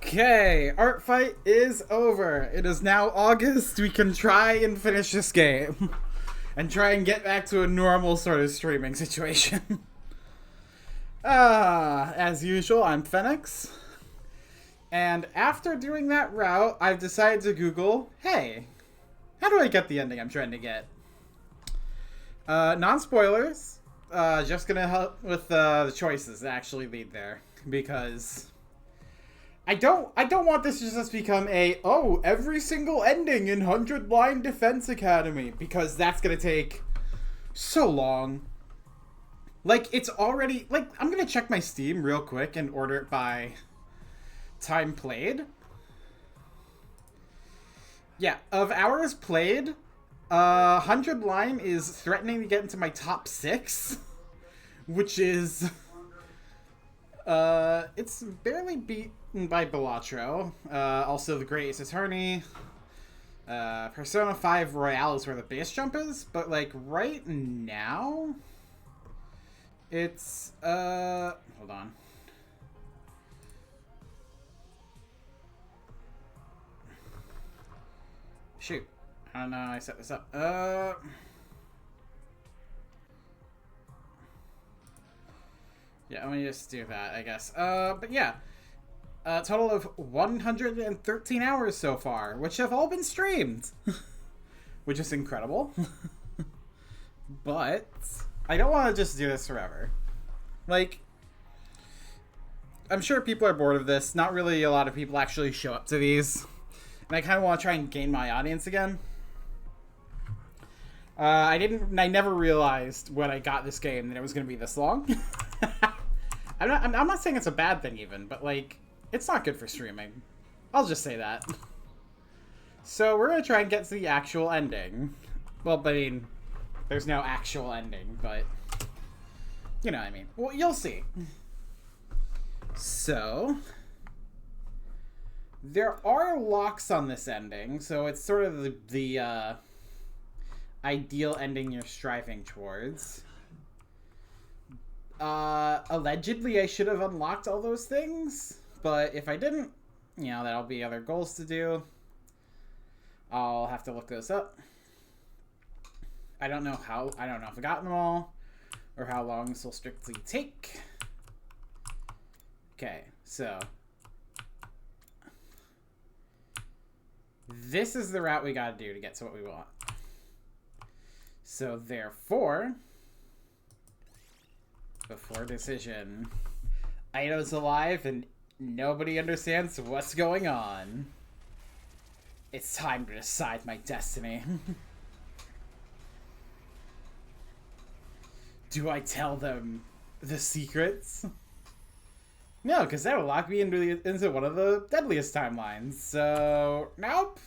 Okay, art fight is over. It is now August. We can try and finish this game. And try and get back to a normal sort of streaming situation. As usual, I'm Phoenix. And after doing that route, I've decided to Google, hey, how do I get the ending I'm trying to get? Non-spoilers. Just gonna help with the choices that actually lead there. Because I don't want this to just become every single ending in 100-line Defense Academy, because that's gonna take so long. Like, it's already, I'm gonna check my Steam real quick and order it by time played. Yeah, of hours played, 100-line is threatening to get into my top 6, which is, it's barely beat by Balatro, also The Great Ace Attorney, Persona 5 Royale is where the base jump is, but, right now, it's, hold on. Shoot. I don't know how I set this up. Yeah, let me just do that, I guess. But yeah. A total of 113 hours so far, which have all been streamed. Which is incredible. But I don't want to just do this forever. I'm sure people are bored of this. Not really a lot of people actually show up to these. And I kind of want to try and gain my audience again. I never realized when I got this game that it was going to be this long. I'm not saying it's a bad thing even, but it's not good for streaming. I'll just say that. So we're going to try and get to the actual ending. Well, I mean, there's no actual ending, but you know what I mean. Well, you'll see. So there are locks on this ending, so it's sort of the ideal ending you're striving towards. Allegedly, I should have unlocked all those things. But if I didn't, that'll be other goals to do. I'll have to look those up. I don't know if I got them all, or how long this will strictly take. Okay, so this is the route we gotta do to get to what we want. So therefore, before decision, Aido's alive and nobody understands what's going on. It's time to decide my destiny. Do I tell them the secrets? No, because that'll lock me into one of the deadliest timelines. So, nope.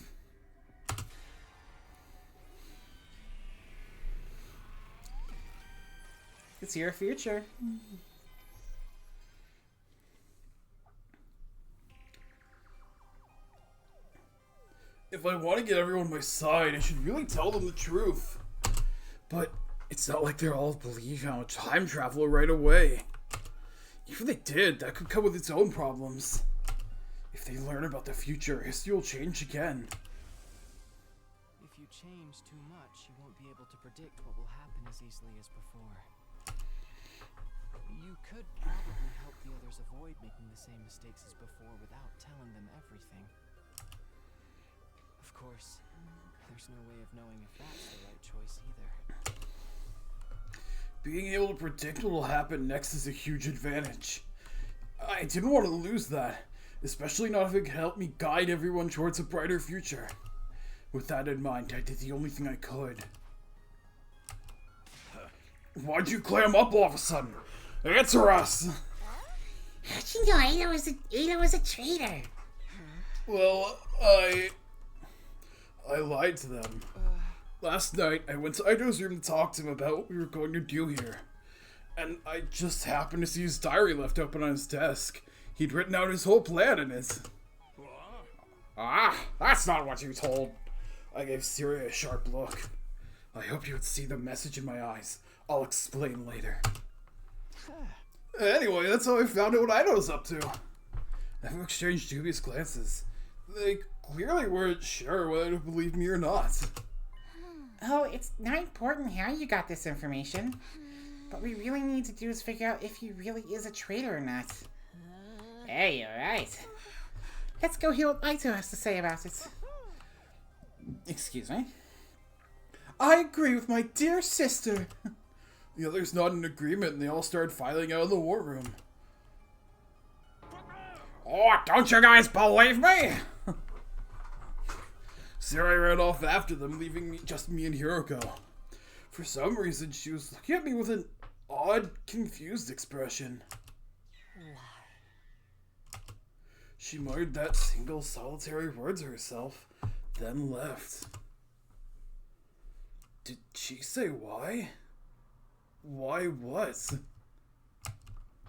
It's your future. If I want to get everyone on my side, I should really tell them the truth. But it's not like they'll all believe I'm a time traveler right away. Even if they did, that could come with its own problems. If they learn about the future, history will change again. If you change too much, you won't be able to predict what will happen as easily as before. You could probably help the others avoid making the same mistakes as before without telling them everything. Of course, there's no way of knowing if that's the right choice either. Being able to predict what will happen next is a huge advantage. I didn't want to lose that, especially not if it could help me guide everyone towards a brighter future. With that in mind, I did the only thing I could. Why'd you clam up all of a sudden? Answer us! How'd you know Ada was a traitor? Well, I lied to them. Last night, I went to Aido's room to talk to him about what we were going to do here. And I just happened to see his diary left open on his desk. He'd written out his whole plan in it. That's not what you told. I gave Syria a sharp look. I hope you would see the message in my eyes. I'll explain later. Anyway, that's how I found out what Aido's up to. Everyone exchanged dubious glances. They clearly weren't sure whether to believe me or not. Oh, it's not important how you got this information. What we really need to do is figure out if he really is a traitor or not. Hey, alright. Let's go hear what Aito has to say about it. Excuse me? I agree with my dear sister. The others nodded in agreement and they all started filing out of the war room. Oh, don't you guys believe me? Sarai ran off after them, leaving just me and Hiroko. For some reason, she was looking at me with an odd, confused expression. She muttered that single solitary word to herself, then left. Did she say why? Why what?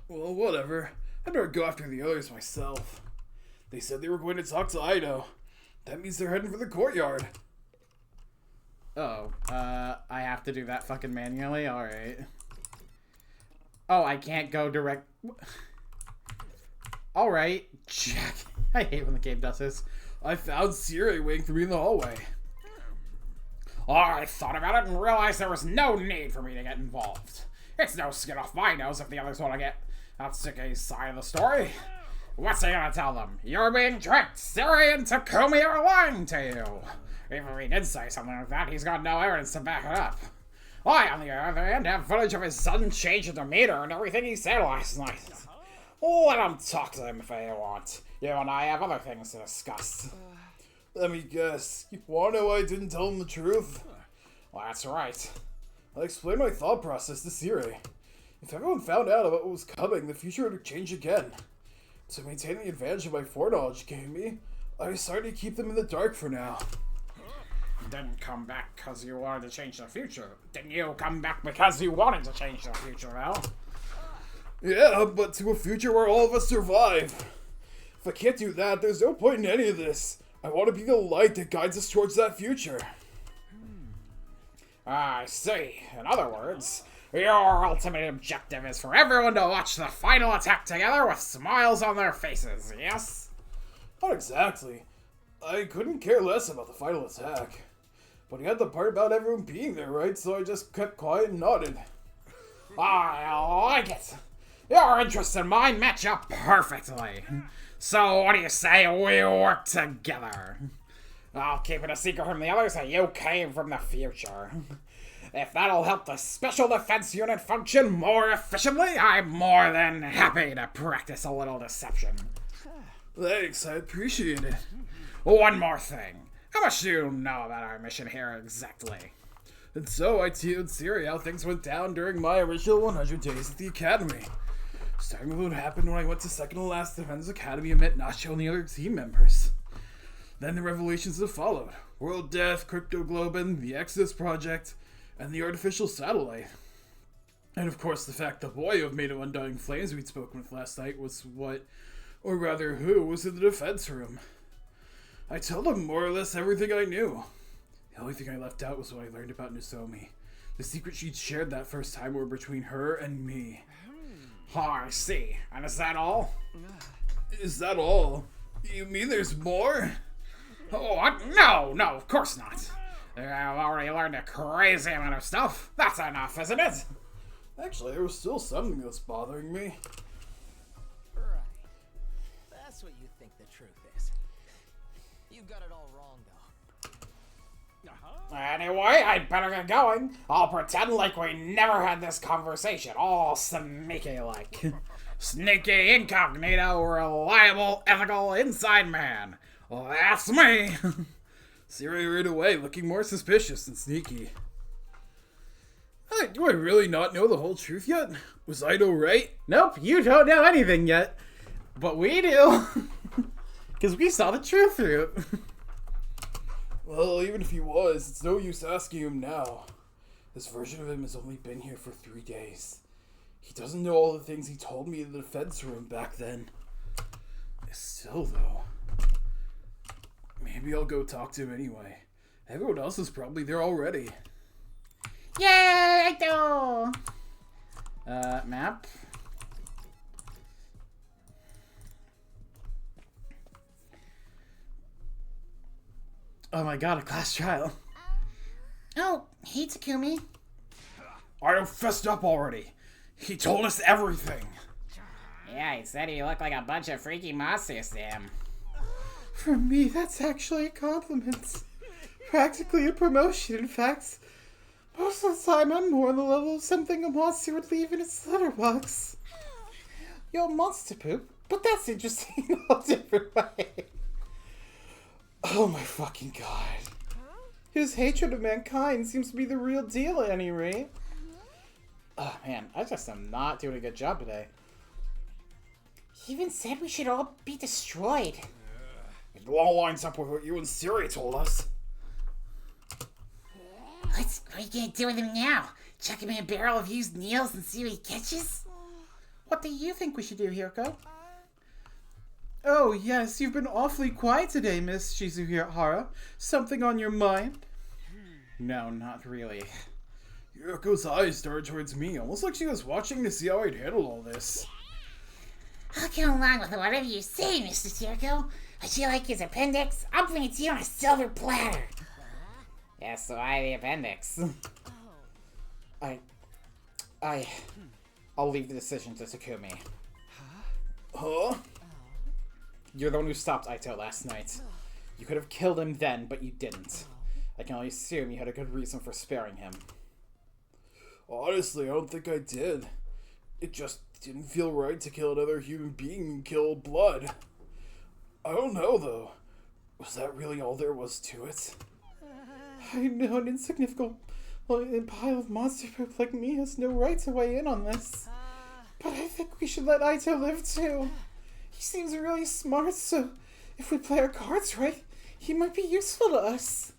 Well, whatever. I'd better go after the others myself. They said they were going to talk to Ido. That means they're heading for the courtyard. Oh, I have to do that fucking manually? Alright. Oh, I can't go direct... Alright, Jack. I hate when the game does this. I found Siri waiting for me in the hallway. Oh, I thought about it and realized there was no need for me to get involved. It's no skin off my nose if the others want to get Atsuke's side of the story. What's he gonna tell them? You're being tricked! Siri and Takumi are lying to you! Even if he did say something like that, he's got no evidence to back it up. I, on the other hand, have footage of his sudden change in demeanor and everything he said last night. Let him talk to them if they want. You and I have other things to discuss. Let me guess. You want to know why I didn't tell him the truth? Well, that's right. I explained my thought process to Siri. If everyone found out about what was coming, the future would change again. To maintain the advantage of my foreknowledge gave me, I decided to keep them in the dark for now. You didn't come back because you wanted to change the future. Didn't you come back because you wanted to change the future, Al? Yeah, but to a future where all of us survive. If I can't do that, there's no point in any of this. I want to be the light that guides us towards that future. I see. In other words, your ultimate objective is for everyone to watch the final attack together with smiles on their faces, yes? Not exactly. I couldn't care less about the final attack. But he had the part about everyone being there, right? So I just kept quiet and nodded. I like it. Your interests and mine match up perfectly. So what do you say we work together? I'll keep it a secret from the others that you came from the future. If that'll help the Special Defense Unit function more efficiently, I'm more than happy to practice a little deception. Thanks, I appreciate it. One more thing. How much do you know about our mission here exactly? And so I told Siri how things went down during my original 100 days at the Academy. Starting with what happened when I went to second to last Defense Academy and met Nacho and the other team members. Then the revelations that followed. World Death, Crypto Globin, the Exodus Project, and the artificial satellite. And of course the fact the boy who made of Undying Flames we'd spoken with last night was what, or rather who, was in the defense room. I told him more or less everything I knew. The only thing I left out was what I learned about Nozomi. The secret she'd shared that first time were between her and me. Oh, I see. And is that all? Is that all? You mean there's more? Oh, what? No, of course not. I've already learned a crazy amount of stuff. That's enough, isn't it? Actually, there was still something that's bothering me. Right. That's what you think the truth is. You got it all wrong, though. Anyway, I'd better get going. I'll pretend like we never had this conversation, all sneaky-like. Sneaky, incognito, reliable, ethical, inside man. Well, that's me. Siri ran away, looking more suspicious than sneaky. Hey, do I really not know the whole truth yet? Was Ido right? Nope, you don't know anything yet. But we do. Because we saw the truth through it. Well, even if he was, it's no use asking him now. This version of him has only been here for 3 days. He doesn't know all the things he told me in the defense room back then. Still, though, maybe I'll go talk to him anyway. Everyone else is probably there already. Yay, Aito! Map. Oh my god, a class trial. Oh, hey Takumi. Ito fessed up already. He told us everything. Yeah, he said he looked like a bunch of freaky monsters to him. For me, that's actually a compliment. Practically a promotion, in fact. Most of the time, I'm more on the level of something a monster would leave in its letterbox. You're monster poop, but that's interesting in a different way. Oh my fucking god. His hatred of mankind seems to be the real deal at any rate. Oh man, I just am not doing a good job today. He even said we should all be destroyed. It all lines up with what you and Siri told us. What are you gonna do with him now? Chuck him in a barrel of used needles and see what he catches? What do you think we should do, Hiroko? Oh yes, you've been awfully quiet today, Miss Shizuhara. Something on your mind? No, not really. Yuko's eyes started towards me, almost like she was watching to see how I'd handle all this. I'll go along with whatever you say, Mr. Circo. Would you like his appendix? I'll bring it to you on a silver platter. Yes, so I the appendix. I'll leave the decision to Takumi. Huh? You're the one who stopped Ito last night. You could have killed him then, but you didn't. I can only assume you had a good reason for sparing him. Honestly, I don't think I did. It just didn't feel right to kill another human being and kill blood. I don't know, though. Was that really all there was to it? I know an insignificant pile of monster poop like me has no right to weigh in on this. But I think we should let Ito live too. He seems really smart, so if we play our cards right, he might be useful to us.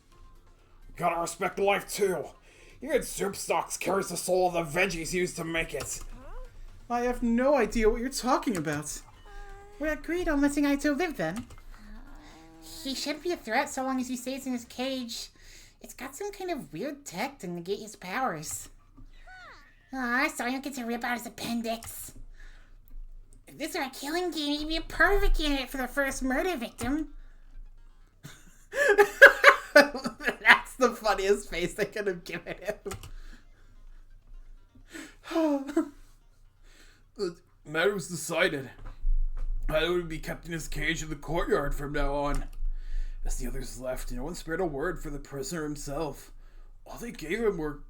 Gotta respect life too. Even soup stocks carries the soul of the veggies used to make it. I have no idea what you're talking about. We agreed on letting Ito live then. He shouldn't be a threat so long as he stays in his cage. It's got some kind of weird tech to negate his powers. So I don't get to rip out his appendix. If this were a killing game, he'd be a perfect candidate for the first murder victim. That's the funniest face they could have given him. The matter was decided. I would be kept in his cage in the courtyard from now on. As the others left, no one spared a word for the prisoner himself. All they gave him were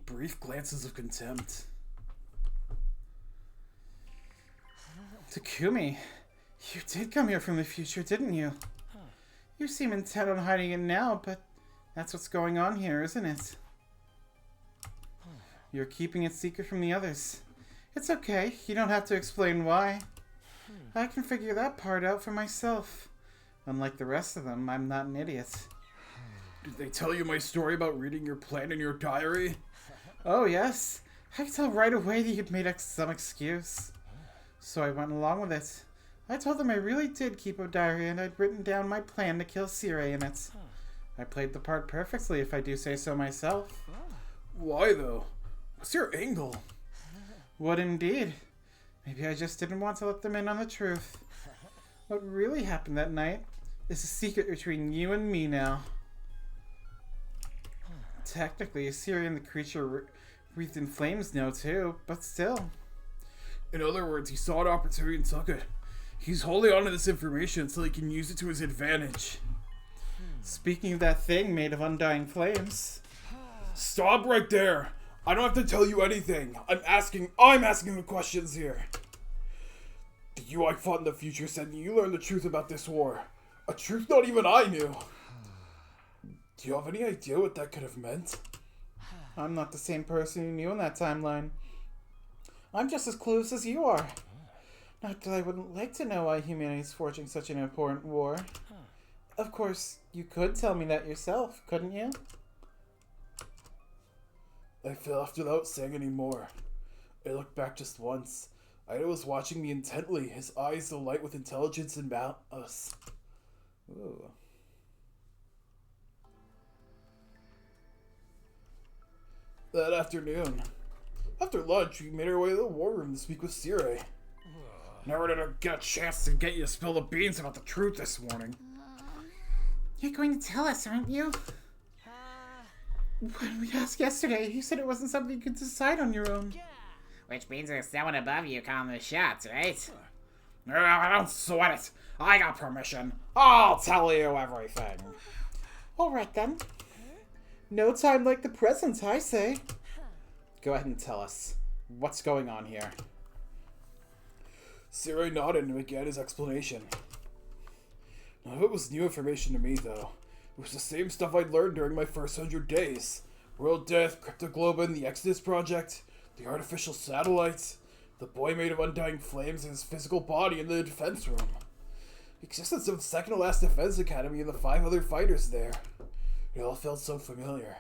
brief glances of contempt. Takumi, you did come here from the future, didn't you? You seem intent on hiding it now, but that's what's going on here, isn't it? You're keeping it secret from the others. It's okay, you don't have to explain why. I can figure that part out for myself. Unlike the rest of them, I'm not an idiot. Did they tell you my story about reading your plan in your diary? Oh, yes. I could tell right away that you'd made some excuse. So I went along with it. I told them I really did keep a diary and I'd written down my plan to kill Sire in it. I played the part perfectly, if I do say so myself. Why, though? What's your angle? What indeed? Maybe I just didn't want to let them in on the truth. What really happened that night is a secret between you and me now. Technically, Siri and the creature breathed in flames know too, but still. In other words, he saw an opportunity and took it. He's holding on to this information until he can use it to his advantage. Speaking of that thing made of undying flames. Stop right there! I don't have to tell you anything. I'm asking the questions here. The you I fought in the future said you learned the truth about this war. A truth not even I knew. Do you have any idea what that could have meant? I'm not the same person you knew in that timeline. I'm just as clueless as you are. Not that I wouldn't like to know why humanity's forging such an important war. Of course, you could tell me that yourself, couldn't you? I left without saying any more. I looked back just once. Ida was watching me intently, his eyes alight with intelligence and malice. Ooh. That afternoon, after lunch, we made our way to the war room to speak with Sire. Never did I get a chance to get you to spill the beans about the truth this morning. You're going to tell us, aren't you? When we asked yesterday, you said it wasn't something you could decide on your own. Which means there's someone above you calling the shots, right? Don't sweat it. I got permission. I'll tell you everything. Alright then. No time like the present, I say. Go ahead and tell us. What's going on here? Siri nodded and began his explanation. None of it was new information to me, though. It was the same stuff I'd learned during my first 100 days. World Death, Cryptoglobin, the Exodus Project, the artificial satellites, the boy made of undying flames in his physical body in the defense room. The existence of the second-to-last defense academy and the 5 other fighters there. It all felt so familiar.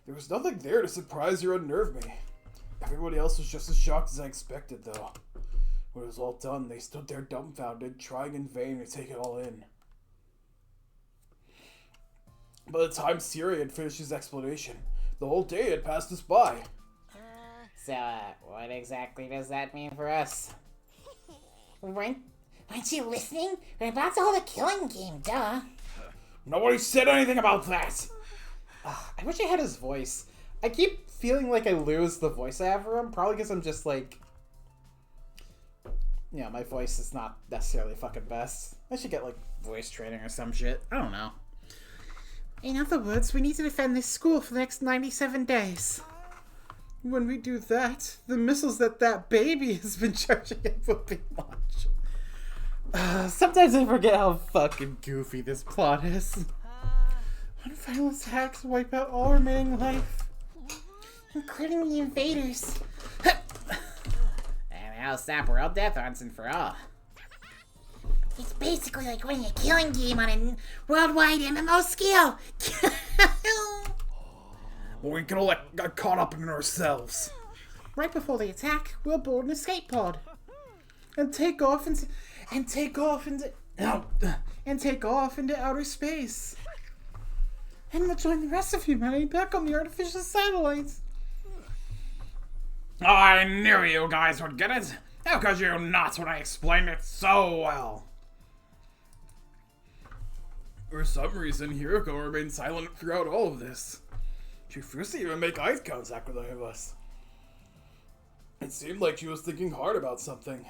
There was nothing there to surprise or unnerve me. Everybody else was just as shocked as I expected, though. When it was all done, they stood there dumbfounded, trying in vain to take it all in. By the time Siri had finished his explanation, the whole day had passed us by. So, what exactly does that mean for us? Weren't you listening? We're about to hold a killing game, duh. Nobody said anything about that! I wish I had his voice. I keep feeling like I lose the voice I have for him, probably because I'm just like... Yeah, my voice is not necessarily fucking best. I should get, like, voice training or some shit. I don't know. In other words, we need to defend this school for the next 97 days. When we do that, the missiles that baby has been charging up will be launched. Sometimes I forget how fucking goofy this plot is. When final attacks wipe out all remaining life, Including the invaders. And that'll stop World Death once and for all. It's basically like winning a killing game on a worldwide MMO scale. We can all get caught up in ourselves. right before they attack, we'll board an escape pod and take off into outer space. And we'll join the rest of humanity back on the artificial satellites. I knew you guys would get it. How could you not when I explained it so well? For some reason, Hiroko remained silent throughout all of this. She refused to even make eye contact with any of us. It seemed like she was thinking hard about something.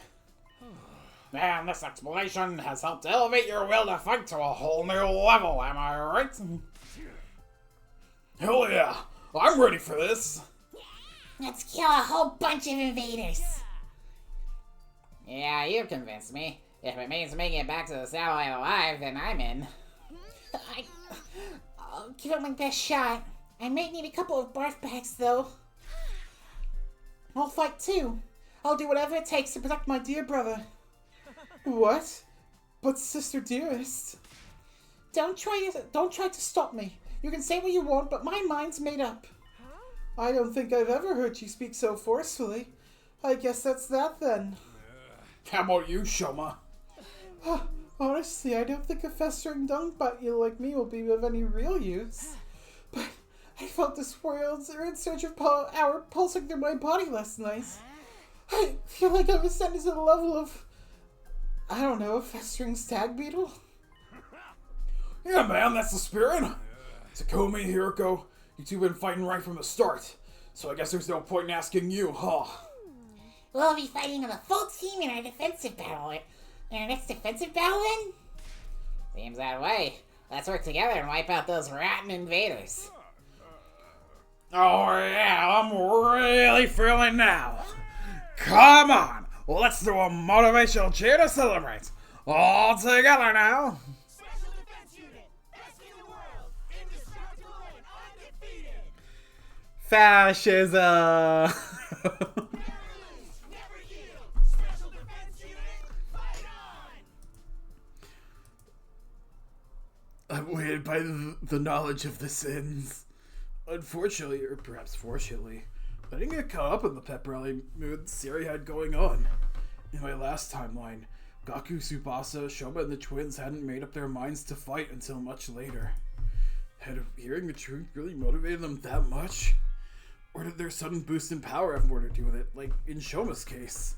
Man, this explanation has helped elevate your will to fight to a whole new level, am I right? Hell yeah! I'm ready for this! Let's kill a whole bunch of invaders. Yeah, you've convinced me. If it means making it back to the satellite alive, then I'm in. I'll give it my best shot. I might need a couple of barf bags, though. I'll fight too. I'll do whatever it takes to protect my dear brother. What? But sister dearest. Don't try to stop me. You can say what you want, but my mind's made up. I don't think I've ever heard you speak so forcefully. I guess that's that then. How about you, Shoma? Honestly, I don't think a festering dung bite like me will be of any real use. But I felt this world's in search of power pulsing through my body last night. I feel like I've ascended to the level of, I don't know, a festering stag beetle? Yeah, man, that's the spirit. Takumi, Hiroko, you two been fighting right from the start. So I guess there's no point in asking you, huh? We'll be fighting on a full team in our defensive battle. In our next defensive battle, then? Seems that way. Let's work together and wipe out those rotten invaders. Oh yeah, I'm really feeling now. Come on, let's do a motivational cheer to celebrate. All together now. Special Defense Unit, best in the world, indestructible and undefeated. Fascism! Never yield. Special Defense Unit, fight on. I'm weighted by the knowledge of the sins. Unfortunately, or perhaps fortunately, I didn't get caught up in the pep rally mood Siri had going on. In my last timeline, Gaku, Tsubasa, Shoma, and the twins hadn't made up their minds to fight until much later. Had hearing the truth really motivated them that much? Or did their sudden boost in power have more to do with it, like in Shoma's case?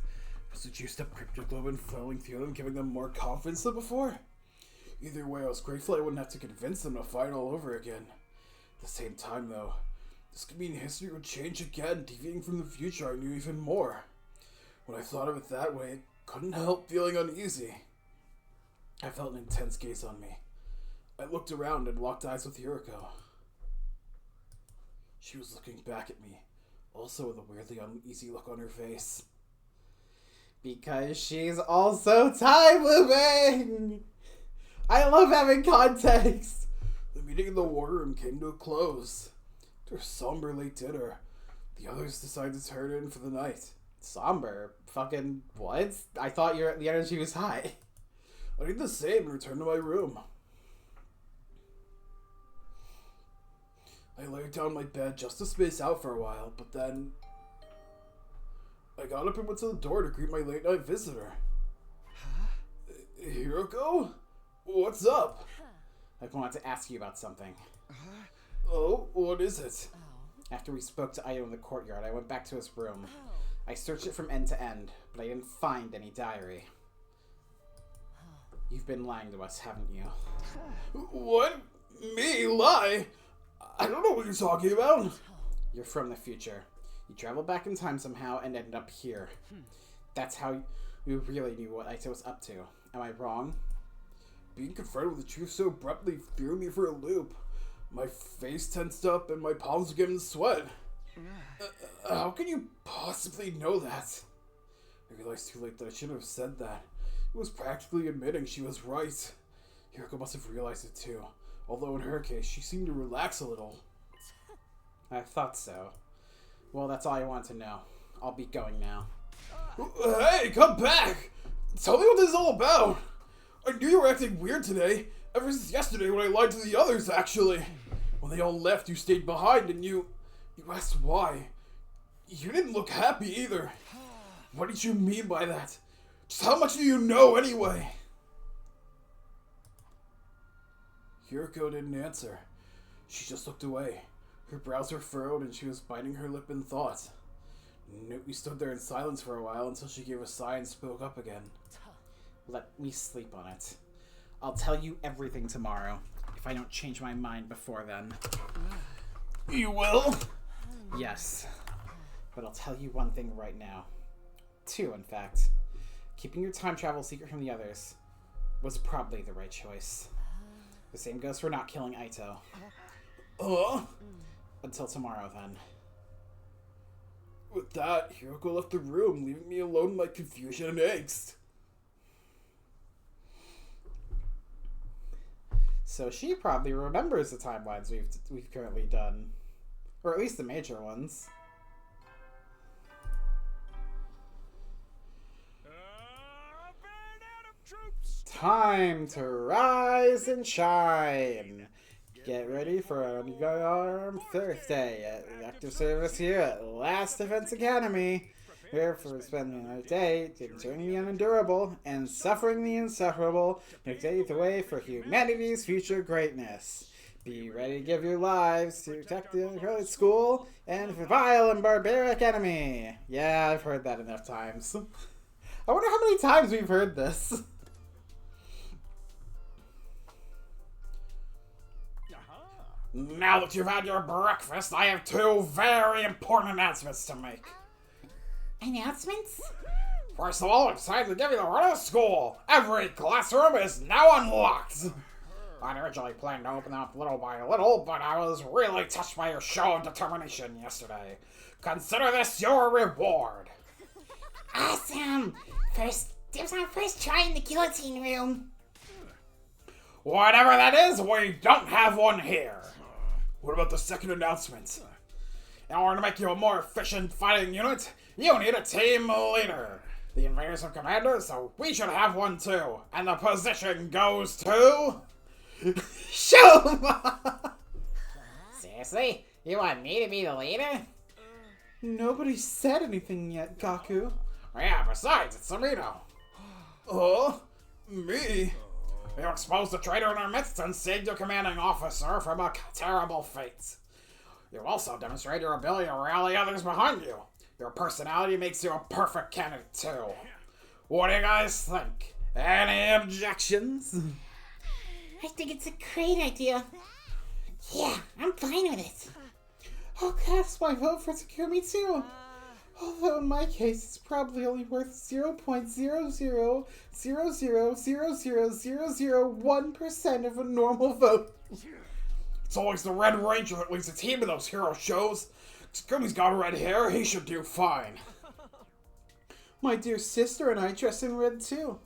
Was the juiced up cryptoglobin flowing through them, giving them more confidence than before? Either way, I was grateful I wouldn't have to convince them to fight all over again. At the same time, though, this could mean history would change again, deviating from the future I knew even more. When I thought of it that way, I couldn't help feeling uneasy. I felt an intense gaze on me. I looked around and locked eyes with Yuriko. She was looking back at me, also with a weirdly uneasy look on her face. Because she's also time looping! I love having context! The meeting in the war room came to a close. After a somber late dinner, the others decided to turn in for the night. Somber? Fucking what? I thought the energy was high. I did the same and returned to my room. I laid down on my bed just to space out for a while, but then I got up and went to the door to greet my late night visitor. Huh? Hiroko? What's up? I wanted to ask you about something. Oh, what is it? After we spoke to Ito in the courtyard, I went back to his room. I searched it from end to end, but I didn't find any diary. You've been lying to us, haven't you? What? Me? Lie? I don't know what you're talking about. You're from the future. You traveled back in time somehow and ended up here. That's how you really knew what Ito was up to. Am I wrong? Being confronted with the truth so abruptly threw me for a loop. My face tensed up and my palms were getting sweat. How can you possibly know that? I realized too late that I shouldn't have said that. It was practically admitting she was right. Hiroko must have realized it too. Although in her case, she seemed to relax a little. I thought so. Well, that's all I wanted to know. I'll be going now. Hey, come back! Tell me what this is all about! I knew you were acting weird today, ever since yesterday when I lied to the others, actually. When they all left, you stayed behind and you asked why. You didn't look happy either. What did you mean by that? Just how much do you know anyway? Hiroko didn't answer. She just looked away. Her brows were furrowed and she was biting her lip in thought. We stood there in silence for a while until she gave a sigh and spoke up again. Let me sleep on it. I'll tell you everything tomorrow, if I don't change my mind before then. You will? Yes. But I'll tell you one thing right now. Two, in fact. Keeping your time travel secret from the others was probably the right choice. The same goes for not killing Ito. Until tomorrow, then. With that, Hiroko left the room, leaving me alone in my confusion and angst. So she probably remembers the timelines we've currently done. Or at least the major ones. Time to rise and shine. Get ready for Danganronpa Thursday at active service here at Last Defense Academy. Here for spending a day enduring the unendurable and suffering the insufferable, make the way for humanity's future greatness. Be ready to give your lives to protect the credit school and the vile and barbaric enemy. Yeah, I've heard that enough times. I wonder how many times we've heard this. Now that you've had your breakfast, I have two very important announcements to make. Announcements? First of all, I'm excited to give you the run of school. Every classroom is now unlocked. I'd originally planned to open them up little by little, but I was really touched by your show of determination yesterday. Consider this your reward. Awesome! First, dibs on first try in the guillotine room. Whatever that is, we don't have one here. What about the second announcement? In order to make you a more efficient fighting unit, you need a team leader. The invaders have commanders, so we should have one too. And the position goes to... Shoma! Seriously? You want me to be the leader? Nobody said anything yet, Gaku. Yeah, besides, it's Amino. Me? You exposed a traitor in our midst and saved your commanding officer from a terrible fate. You also demonstrated your ability to rally others behind you. Your personality makes you a perfect candidate too. What do you guys think? Any objections? I think it's a great idea. Yeah, I'm fine with it. I'll cast my vote for Takumi too. Although in my case, it's probably only worth 0.000000001% of a normal vote. It's always the Red Ranger that leads the team in those hero shows. Takumi's got red hair, he should do fine. My dear sister and I dress in red too,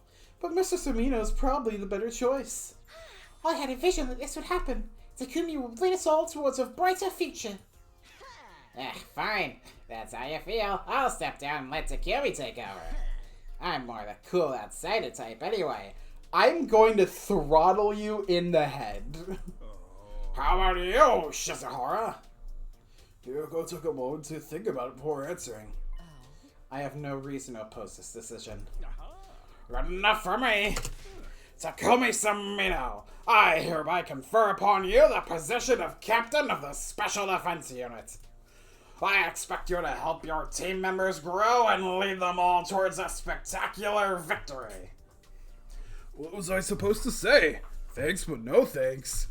but Mr. Sumino is probably the better choice. I had a vision that this would happen. Takumi will lead us all towards a brighter future. Fine. That's how you feel. I'll step down and let Takumi take over. I'm more the cool outsider type anyway. I'm going to throttle you in the head. How about you, Shizahara? Yuriko took a moment to think about it before answering. I have no reason to oppose this decision. Good enough for me. Takumi Sumino, I hereby confer upon you the position of Captain of the Special Defense Unit. I expect you to help your team members grow and lead them all towards a spectacular victory. What was I supposed to say? Thanks, but no thanks.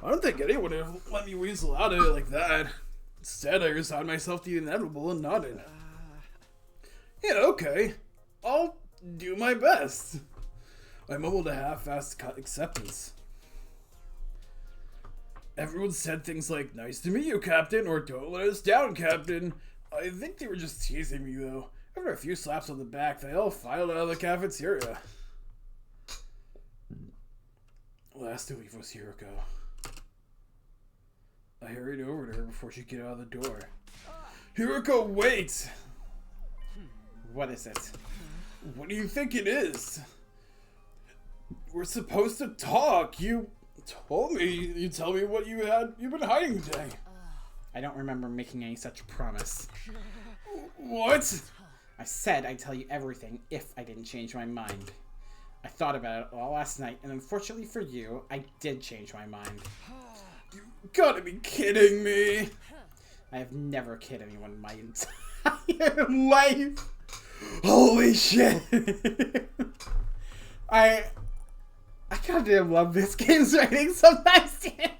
I don't think anyone would have let me weasel out of it like that. Instead, I resigned myself to the inevitable and nodded. Yeah, okay. I'll do my best. I mumbled a half-assed acceptance. Everyone said things like, "Nice to meet you, Captain," or "Don't let us down, Captain." I think they were just teasing me, though. After a few slaps on the back, they all filed out of the cafeteria. Last to leave was Hiroko. I hurried over to her before she could get out of the door. Hiroko, wait! What is it? What do you think it is? We're supposed to talk. You told me. You tell me what you've been hiding today. I don't remember making any such promise. What? I said I'd tell you everything if I didn't change my mind. I thought about it all last night, and unfortunately for you, I did change my mind. You gotta be kidding me. I have never kidded anyone in my entire life. Holy shit. I goddamn love this game's writing sometimes, dude.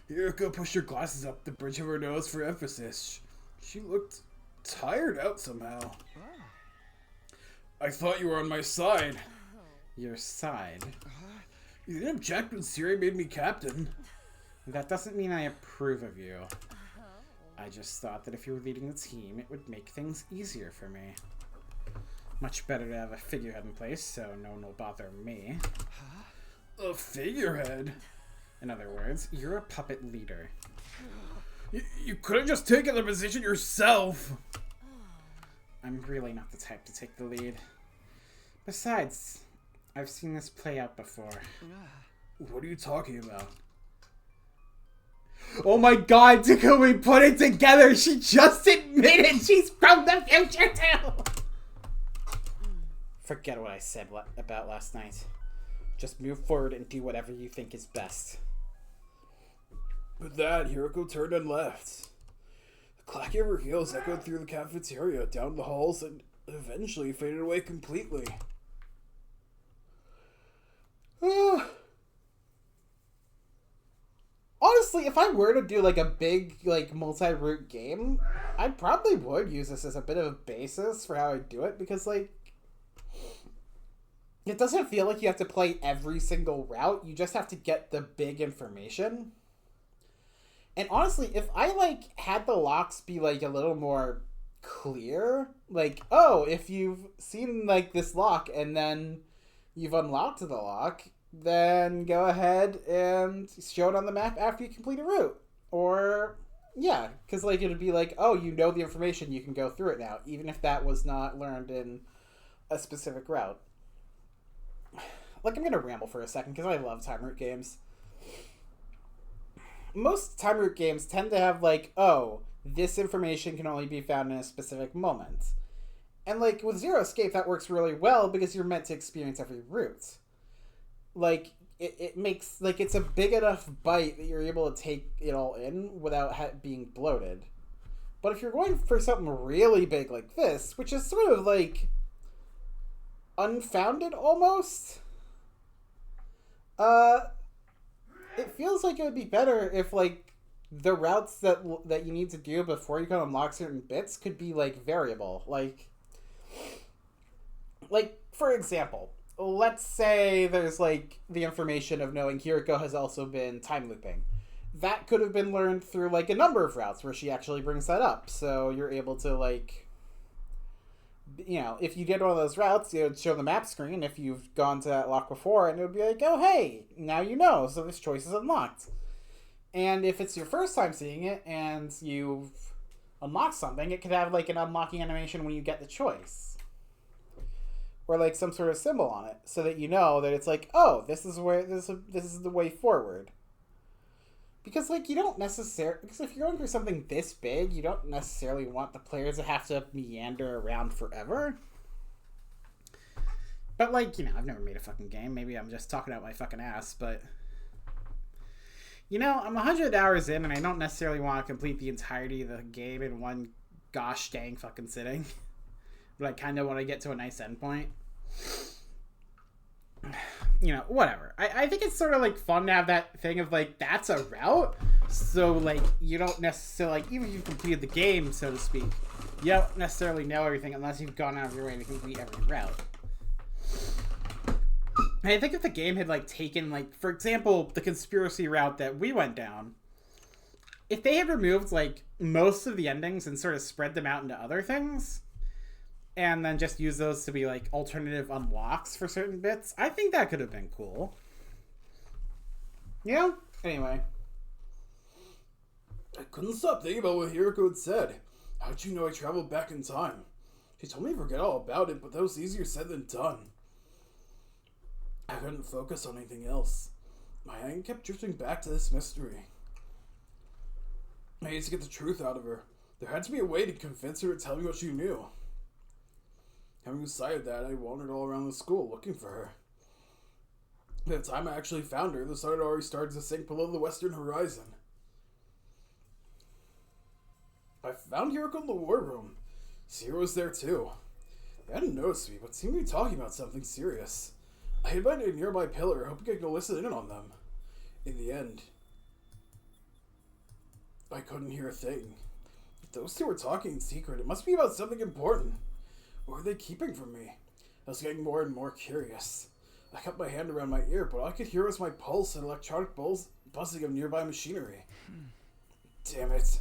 Hiroko pushed her glasses up the bridge of her nose for emphasis. She looked tired out somehow. I thought you were on my side. Your side? You didn't object when Siri made me captain. That doesn't mean I approve of you. I just thought that if you were leading the team, it would make things easier for me. Much better to have a figurehead in place, so no one will bother me. A figurehead? In other words, you're a puppet leader. You could have just taken the position yourself. I'm really not the type to take the lead. Besides, I've seen this play out before. What are you talking about? Oh my god, Takumi put it together! She just admitted she's from the future too! Forget what I said about last night. Just move forward and do whatever you think is best. With that, Hiroko turned and left. The clacking of her heels echoed through the cafeteria, down the halls, and eventually faded away completely. Honestly, if I were to do like a big multi-route game, I probably would use this as a bit of a basis for how I do it, because like it doesn't feel like you have to play every single route. You just have to get the big information. And honestly, if I had the locks be a little more clear, if you've seen this lock and then you've unlocked the lock, then go ahead and show it on the map after you complete a route. Or, yeah, because it'd be oh, you know the information, you can go through it now, even if that was not learned in a specific route. I'm gonna ramble for a second because I love time route games. Most time route games tend to have oh, this information can only be found in a specific moment. And with Zero Escape, that works really well because you're meant to experience every route. It makes it's a big enough bite that you're able to take it all in without being bloated. But if you're going for something really big like this, which is sort of unfounded almost, It feels like it would be better if, like, the routes that you need to do before you can unlock certain bits could be, like, variable. Like, for example, let's say there's, like, the information of knowing Kiriko has also been time looping. That could have been learned through, like, a number of routes where she actually brings that up. So you're able to, like, you know, if you did one of those routes, it would show the map screen if you've gone to that lock before, and it would be like, oh, hey, now you know, so this choice is unlocked. And if it's your first time seeing it, and you've unlocked something, it could have, like, an unlocking animation when you get the choice. Or, like, some sort of symbol on it, so that you know that it's like, oh, this is the way forward. Because, like, you don't necessarily... Because if you're going for something this big, you don't necessarily want the players to have to meander around forever. But, like, you know, I've never made a fucking game. Maybe I'm just talking out my fucking ass, but... You know, I'm 100 hours in, and I don't necessarily want to complete the entirety of the game in one gosh dang fucking sitting. But I kind of want to get to a nice endpoint. You know, whatever. I think it's sort of, like, fun to have that thing of, like, that's a route. So, like, you don't necessarily, like, even if you've completed the game, so to speak, you don't necessarily know everything unless you've gone out of your way to complete every route. And I think if the game had, like, taken, like, for example, the conspiracy route that we went down, if they had removed, like, most of the endings and sort of spread them out into other things, and then just use those to be, like, alternative unlocks for certain bits, I think that could have been cool. You know? Anyway. I couldn't stop thinking about what Hiroko had said. How'd you know I traveled back in time? She told me to forget all about it, but that was easier said than done. I couldn't focus on anything else. My mind kept drifting back to this mystery. I needed to get the truth out of her. There had to be a way to convince her to tell me what she knew. Having decided that, I wandered all around the school looking for her. By the time I actually found her, the sun had already started to sink below the western horizon. I found Hiroko in the war room. Sierra was there too. They hadn't noticed me, but seemed to be talking about something serious. I hid behind a nearby pillar, hoping I could listen in on them. In the end, I couldn't hear a thing. If those two were talking in secret, it must be about something important. What were they keeping from me? I was getting more and more curious. I kept my hand around my ear, but all I could hear was my pulse and electronic buzzing of nearby machinery. Damn it.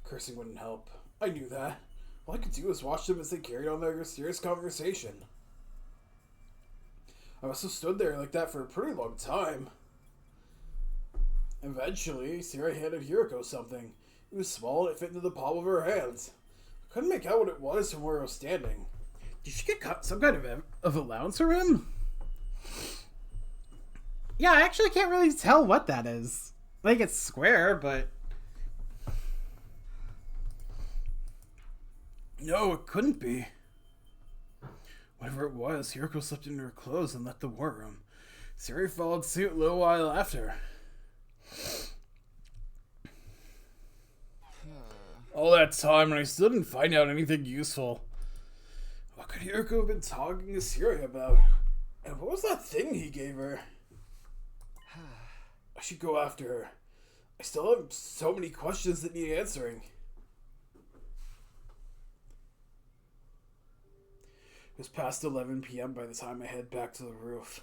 Cursing wouldn't help. I knew that. All I could do was watch them as they carried on their mysterious conversation. I must have stood there like that for a pretty long time. Eventually, Sarah handed Hiroko something. It was small and it fit into the palm of her hand. I couldn't make out what it was from where I was standing. Did she get some kind of allowance for him? Yeah, I actually can't really tell what that is. Like, it's square, but... No, it couldn't be. Whatever it was, Hiroko slipped into her clothes and left the war room. Siri followed suit a little while after. All that time, and I still didn't find out anything useful. What could Hiroko have been talking to Siri about? And what was that thing he gave her? I should go after her. I still have so many questions that need answering. It was past 11 p.m. by the time I head back to the roof.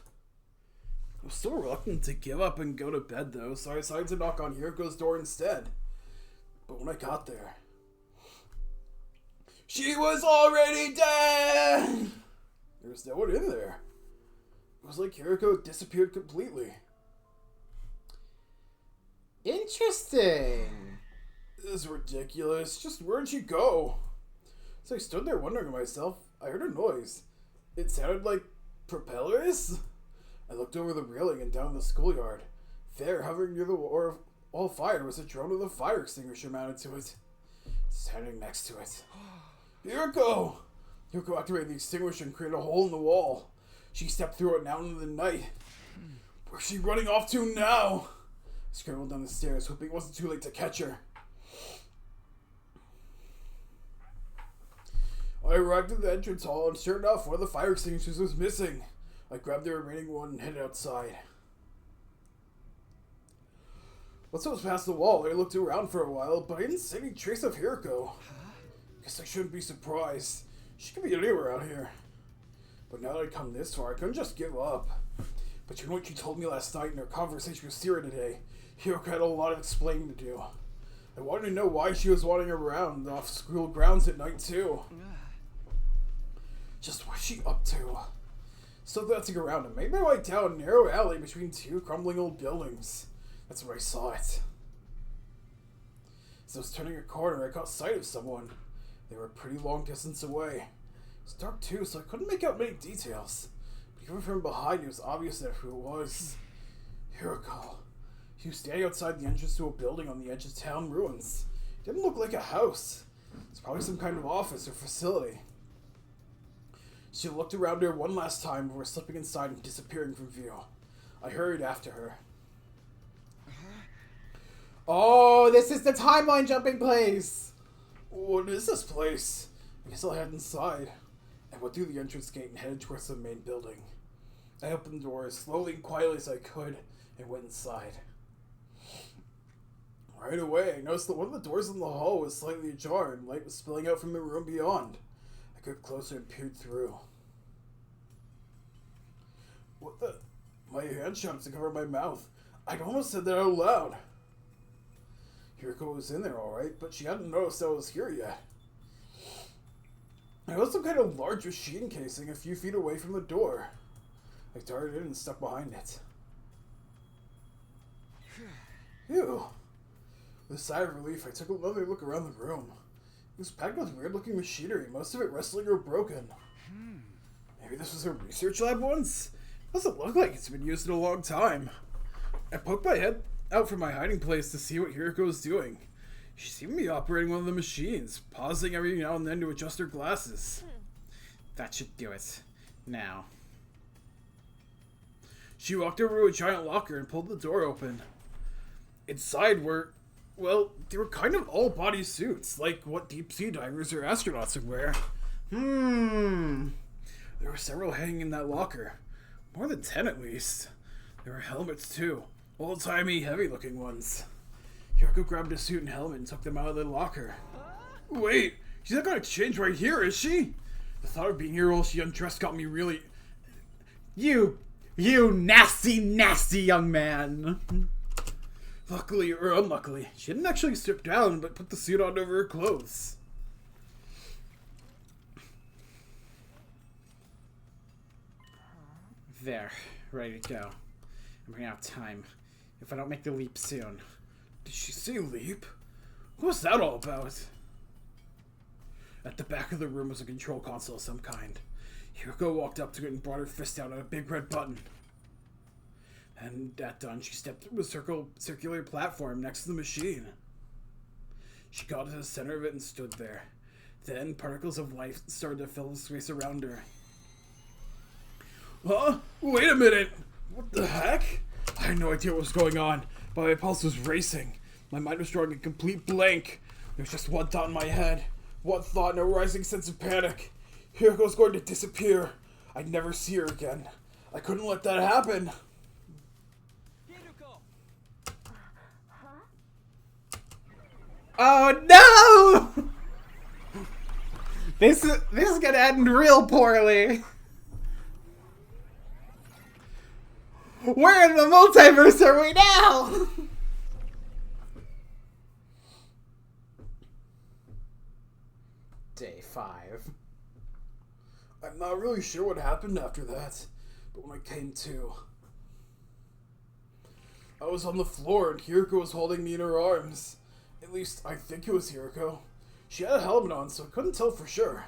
I was still reluctant to give up and go to bed, though, so I decided to knock on Hiroko's door instead. But when I got there, she was already dead! There was no one in there. It was like Hiroko disappeared completely. Interesting. This is ridiculous. Just where'd she go? So I stood there wondering to myself. I heard a noise. It sounded like propellers. I looked over the railing and down the schoolyard. There, hovering near the wall fire, was a drone with a fire extinguisher mounted to it. Standing next to it. Hiroko! Hiroko activated the extinguisher and created a hole in the wall. She stepped through it out into the night. Where's she running off to now? I scrambled down the stairs, hoping it wasn't too late to catch her. I arrived at the entrance hall, and sure enough, one of the fire extinguishers was missing. I grabbed the remaining one and headed outside. Once I was past the wall, I looked around for a while, but I didn't see any trace of Hiroko. Guess I shouldn't be surprised. She could be anywhere out here. But now that I'd come this far, I couldn't just give up. But you know what you told me last night in our conversation with Sierra today? Hiroko had a lot of explaining to do. I wanted to know why she was wandering around off school grounds at night too. Just what's she up to? So glancing around, I made my way down a narrow alley between two crumbling old buildings. That's where I saw it. As I was turning a corner, I caught sight of someone. They were a pretty long distance away. It was dark too, so I couldn't make out many details. But even from behind, it was obvious that who it was. Hiroko. He was standing outside the entrance to a building on the edge of town ruins. It didn't look like a house. It's probably some kind of office or facility. She looked around her one last time before slipping inside and disappearing from view. I hurried after her. Oh, this is the timeline jumping place! What is this place? I guess I'll head inside. I went through the entrance gate and headed towards the main building. I opened the door as slowly and quietly as I could and went inside. Right away, I noticed that one of the doors in the hall was slightly ajar and light was spilling out from the room beyond. I got closer and peered through. What the? My hand shot to cover my mouth. I'd almost said that out loud. Hiroko was in there alright, but she hadn't noticed I was here yet. There was some kind of large machine casing a few feet away from the door. I darted in and stuck behind it. Phew. With a sigh of relief, I took another look around the room. It was packed with weird-looking machinery, most of it rustling or broken. Maybe this was a research lab once? Doesn't look like it's been used in a long time. I poked my head out from my hiding place to see what Hiroko was doing. She seemed to be operating one of the machines, pausing every now and then to adjust her glasses. That should do it. Now. She walked over to a giant locker and pulled the door open. Inside were, well, they were kind of all-body suits, like what deep-sea divers or astronauts would wear. There were several hanging in that locker. More than 10 at least. There were helmets too. Old-timey, heavy-looking ones. Hiroko grabbed a suit and helmet and took them out of the locker. Wait, she's not gonna change right here, is she? The thought of being here while she undressed got me really... You nasty, nasty young man. Luckily, or unluckily, she didn't actually strip down, but put the suit on over her clothes. There, ready to go. I'm running out of time. If I don't make the leap soon. Did she say leap? What was that all about? At the back of the room was a control console of some kind. Hiroko walked up to it and brought her fist down on a big red button. And that done, she stepped to a circular platform next to the machine. She got to the center of it and stood there. Then particles of light started to fill the space around her. Huh? Wait a minute! What the heck? I had no idea what was going on, but my pulse was racing. My mind was drawing a complete blank. There was just one thought in my head. One thought and a rising sense of panic. Hiroko's going to disappear. I'd never see her again. I couldn't let that happen. Oh no! This is gonna end real poorly. Where in the multiverse are we now? Day 5. I'm not really sure what happened after that, but when I came to, I was on the floor and Hiroko was holding me in her arms. At least, I think it was Hiroko. She had a helmet on, so I couldn't tell for sure.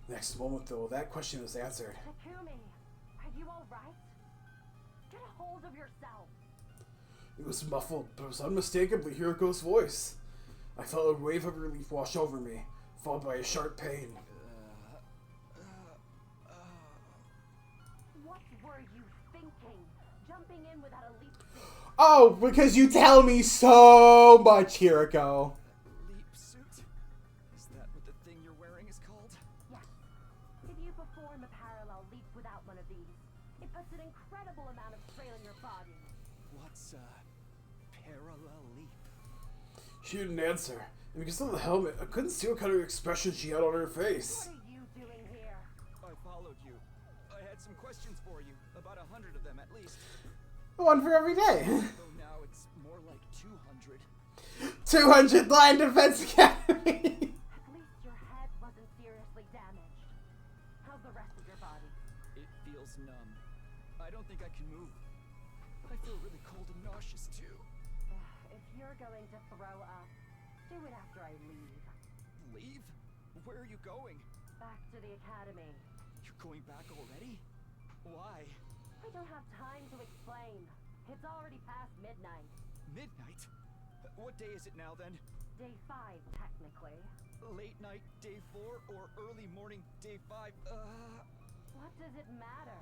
Next moment, though, that question was answered. Takumi, are you alright? Get a hold of yourself. It was muffled, but it was unmistakably Hiroko's voice. I felt a wave of relief wash over me, followed by a sharp pain. What were you thinking? Jumping in without a leap suit? Oh, because you tell me so much, Hiroko. Leap suit? Is that what the thing you're wearing is called? Yes. If you perform a parallel leap without one of these, it puts an incredible amount of strain on your body. What's parallel leap. She didn't answer, and because of the helmet, I couldn't see what kind of expression she had on her face. What are you doing here? I followed you. I had some questions for you, about 100 of them at least. One for every day. Though now it's more like 200. 200 Line Defense Academy. At least your head wasn't seriously damaged. How's the rest of your body? It feels numb. I don't think I can move. I feel really cold and nauseous too. If you're going to throw up, do it after I leave. Leave? Where are you going? Back to the academy. You're going back already? Why? I don't have time to explain. It's already past midnight. Midnight? What day is it now then? Day 5, technically. Late night, day 4, or early morning, day 5? What does it matter?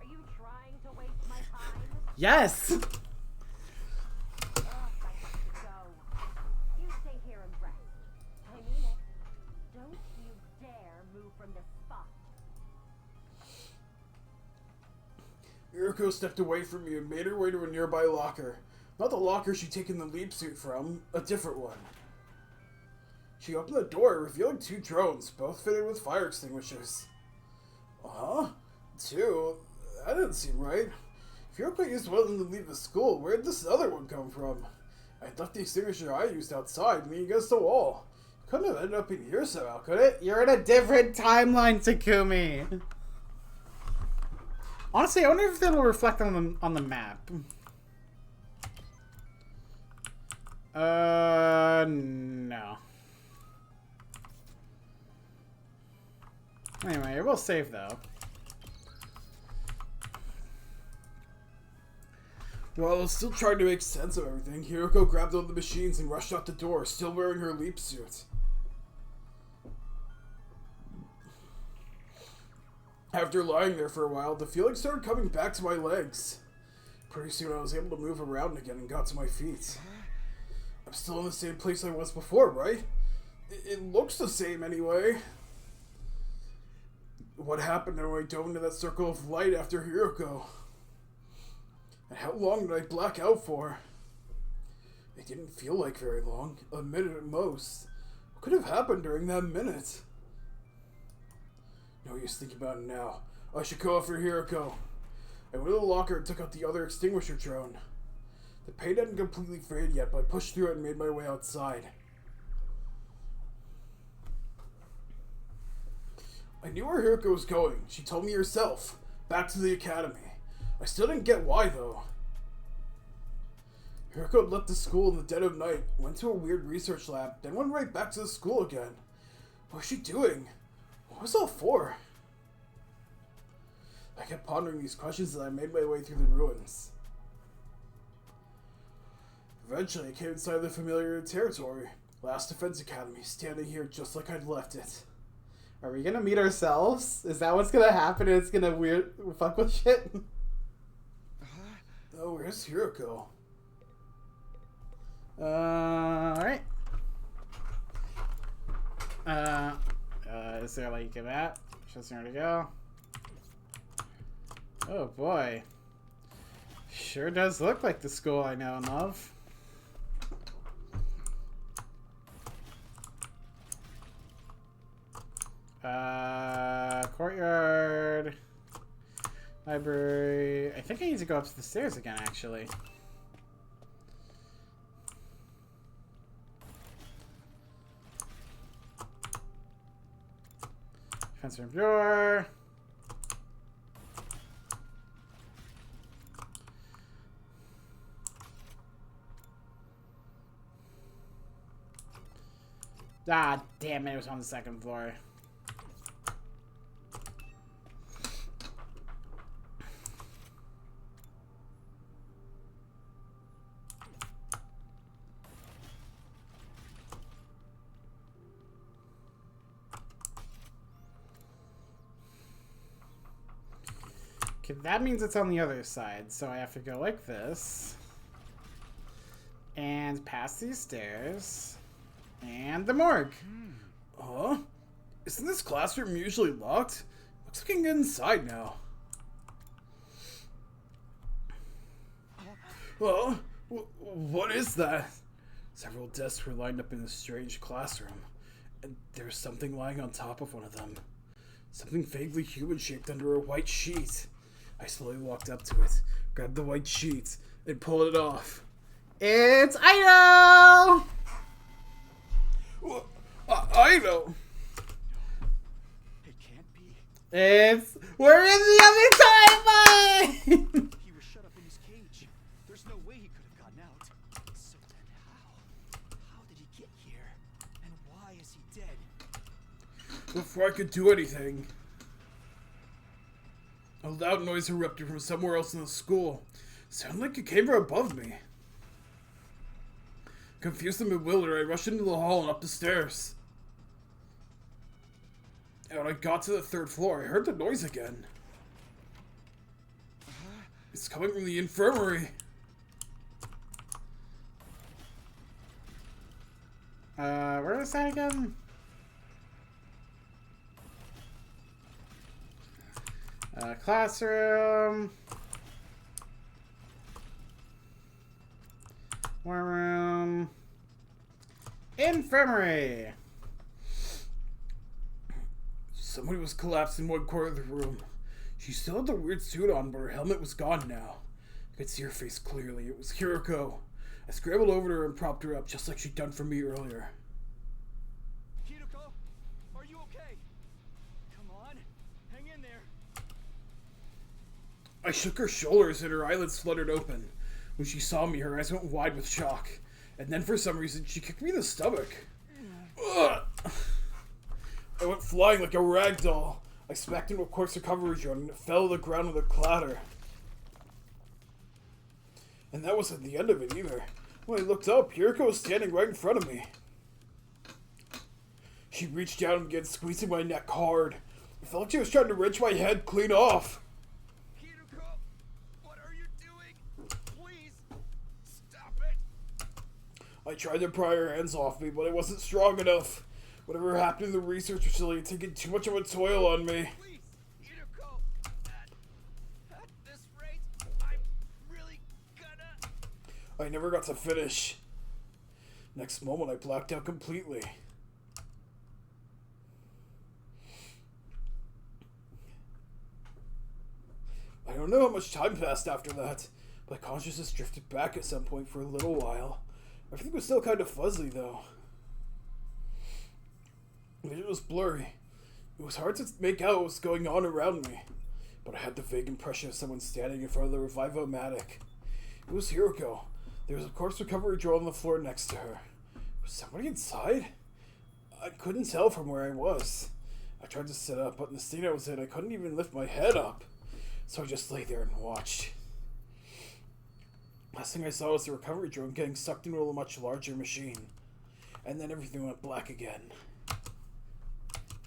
Are you trying to waste my time? Yes. Ugh, I have to go. You stay here and rest. I mean it. Don't you dare move from this spot. Yuriko stepped away from me and made her way to a nearby locker. Not the locker she'd taken the leap suit from, a different one. She opened the door, revealing 2 drones, both fitted with fire extinguishers. Huh? 2? That didn't seem right. If Yuriko used one of them to leave the school, where did this other one come from? I'd left the extinguisher I used outside, leaning against the wall. Couldn't have ended up in here somehow, could it? You're in a different timeline, Takumi. Honestly, I wonder if it'll reflect on the map. No. Anyway, we'll save though. While I was still trying to make sense of everything, Hiroko grabbed one of the machines and rushed out the door, still wearing her leap suit. After lying there for a while, the feeling started coming back to my legs. Pretty soon I was able to move around again and got to my feet. I'm still in the same place I was before, right? It looks the same anyway. What happened when I dove into that circle of light after Hiroko? And how long did I black out for? It didn't feel like very long, a minute at most. What could have happened during that minute? No use thinking about it now. I should go after Hiroko. I went to the locker and took out the other extinguisher drone. The paint hadn't completely faded yet, but I pushed through it and made my way outside. I knew where Hiroko was going. She told me herself. Back to the academy. I still didn't get why, though. Hiroko left the school in the dead of night, went to a weird research lab, then went right back to the school again. What was she doing? What was it all for? I kept pondering these questions as I made my way through the ruins. Eventually, I came inside the familiar territory. Last Defense Academy, standing here just like I'd left it. Are we gonna meet ourselves? Is that what's gonna happen? It's gonna fuck with shit? Oh, where's Hiroko? Alright. Is there like a map? Shows me where to go. Oh boy. Sure does look like the school I know and love. Courtyard. Library. I think I need to go up the stairs again, actually. Defense room door. Ah, damn it, it was on the second floor. Okay, that means it's on the other side, so I have to go like this. And past these stairs. And the morgue. Huh? Isn't this classroom usually locked? Looks like I can get inside now. Well, What is that? Several desks were lined up in this strange classroom, and there was something lying on top of one of them. Something vaguely human-shaped under a white sheet. I slowly walked up to it, grabbed the white sheet, and pulled it off. It's Idol! Idol! It can't be. We're in the other timeline! He was shut up in his cage. There's no way he could have gotten out. So then how? How did he get here? And why is he dead? Before I could do anything, a loud noise erupted from somewhere else in the school. It sounded like it came from above me. Confused and bewildered, I rushed into the hall and up the stairs. And when I got to the 3rd floor, I heard the noise again. It's coming from the infirmary. Where is that again? Classroom. War room. Infirmary. Somebody was collapsed in one corner of the room. She still had the weird suit on, but her helmet was gone now. I could see her face clearly. It was Hiroko. I scrambled over to her and propped her up, just like she'd done for me earlier. Kiriko, are you okay? Come on, hang in there. I shook her shoulders and her eyelids fluttered open. When she saw me, her eyes went wide with shock. And then for some reason, she kicked me in the stomach. Ugh. I went flying like a rag doll. I smacked into a corpse recovery drone and it fell to the ground with a clatter. And that wasn't the end of it either. When I looked up, Hiroko was standing right in front of me. She reached down and began squeezing my neck hard. I felt like she was trying to wrench my head clean off. Kiriko, what are you doing? Please, stop it. I tried to pry her hands off me, but I wasn't strong enough. Whatever happened in the research facility had taken too much of a toll on me. Please, Kiriko. At this rate, I'm really gonna... I never got to finish. Next moment, I blacked out completely. I don't know how much time passed after that. My consciousness drifted back at some point for a little while. Everything was still kind of fuzzy, though. It was blurry. It was hard to make out what was going on around me. But I had the vague impression of someone standing in front of the Revive-O-Matic. It was Hiroko. There was a corpse recovery drawer on the floor next to her. Was somebody inside? I couldn't tell from where I was. I tried to sit up, but in the state I was in, I couldn't even lift my head up. So I just lay there and watched. Last thing I saw was the recovery drone getting sucked into a much larger machine. And then everything went black again.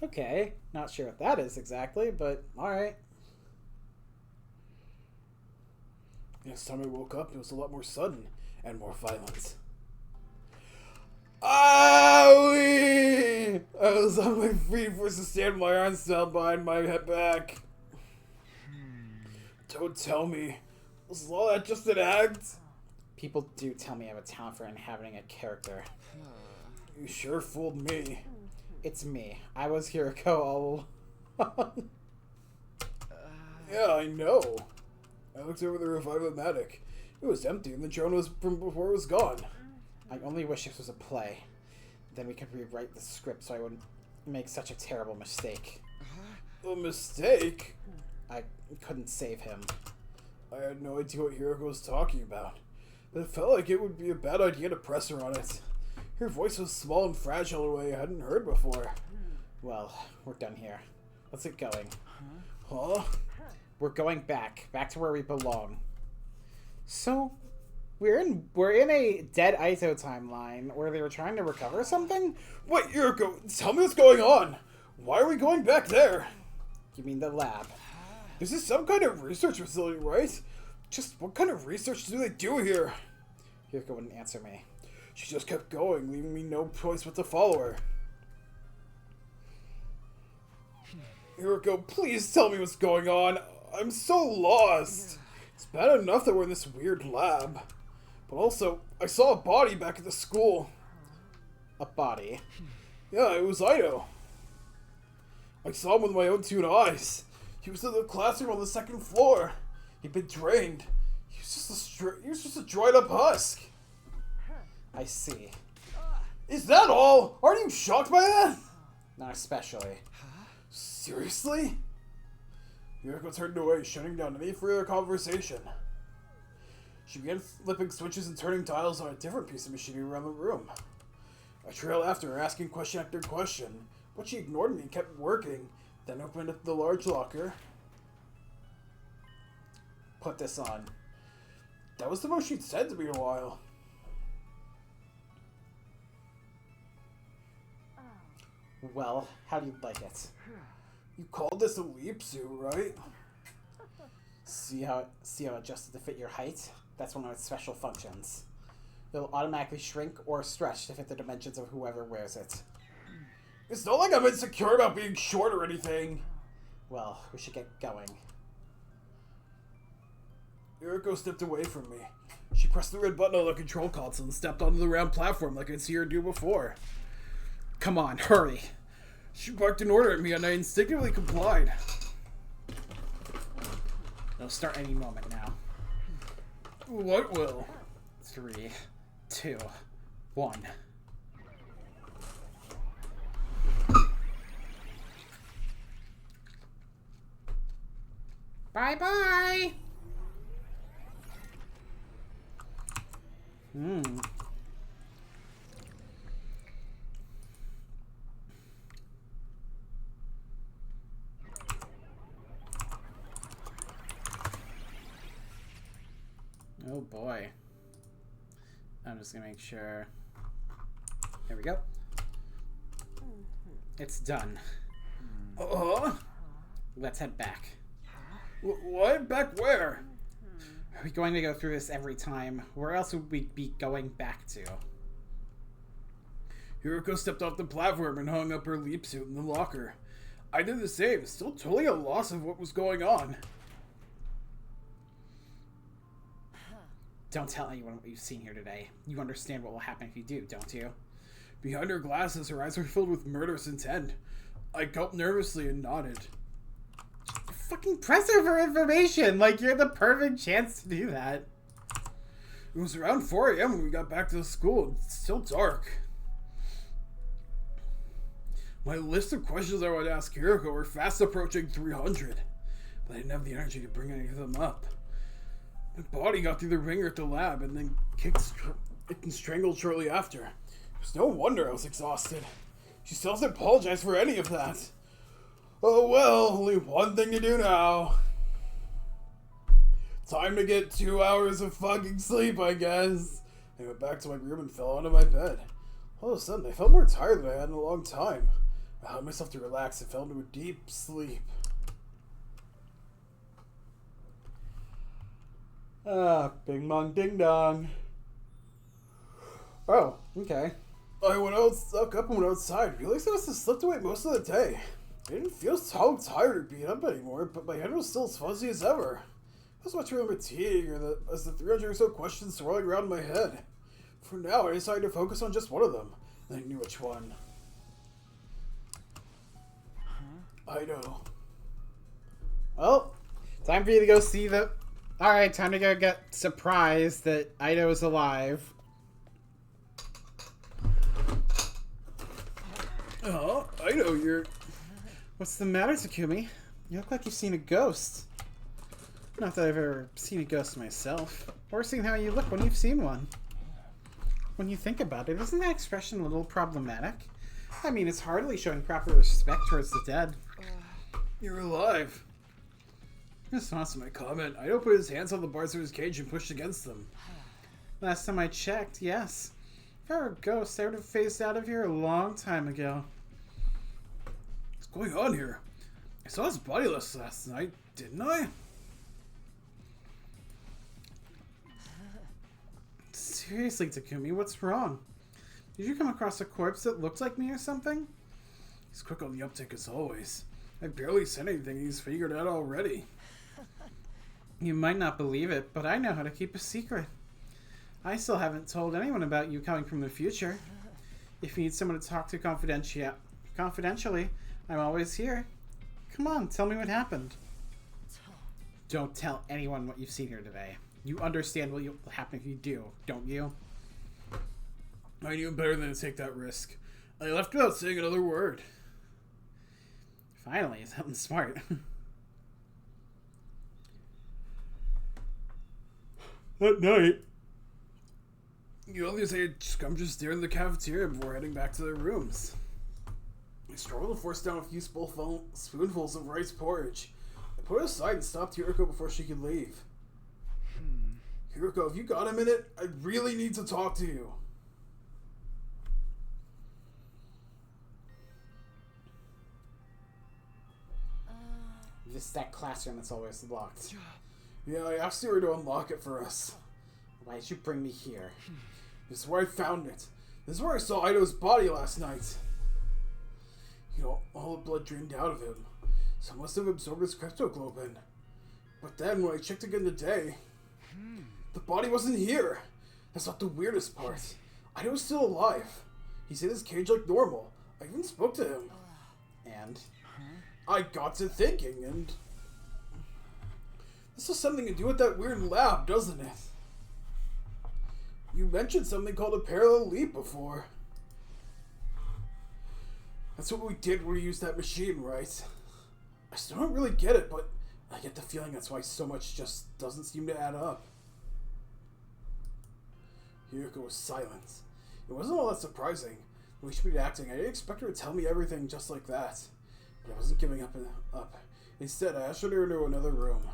Okay, not sure what that is exactly, but alright. Next time I woke up, it was a lot more sudden and more violent. Owie! I was on my feet, forced to stand with my arms down behind my head back. Don't tell me. Was all that just an act? People do tell me I have a talent for inhabiting a character. You sure fooled me. It's me. I was Hiroko all along. Yeah, I know. I looked over the Revive-O-Matic. It was empty and the drone was from before it was gone. I only wish this was a play. Then we could rewrite the script so I wouldn't make such a terrible mistake. A mistake? I couldn't save him. I had no idea what Hiroko was talking about. But it felt like it would be a bad idea to press her on it. Her voice was small and fragile in a way I hadn't heard before. Well, we're done here. Let's get going. Huh? We're going back to where we belong. So, we're in a dead Iso timeline where they were trying to recover something? Wait, Hiroko, tell me what's going on. Why are we going back there? You mean the lab? This is some kind of research facility, right? Just what kind of research do they do here? Hiroko wouldn't answer me. She just kept going, leaving me no choice but to follow her. Hiroko, please tell me what's going on. I'm so lost. It's bad enough that we're in this weird lab. But also, I saw a body back at the school. A body. Yeah, it was Ido. I saw him with my own two eyes. He was in the classroom on the second floor. He'd been drained. He was just a dried up husk. I see. Is that all? Aren't you shocked by that? Not especially. Seriously? Yuriko turned away, shutting down any further conversation. She began flipping switches and turning dials on a different piece of machinery around the room. I trailed after her, asking question after question, but she ignored me and kept working, then opened up the large locker. Put this on. That was the most she'd said to me in a while. Well, how do you like it? You called this a leap suit, right? See how it adjusted to fit your height? That's one of its special functions. It'll automatically shrink or stretch to fit the dimensions of whoever wears it. It's not like I'm insecure about being short or anything. Well, we should get going. Yuriko stepped away from me. She pressed the red button on the control console and stepped onto the round platform like I'd see her do before. Come on, hurry. She barked an order at me and I instinctively complied. It'll start any moment now. What will? 3, 2, 1. Bye-bye. Oh boy. I'm just gonna make sure. There we go. It's done. Let's head back. What? Back where? Are we going to go through this every time? Where else would we be going back to? Yuriko stepped off the platform and hung up her leap suit in the locker. I did the same, still totally at a loss of what was going on. Don't tell anyone what you've seen here today. You understand what will happen if you do, don't you? Behind her glasses, her eyes were filled with murderous intent. I gulped nervously and nodded. Fucking press her for information! Like, you're the perfect chance to do that. It was around 4 a.m. when we got back to the school. It's still dark. My list of questions I would ask Yuriko were fast approaching 300, but I didn't have the energy to bring any of them up. My body got through the ringer at the lab and then kicked and strangled shortly after. It was no wonder I was exhausted. She still hasn't apologized for any of that. Oh well, only one thing to do now. Time to get 2 hours of fucking sleep, I guess. I went back to my room and fell onto my bed. All of a sudden, I felt more tired than I had in a long time. I allowed myself to relax and fell into a deep sleep. Bing bong ding dong. Oh, okay. I woke up and went outside. Realized I must have slept away most of the day. I didn't feel so tired or beat up anymore, but my head was still as fuzzy as ever. I was much remember fatigue as the 300 or so questions swirling around in my head. For now, I decided to focus on just one of them, and I knew which one. I know. Well, time for you to go see the... Alright, time to go get surprised that Ido is alive. Oh, I know you're... What's the matter, Takumi? You look like you've seen a ghost. Not that I've ever seen a ghost myself, or seen how you look when you've seen one. When you think about it, isn't that expression a little problematic? I mean, it's hardly showing proper respect towards the dead. You're alive. In response to my comment, Ido put his hands on the bars of his cage and pushed against them. Last time I checked, yes. If I were a ghost, I would have phased out of here a long time ago. What's going on here? I saw his body last night, didn't I? Seriously, Takumi, what's wrong? Did you come across a corpse that looked like me or something? He's quick on the uptick as always. I barely said anything, he's figured it out already. You might not believe it, but I know how to keep a secret. I still haven't told anyone about you coming from the future. If you need someone to talk to confidentially, I'm always here. Come on, tell me what happened. Don't tell anyone what you've seen here today. You understand what will happen if you do, don't you? I knew better than to take that risk. I left without saying another word. Finally, something smart. That night, you only say scrumptious stare in the cafeteria before heading back to their rooms. I struggled to force down a few spoonfuls of rice porridge. I put it aside and stopped Hiroko before she could leave. Hiroko, if you got a minute, I really need to talk to you. This is that classroom that's always locked. Yeah, I asked her to unlock it for us. Why did you bring me here? This is where I found it. This is where I saw Ido's body last night. You know, all the blood drained out of him. So I must have absorbed his cryptoglobin. But then, when I checked again today, the body wasn't here. That's not the weirdest part. Ido was still alive. He's in his cage like normal. I even spoke to him. And? I got to thinking, and this has something to do with that weird lab, doesn't it? You mentioned something called a parallel leap before. That's what we did when we used that machine, right? I still don't really get it, but I get the feeling that's why so much just doesn't seem to add up. Hiroko was silent. It wasn't all that surprising. The way she was acting, I didn't expect her to tell me everything just like that. But I wasn't giving up. Instead, I ushered her into another room.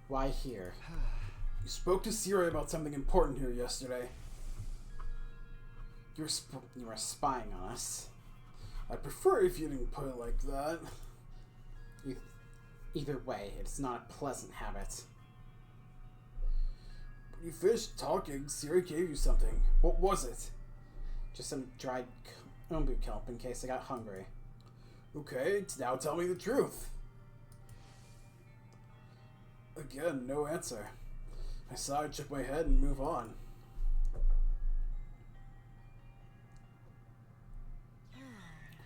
Why here? You spoke to Siri about something important here yesterday. You were spying on us. I'd prefer if you didn't put it like that. Either way, it's not a pleasant habit. When you finished talking, Siri gave you something. What was it? Just some dried umbu kelp in case I got hungry. Okay, now tell me the truth. Again, no answer. I sighed, shook my head, and move on.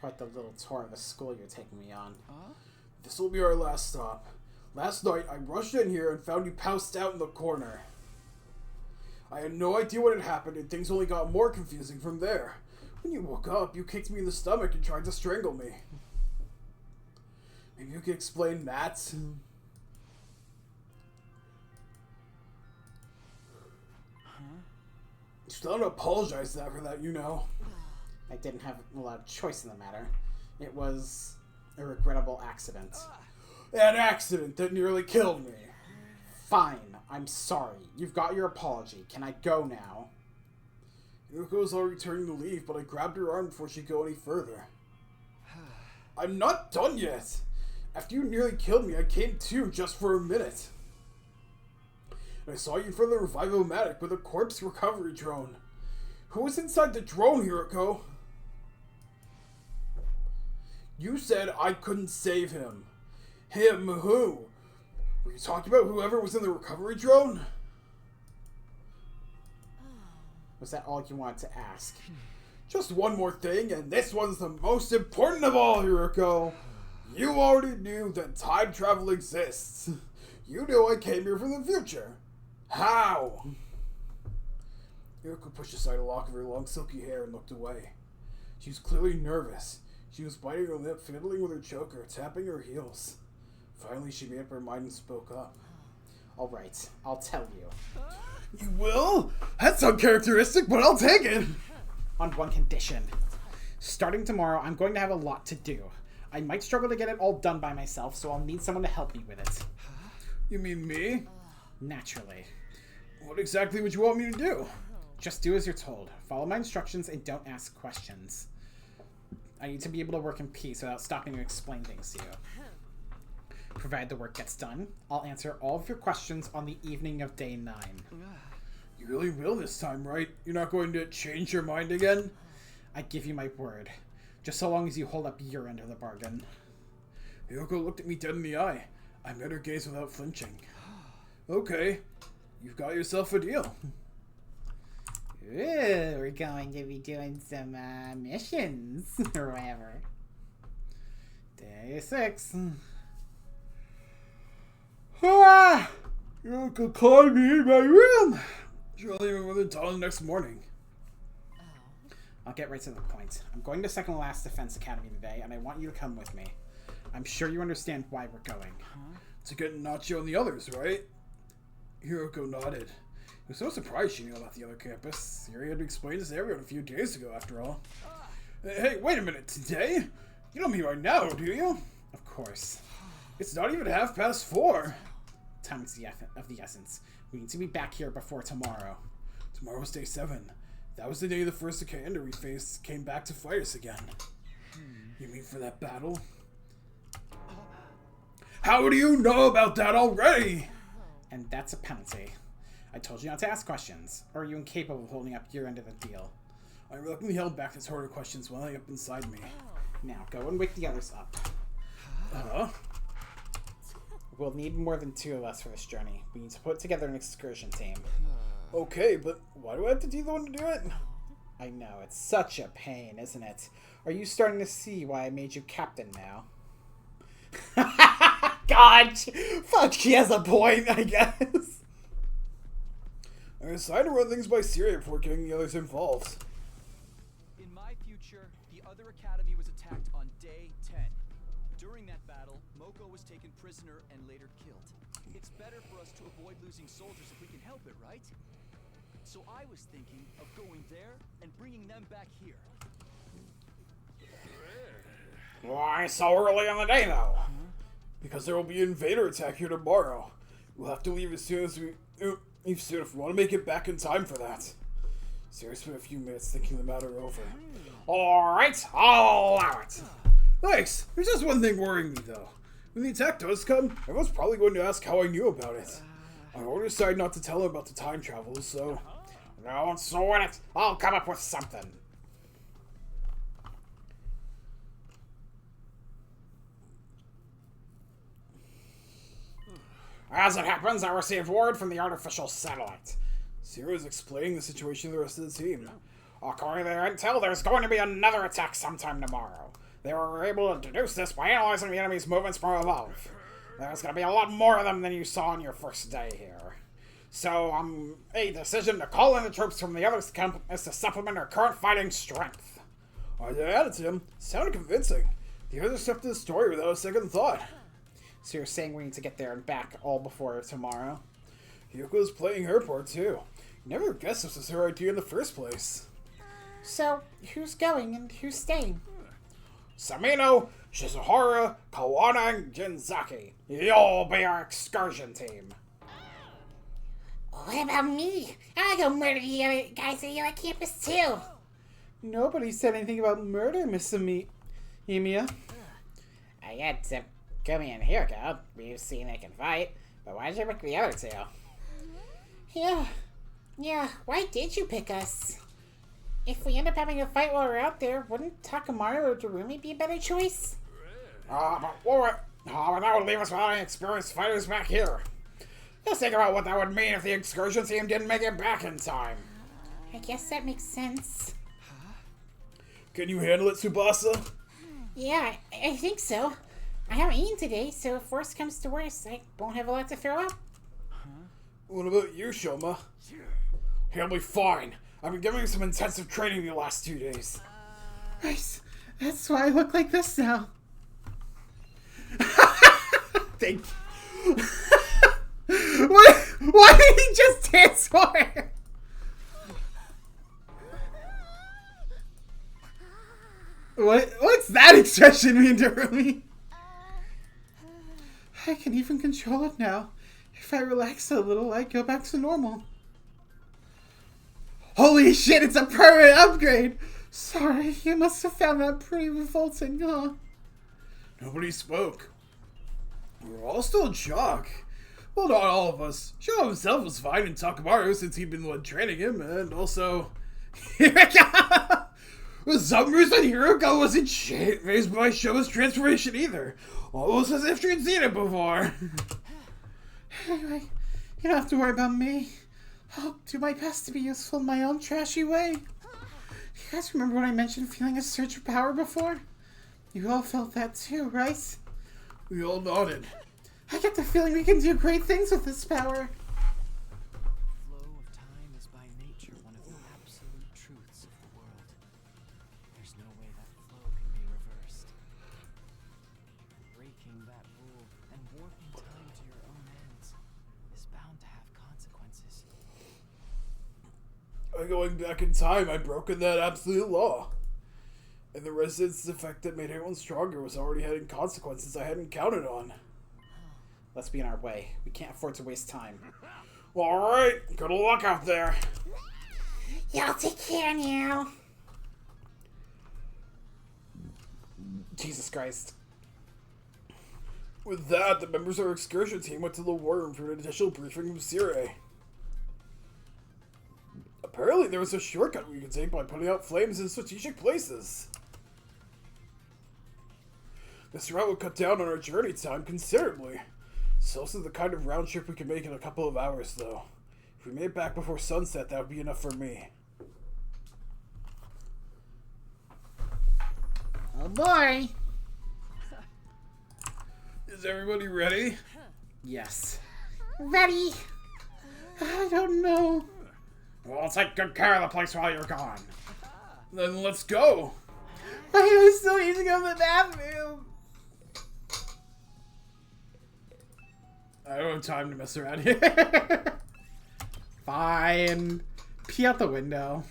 Quite the little tour of the school you're taking me on. This will be our last stop. Last night, I rushed in here and found you passed out in the corner. I had no idea what had happened, and things only got more confusing from there. When you woke up, you kicked me in the stomach and tried to strangle me. Maybe you could explain that? You still don't apologize for that, you know. I didn't have a lot of choice in the matter. It was a regrettable accident. An accident that nearly killed me. Fine, I'm sorry. You've got your apology. Can I go now? Yuko was already turning to leave, but I grabbed her arm before she'd go any further. I'm not done yet. After you nearly killed me, I came to just for a minute. And I saw you in front of the Revivomatic with a corpse recovery drone. Who was inside the drone, Hiroko? You said I couldn't save him. Him who? Were you talking about whoever was in the recovery drone? Was that all you wanted to ask? Just one more thing, and this one's the most important of all, Hiroko. You already knew that time travel exists. You knew I came here from the future. How? Hiroko pushed aside a lock of her long silky hair and looked away. She was clearly nervous. She was biting her lip, fiddling with her choker, tapping her heels. Finally, she made up her mind and spoke up. Alright, I'll tell you. You will? That's uncharacteristic, but I'll take it! On one condition. Starting tomorrow, I'm going to have a lot to do. I might struggle to get it all done by myself, so I'll need someone to help me with it. You mean me? Naturally. What exactly would you want me to do? Just do as you're told. Follow my instructions and don't ask questions. I need to be able to work in peace without stopping to explain things to you. Provided the work gets done, I'll answer all of your questions on the evening of day 9. You really will this time, right? You're not going to change your mind again? I give you my word. Just so long as you hold up your end of the bargain. Hiroko looked at me dead in the eye. I met her gaze without flinching. Okay, you've got yourself a deal. Ooh, we're going to be doing some missions or whatever. Day 6. Ah, you could call me in my room. She'll leave with the dawn the next morning. I'll get right to the point. I'm going to Second Last Defense Academy today, and I want you to come with me. I'm sure you understand why we're going. To get Nacho and the others, right? Hiroko nodded. He was so surprised she knew about the other campus. Yuri had explained this to everyone a few days ago, after all. Hey, wait a minute. Today? You don't mean right now, do you? Of course. It's not even 4:30. Time is of the essence. We need to be back here before tomorrow. Tomorrow's day 7. That was the day the first commander we faced came back to fight us again. You mean for that battle? How do you know about that already? And that's a penalty. I told you not to ask questions. Or are you incapable of holding up your end of the deal? I reluctantly held back this horde of questions welling up inside me. Now, go and wake the others up. We'll need more than 2 of us for this journey. We need to put together an excursion team. Okay, but why do I have to be the one to do it? I know, it's such a pain, isn't it? Are you starting to see why I made you captain now? God! Fuck, she has a point, I guess. I decided to run things by Syria before getting the others involved. In my future, the other academy was attacked on day 10. During that battle, Moko was taken prisoner and later killed. It's better for us to avoid losing soldiers if we can help it, right? So I was thinking of going there and bringing them back here. Why so early in the day, though? Because there will be an invader attack here tomorrow. We'll have to leave as soon as we if we want to make it back in time for that. Sarah spent a few minutes thinking the matter over. Alright, I'll allow it. Thanks. There's just one thing worrying me, though. When the attack does come, everyone's probably going to ask how I knew about it. I already decided not to tell them about the time travel, so... Don't sweat it. I'll come up with something. As it happens, I received word from the artificial satellite. Zero is explaining the situation to the rest of the team. According to their intel, there's going to be another attack sometime tomorrow. They were able to deduce this by analyzing the enemy's movements from above. There's going to be a lot more of them than you saw on your first day here. So, a decision to call in the troops from the other camp is to supplement our current fighting strength. I added to him. Sounded convincing. The others accepted the story without a second thought. So you're saying we need to get there and back all before tomorrow? Hyoko's playing her part, too. Never guessed this was her idea in the first place. So, who's going and who's staying? Samino, Shizuhara, Kawana, and Jinzaki. You'll be our excursion team. What about me? I go murder the other guys at the other campus too. Nobody said anything about murder, Miss Emiya. I had to Kumi and Hiroko. We've seen they can fight, but why did you pick the other 2? Yeah, why did you pick us? If we end up having a fight while we're out there, wouldn't Takamaru or Darumi be a better choice? But that would leave us without any experienced fighters back here. Just think about what that would mean if the excursion team didn't make it back in time. I guess that makes sense. Can you handle it, Tsubasa? Yeah, I think so. I haven't eaten today, so if worst comes to worst, I won't have a lot to throw up. What about you, Shoma? He'll be fine. I've been giving him some intensive training the last 2 days. Nice. That's why I look like this now. Thank you. Why did he just dance for her? What's that expression mean to Rumi? I can even control it now. If I relax a little, I go back to normal. Holy shit, it's a permanent upgrade! Sorry, you must have found that pretty revolting, huh? Nobody spoke. We were all still in shock. Well, not all of us. Sho himself was fine in Takamaru since he'd been the one training him, and also... For some reason, Hiroko wasn't phased by Showa's transformation either. Almost as if she'd seen it before. Anyway, you don't have to worry about me. I'll do my best to be useful in my own trashy way. You guys remember when I mentioned feeling a surge of power before? You all felt that too, right? We all nodded. I get the feeling we can do great things with this power. Flow of time is by nature one of the absolute truths of the world. There's no way that flow can be reversed. Breaking that rule and warping time to your own ends is bound to have consequences. By going back in time, I'd broken that absolute law. And the resistance effect that made everyone stronger was already having consequences I hadn't counted on. Let's be on our way. We can't afford to waste time. Alright, good luck out there. Y'all take care now. Jesus Christ. With that, the members of our excursion team went to the war room for an initial briefing of Sire. Apparently, there was a shortcut we could take by putting out flames in strategic places. This route would cut down on our journey time considerably. It's also the kind of round trip we can make in a couple of hours, though. If we made it back before sunset, that would be enough for me. Oh boy. Is everybody ready? Yes. Ready? I don't know. We'll take good care of the place while you're gone. Then let's go. I still need to go to the bathroom. I don't have time to mess around here. Fine. Pee out the window.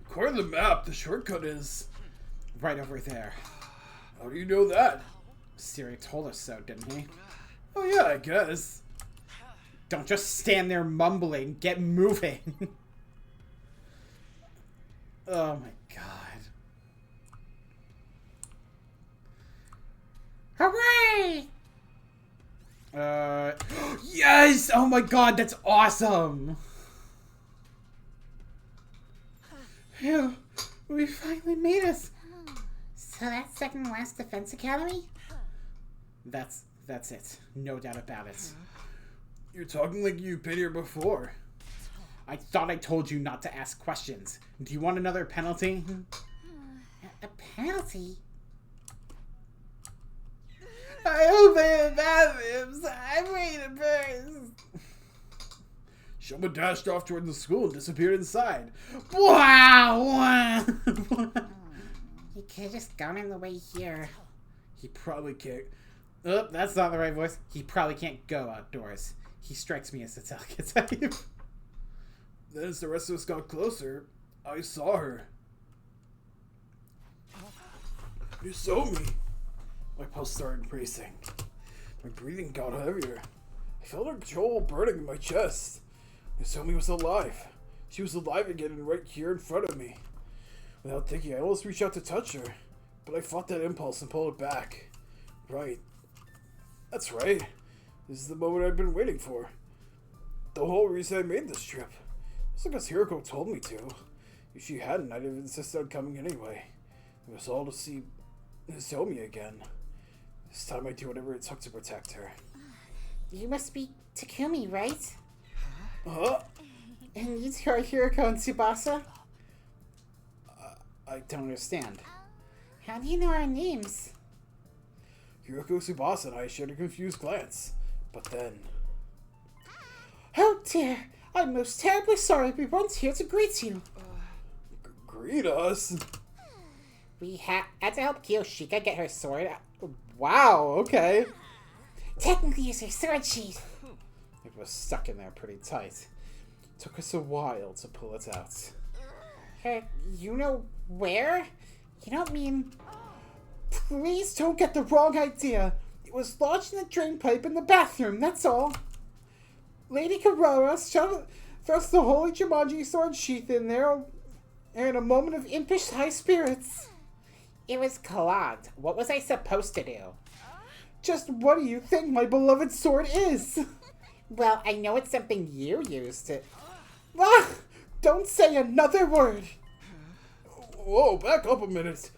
According to the map, the shortcut is... Right over there. How do you know that? Siri told us so, didn't he? Oh yeah, I guess. Don't just stand there mumbling. Get moving. Oh my god. Hooray! Yes! Oh my god, that's awesome! Phew, we finally made it. So that's second to last Defense Academy? That's it. No doubt about it. You're talking like you've been here before. I thought I told you not to ask questions. Do you want another penalty? A penalty? I opened the bathrooms. I waited first. Shoma dashed off toward the school and disappeared inside. Wow! He could have just gone in the way here. He probably can't. Oh, that's not the right voice. He probably can't go outdoors. He strikes me as a delicate type. Then as the rest of us got closer, I saw her. You saw me. My pulse started racing. My breathing got heavier. I felt her control burning in my chest. Yusomi was alive. She was alive again and right here in front of me. Without thinking, I almost reached out to touch her, but I fought that impulse and pulled it back. Right. That's right. This is the moment I've been waiting for. The whole reason I made this trip. It's because Hiroko told me to. If she hadn't, I'd have insisted on coming anyway. It was all to see Nozomi again. This time I'd do whatever it took to protect her. You must be Takumi, right? Huh? And you two are Hiroko and Tsubasa? I don't understand. How do you know our names? Hiroko, Tsubasa, and I shared a confused glance. But then... Oh dear! I'm most terribly sorry we weren't here to greet you. Greet us? We had to help Kiyoshika get her sword. Wow, okay. Technically, it's her sword sheath. It was stuck in there pretty tight. Took us a while to pull it out. You know where? You don't mean... Please don't get the wrong idea. It was lodged in a drain pipe in the bathroom, that's all. Lady Karora thrust the holy Jumanji sword sheath in there in a moment of impish high spirits. It was clogged. What was I supposed to do? Just what do you think my beloved sword is? Well, I know it's something you used to... Ah! Don't say another word! Whoa, back up a minute.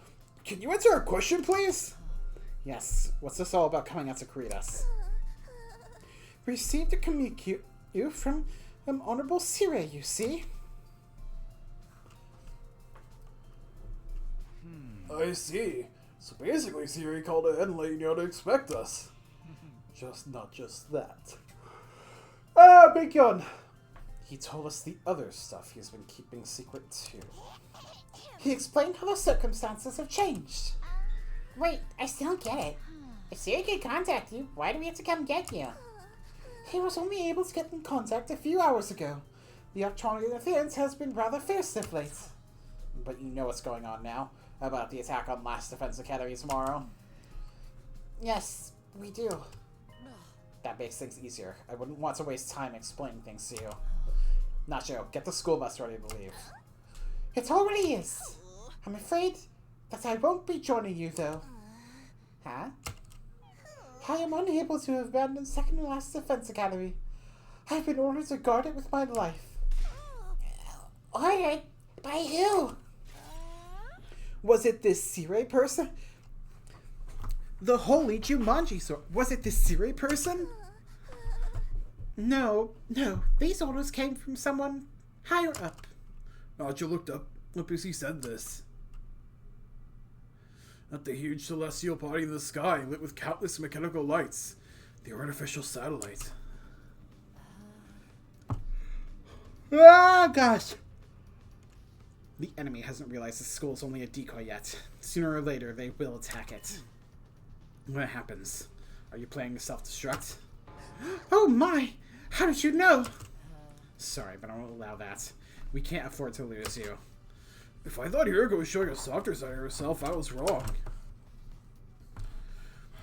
Can you answer a question, please? Yes, what's this all about coming out to greet us? Received a communique from Honorable Sire, you see? I see. So basically, Siri called ahead and let you know to expect us. Not just that. Ah, Bacon! He told us the other stuff he's been keeping secret too. He explained how the circumstances have changed. Wait, I still don't get it. If Siri could contact you, why do we have to come get you? He was only able to get in contact a few hours ago. The electronic interference has been rather fierce of late. But you know what's going on now, about the attack on Last Defense Academy tomorrow. Yes, we do. That makes things easier. I wouldn't want to waste time explaining things to you. Nacho, get the school bus ready to leave. It already is. I'm afraid that I won't be joining you, though. Huh? I am unable to abandon Second to Last Defense Academy. I've been ordered to guard it with my life. Ordered? By who? Was it this Sire person? The holy Jumanji sword. Was it this Sire person? No. These orders came from someone higher up. Nacho looked up as he said this. At the huge celestial body in the sky, lit with countless mechanical lights. The artificial satellite. Ah, gosh! The enemy hasn't realized the school is only a decoy yet. Sooner or later, they will attack it. When it happens, are you planning to self-destruct? Oh my! How did you know? Sorry, but I won't allow that. We can't afford to lose you. If I thought Hiroko was showing a softer side of herself, I was wrong.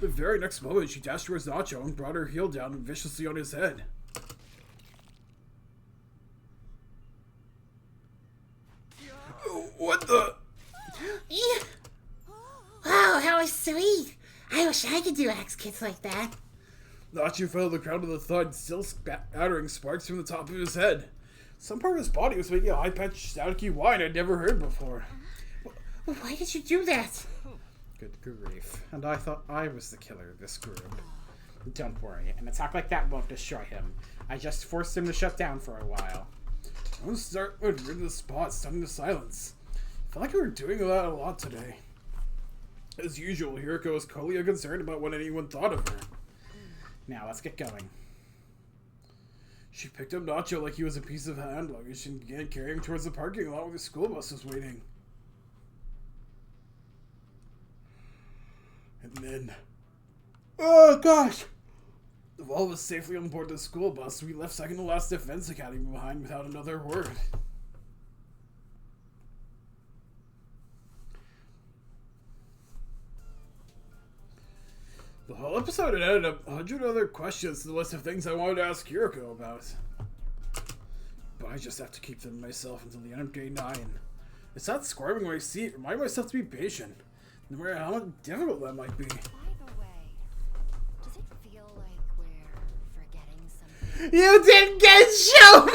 The very next moment, she dashed towards Nacho and brought her heel down viciously on his head. What the? Wow, that was sweet. I wish I could do axe kicks like that. Nacho fell to the ground with a thud, still spattering sparks from the top of his head. Some part of his body was making a high-pitched, staticky whine I'd never heard before. Why did you do that? Good grief. And I thought I was the killer of this group. Don't worry, an attack like that won't destroy him. I just forced him to shut down for a while. I was starting to rid the spot, stunning to silence. I felt like we were doing that a lot today. As usual, Hiroko was coldly unconcerned about what anyone thought of her. Now, let's get going. She picked up Nacho like he was a piece of hand luggage and began carrying him towards the parking lot where the school bus was waiting. And then... Oh, gosh! With all of us safely on board the school bus, we left Second to Last Defense Academy behind without another word. The whole episode had added 100 other questions to the list of things I wanted to ask Hiroko about. But I just have to keep them to myself until the end of day 9. It's not squirming when I see it. Remind myself to be patient, no matter how difficult that might be. By the way, does it feel like we're forgetting something? You didn't get shown!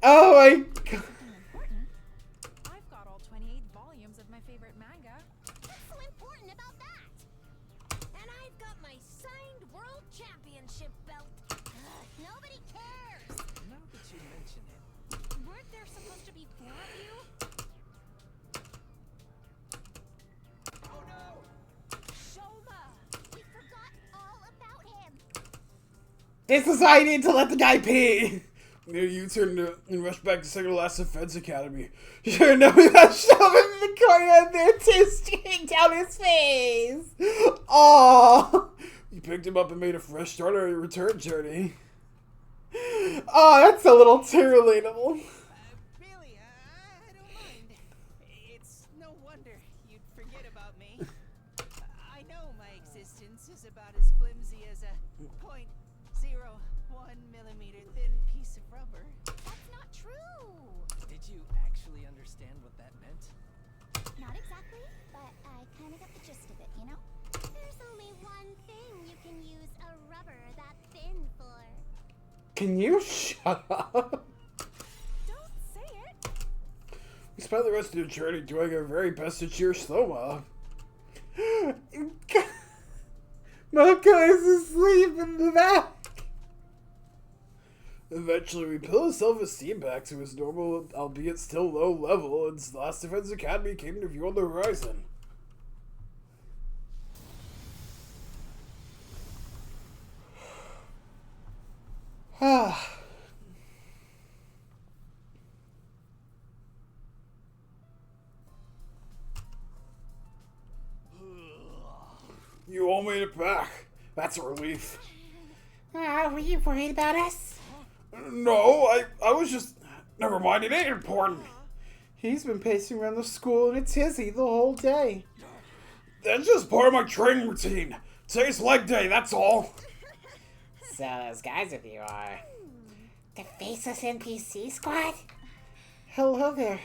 Oh my god. Important. I've got all 28 volumes of my favorite manga. What's so important about that? And I've got my signed world championship belt. Nobody cares. Now that you mention it, Weren't there supposed to be 4 of you? oh no! Shoma! We forgot all about him. This is why I need to let the guy pee! Made a U-turn and rushed back to Second to Last Defense Academy. Sure enough, we got shoved in the corner of there, tears streaming down his face! Aww! You picked him up and made a fresh start on your return journey. Oh, that's a little too relatable. Really, I don't mind. It's no wonder you'd forget about me. I know my existence is about as flimsy as a 0.01 millimeter thin piece of rubber. That's not true. Did you actually understand what that meant? Not exactly, but I kind of got the gist of it, you know? There's only one thing you can use a rubber that thin for. Can you shut up? Don't say it. We spent the rest of the journey doing our very best to cheer Sloma. Moko is asleep in the back. Eventually, we built his self-esteem back to his normal, albeit still low level, and Last Defense Academy came to view on the horizon. You all made it back. That's a relief. Were you worried about us? No, I was just... Never mind, it ain't important. He's been pacing around the school in a tizzy the whole day. That's just part of my training routine. Today's leg day, that's all. So those guys with you are... The Faceless NPC Squad? Hello there.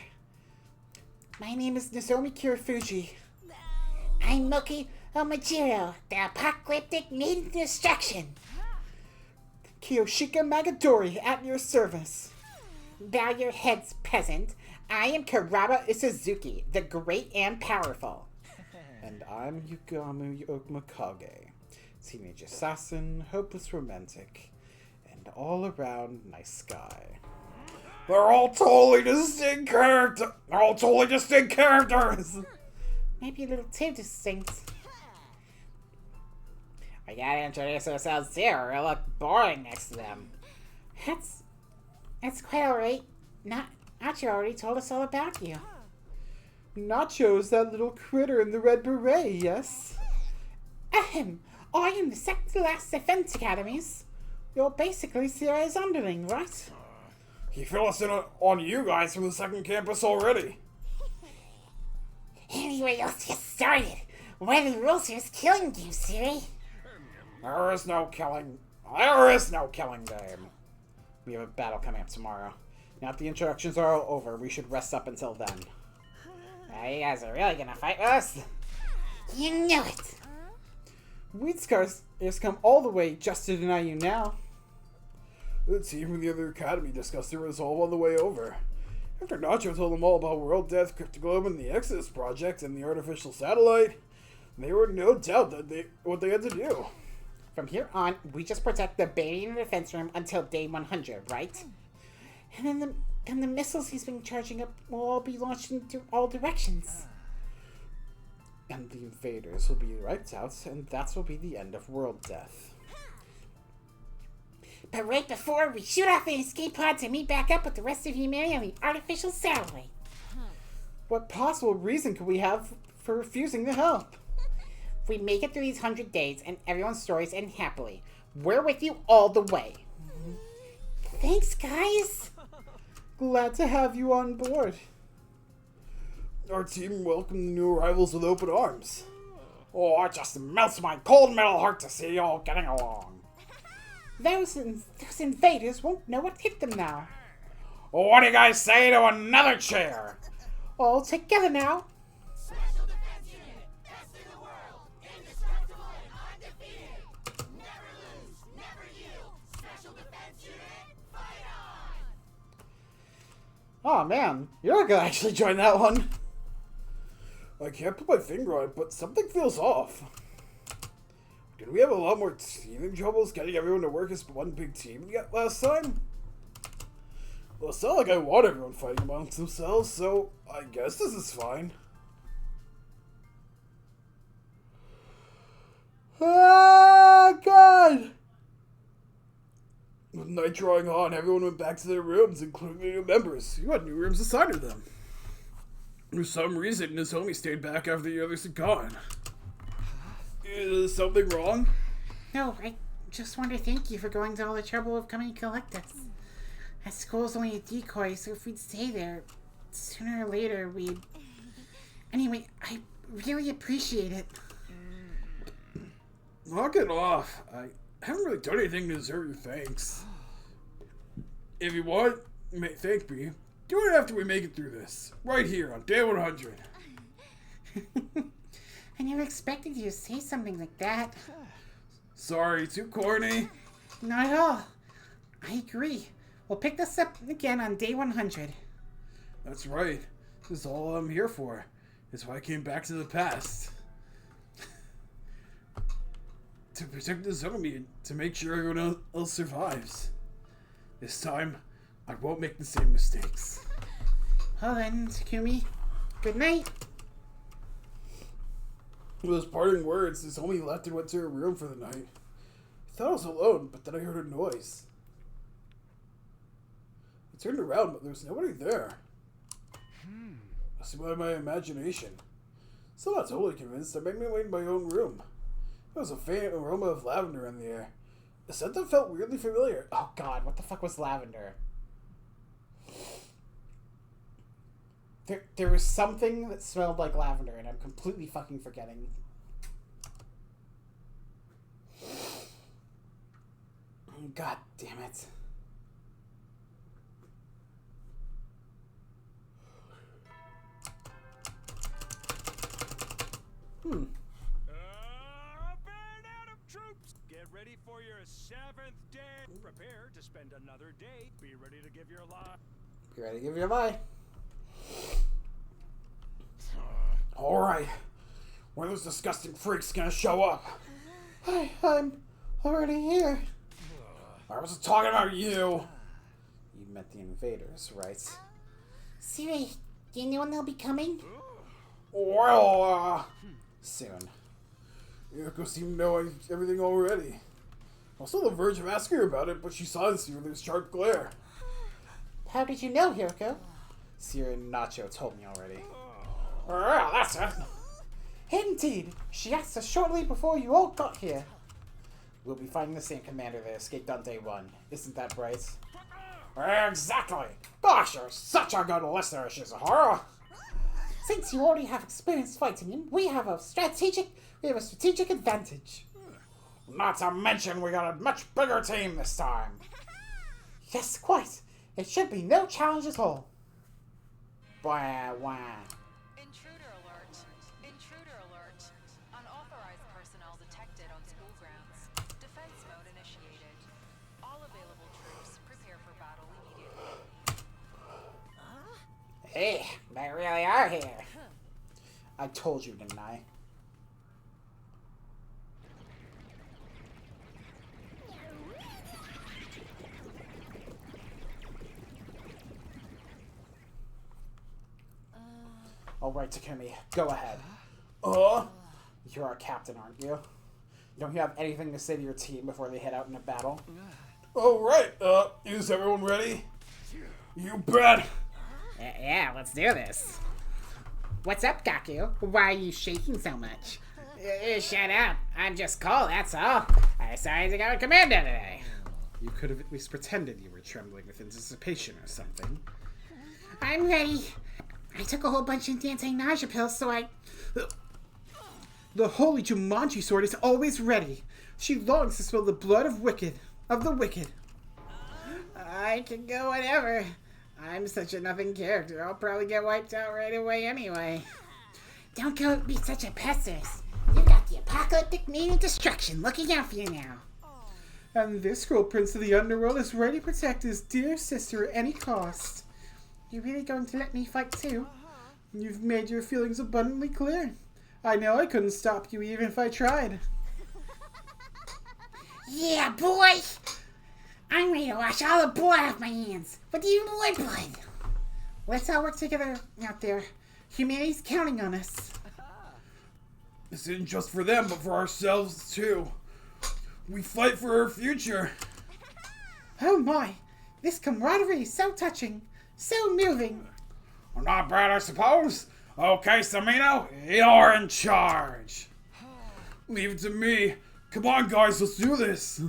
My name is Nozomi Kirifuji. I'm Moki Omajiro, the apocalyptic maiden destruction. Kiyoshika Magadori at your service. Bow your heads, peasant. I am Karaba Isuzuki, the great and powerful. And I'm Yugamu Yokumikage, teenage assassin, hopeless romantic, and all-around nice guy. They're all totally distinct characters. Maybe a little too distinct. We gotta introduce ourselves too, or we'll look boring next to them. That's quite alright. Nacho already told us all about you. Nacho's that little critter in the red beret, yes? Ahem. I am the second to last Defense Academies. You're basically Sierra's underling, right? He filled us in on you guys from the second campus already. Anyway, let's get started. One of the rules here is killing you, Siri. There is no killing game. We have a battle coming up tomorrow. Now that the introductions are all over, we should rest up until then. You guys are really gonna fight with us? You know it. Weed Scars has come all the way just to deny you now. The team from the other academy discussed their resolve on the way over. After Nacho told them all about World Death, Cryptoglobe, and the Exodus Project, and the artificial satellite, they were in no doubt that what they had to do. From here on, we just protect the baby in the defense room until day 100, right? And then the missiles he's been charging up will all be launched into all directions. And the invaders will be wiped out, and that will be the end of World Death. But right before, we shoot off an escape pod to meet back up with the rest of humanity on the artificial satellite. What possible reason could we have for refusing the help? If we make it through these 100 days and everyone's stories end happily, we're with you all the way. Thanks, guys. Glad to have you on board. Our team welcomed the new arrivals with open arms. Oh, it just melts my cold metal heart to see you all getting along. Those invaders won't know what hit them now. What do you guys say to another chair? All together now. Special Defense Unit, best in the world, indestructible and undefeated. Never lose, never yield. Special Defense Unit, fight on! Oh man, you're gonna actually join that one. I can't put my finger on it, but something feels off. Did we have a lot more teething troubles getting everyone to work as one big team yet last time? Well, it's not like I want everyone fighting amongst themselves, so I guess this is fine. Ah, God! With night drawing on, everyone went back to their rooms, including the new members. You had new rooms assigned to them. For some reason, Nozomi stayed back after the others had gone. Is something wrong? No, I just want to thank you for going to all the trouble of coming to collect us. That school's only a decoy, so if we'd stay there, sooner or later we'd... Anyway, I really appreciate it. Knock it off. I haven't really done anything to deserve your thanks. If you want, thank me. Do it after we make it through this. Right here on day 100. I never expected you to say something like that. Sorry, too corny. Not at all. I agree. We'll pick this up again on day 100. That's right. This is all I'm here for. It's why I came back to the past. To protect the zombie, to make sure everyone else survives. This time, I won't make the same mistakes. Well then, Takumi, good night. With those parting words, the zombie left and went to her room for the night. I thought I was alone, but then I heard a noise. I turned around, but there was nobody there. Must be by my imagination. Still not totally convinced, I made my way in my own room. There was a faint aroma of lavender in the air. A scent that felt weirdly familiar. Oh god, what the fuck was lavender? There was something that smelled like lavender, and I'm completely fucking forgetting. God damn it. Burn out of troops! Get ready for your 7th day. Prepare to spend another day. Be ready to give your life. You ready to give your lie? Alright. When are those disgusting freaks gonna show up? I'm already here. I wasn't talking about you. You met the invaders, right? Siri, do you know when they'll be coming? Well, Soon. Yoko seemed to know everything already. I was on the verge of asking her about it, but she silenced me with her sharp glare. How did you know, Hiroko? Sierra and Nacho told me already. Well, that's it. Indeed! She asked us shortly before you all got here. We'll be finding the same commander that escaped on day 1. Isn't that right? Exactly. Gosh, you're such a good listener, Shizuhara. Since you already have experience fighting him, we have a strategic advantage. Not to mention we got a much bigger team this time. Yes, quite. It should be no challenge at all. Wah, wah. Intruder alert. Intruder alert. Unauthorized personnel detected on school grounds. Defense mode initiated. All available troops prepare for battle immediately. Hey, they really are here. I told you, didn't I? Alright, Takumi, go ahead. You're our captain, aren't you? Don't you have anything to say to your team before they head out into battle? Alright, is everyone ready? You bet! Yeah, let's do this. What's up, Gaku? Why are you shaking so much? Shut up. I'm just cold, that's all. I decided to go with Commander today. You could have at least pretended you were trembling with anticipation or something. I'm ready. I took a whole bunch of anti-nausea pills, so The holy Jumanji sword is always ready. She longs to spill the blood of the wicked. I can go whatever. I'm such a nothing character. I'll probably get wiped out right away anyway. Don't go be such a pessimist. You got the apocalyptic mean of destruction looking out for you now. And this cruel prince of the underworld is ready to protect his dear sister at any cost. You really going to let me fight too? You've made your feelings abundantly clear. I know I couldn't stop you even if I tried. Yeah, boy! I'm ready to wash all the blood off my hands with even more blood. Let's all work together out there. Humanity's counting on us. This isn't just for them, but for ourselves too. We fight for our future. Oh my! This camaraderie is so touching, so moving. Well, not bad, I suppose. Okay, Samino, you're in charge. Leave it to me. Come on, guys, let's do this.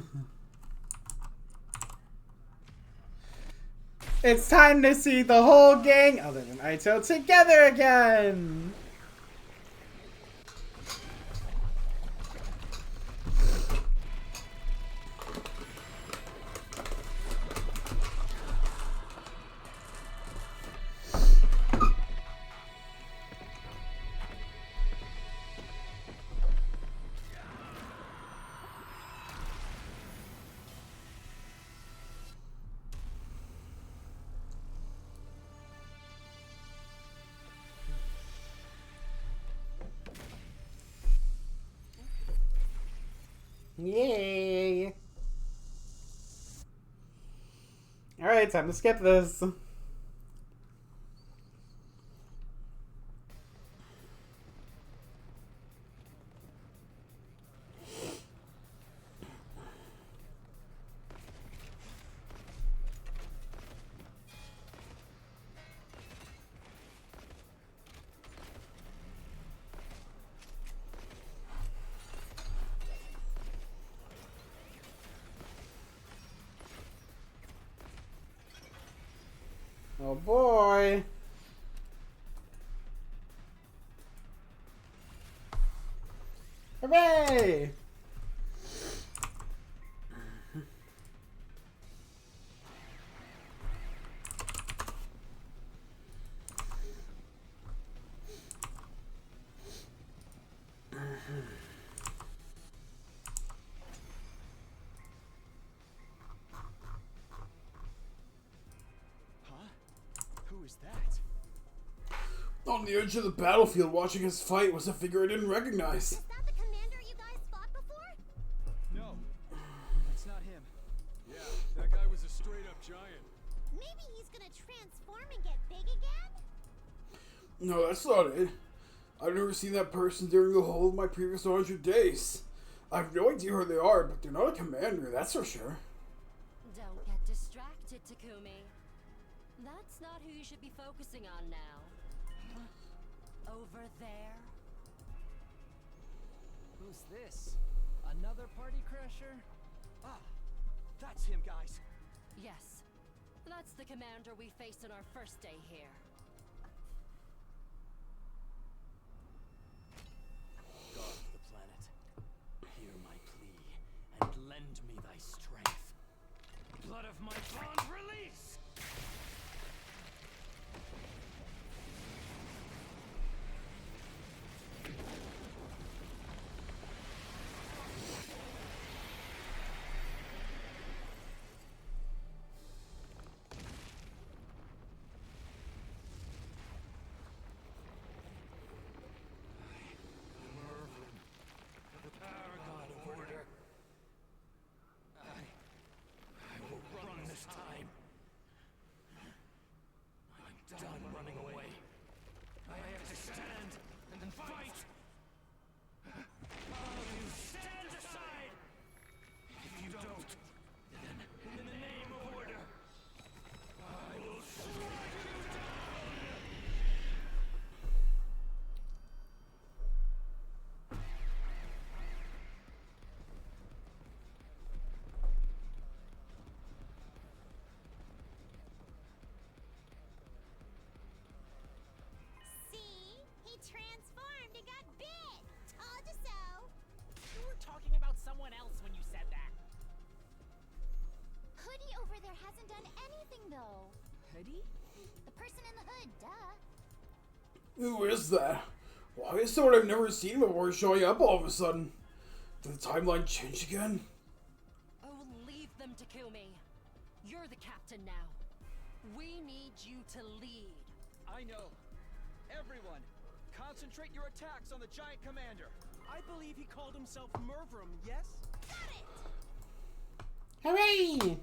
It's time to see the whole gang, other than Aito, together again! Yay! Alright, time to skip this. Oh boy. Hooray! Who is that? On the edge of the battlefield watching us fight was a figure I didn't recognize. Is that the commander you guys fought before? No, that's not him. Yeah, that guy was a straight up giant. Maybe he's gonna transform and get big again? No, that's not it. I've never seen that person during the whole of my previous 100 days. I have no idea who they are, but they're not a commander, that's for sure. Don't get distracted, Takumi. That's not who you should be focusing on now. Over there. Who's this? Another party crasher? Ah, that's him, guys. Yes. That's the commander we faced on our first day here. God of the planet, hear my plea and lend me thy strength. Blood of my bond release! Transformed and got big! Told you so! You were talking about someone else when you said that. Hoodie over there hasn't done anything, though. Hoodie? The person in the hood, duh. Who is that? Why is someone I've never seen before showing up all of a sudden? Did the timeline change again? Oh, leave them, Takumi. You're the captain now. We need you to lead. I know. Everyone, concentrate your attacks on the giant commander. I believe he called himself Mervrum, yes? Got it! Hooray!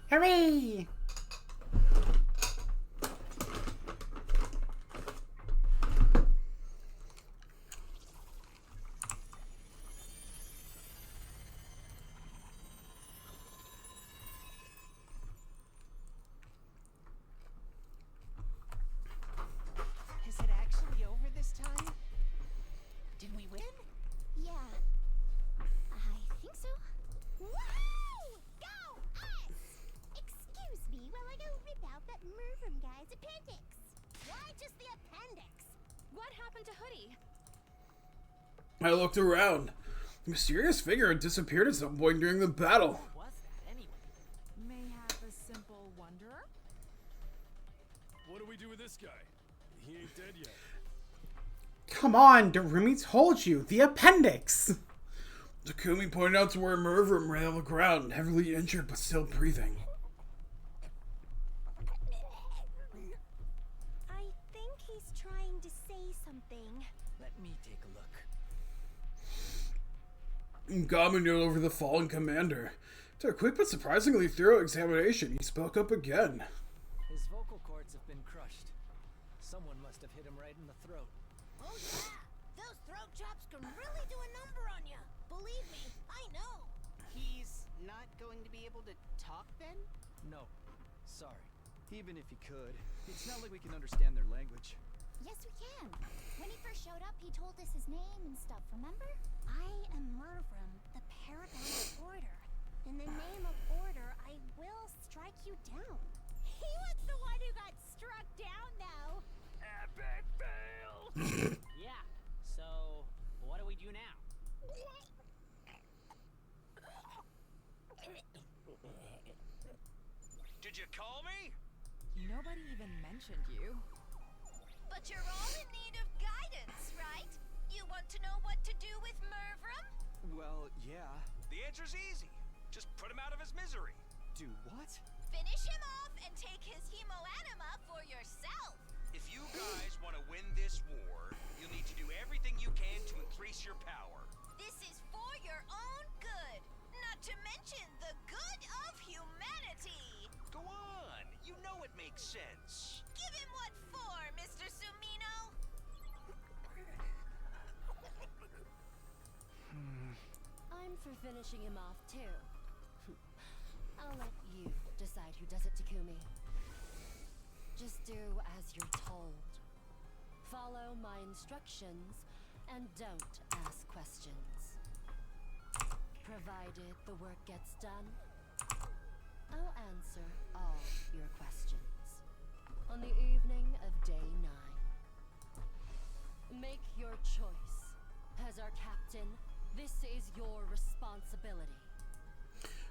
Hooray! Is it actually over this time? Did we win? Yeah. I think so. Woohoo! Go us! Excuse me while I go rip out that Mervrum guy's appendix. Why just the appendix? What happened to Hoodie? I looked around. The mysterious figure had disappeared at some point during the battle. What was that anyway? Mayhap a simple wanderer? What do we do with this guy? He ain't dead yet. Come on, Darumi told you. The appendix. Takumi pointed out to where Mervrim lay on the ground, heavily injured but still breathing. I think he's trying to say something. Let me take a look. Ngama kneeled over the fallen commander. After a quick but surprisingly thorough examination, he spoke up again. His vocal cords have been crushed. Someone must have hit him right in the throat. Oh yeah, those throat chops can really do a number on you. Believe me, I know. He's not going to be able to talk then? No, sorry. Even if he could, it's not like we can understand their language. Yes, we can. When he first showed up, he told us his name and stuff, remember? I am Mervrim, the Paragon of Order. In the name of order, I will strike you down. He was the one who got struck down, though. Epic fail! Yeah. So, what do we do now? Did you call me? Nobody even mentioned you. But you're all in need of guidance, right? You want to know what to do with Mervrim? Well, yeah. The answer's easy. Just put him out of his misery. Do what? Finish him off and take his hemoanima for yourself. If you guys want to win this war, you'll need to do everything you can to increase your power. This is for your own good, not to mention the good of humanity. Go on. You know it makes sense. Give him what for, Mr. Sumino? I'm for finishing him off too. I'll let you decide who does it, Takumi. Just do as you're told. Follow my instructions and don't ask questions. Provided the work gets done, I'll answer all your questions. On the evening of day 9. Make your choice. As our captain, this is your responsibility.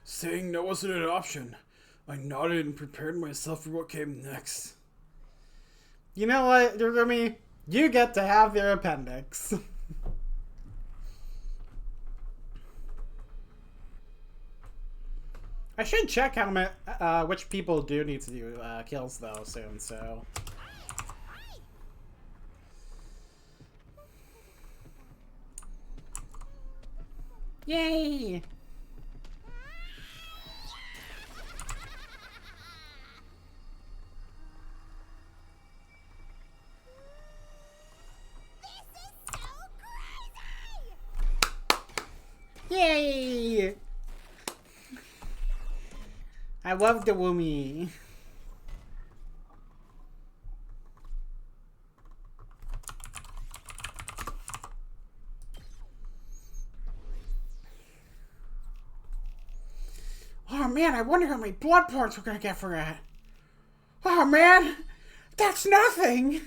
Saying no wasn't an option. I nodded and prepared myself for what came next. You know what, Rumi? You get to have their appendix. I should check how many, which people do need to do kills though soon. So. Yay! Yay! I love the Woomy. Oh man, I wonder how many blood points we're gonna get for that. Oh man, that's nothing!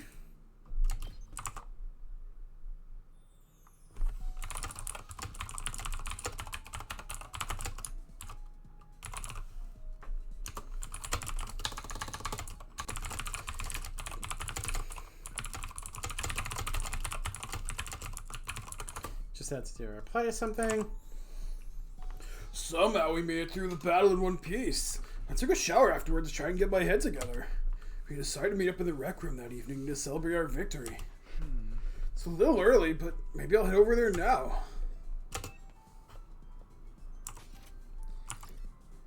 Just had to replay something. Somehow we made it through the battle in one piece. I took a shower afterwards to try and get my head together. We decided to meet up in the rec room that evening to celebrate our victory. It's a little early, but maybe I'll head over there now.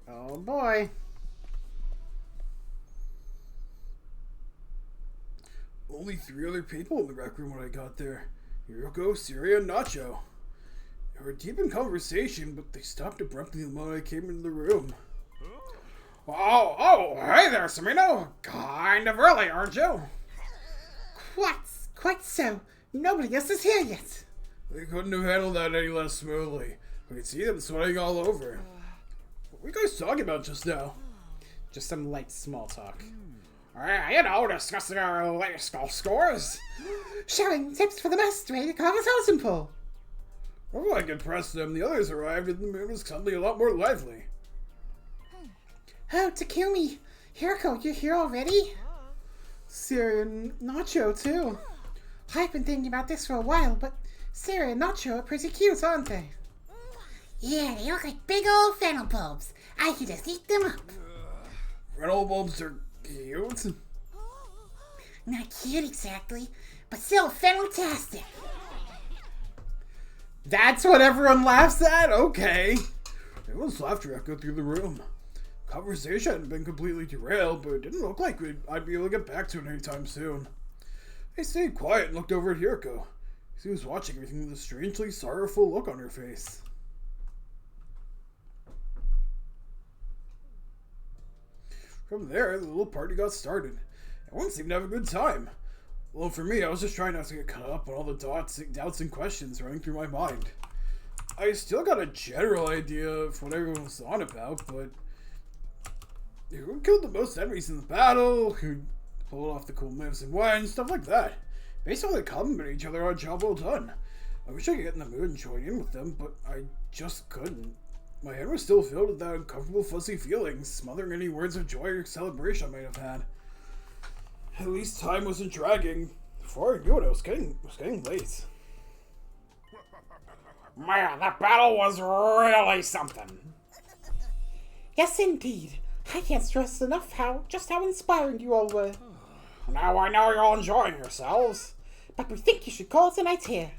Oh boy. Only 3 other people in the rec room when I got there. Hiroko, Syria, and Nacho. They were deep in conversation, but they stopped abruptly the moment I came into the room. Oh, hey there, Sumino. Kind of early, aren't you? Quite so. Nobody else is here yet. They couldn't have handled that any less smoothly. I could see them sweating all over. What were you guys talking about just now? Just some light small talk. You know, discussing our latest golf scores. Sharing tips for the best way to carve a thousand pull. Oh, I impressed them. The others arrived and the mood was suddenly a lot more lively. Oh, Takumi! Hiroko, you're here already? Syria and Nacho, too. I've been thinking about this for a while, but Syria and Nacho are pretty cute, aren't they? Yeah, they look like big old fennel bulbs. I could just eat them up. Fennel bulbs are cute. Not cute exactly, but still fennel-tastic. That's what everyone laughs at? Okay. Everyone's laughter echoed through the room. Conversation hadn't been completely derailed, but it didn't look like I'd be able to get back to it anytime soon. I stayed quiet and looked over at Hiroko. She was watching everything with a strangely sorrowful look on her face. From there, the little party got started. Everyone seemed to have a good time. Well, for me, I was just trying not to get caught up on all the doubts and questions running through my mind. I still got a general idea of what everyone was on about, but who killed the most enemies in the battle, who pulled off the cool moves and when, stuff like that. Basically, they compliment each other on a job well done. I wish I could get in the mood and join in with them, but I just couldn't. My head was still filled with that uncomfortable, fuzzy feelings, smothering any words of joy or celebration I might have had. At least time wasn't dragging. Before I knew it, it was getting late. Man, that battle was really something. Yes, indeed. I can't stress enough how inspiring you all were. Now I know you're all enjoying yourselves. But we think you should call it a night here.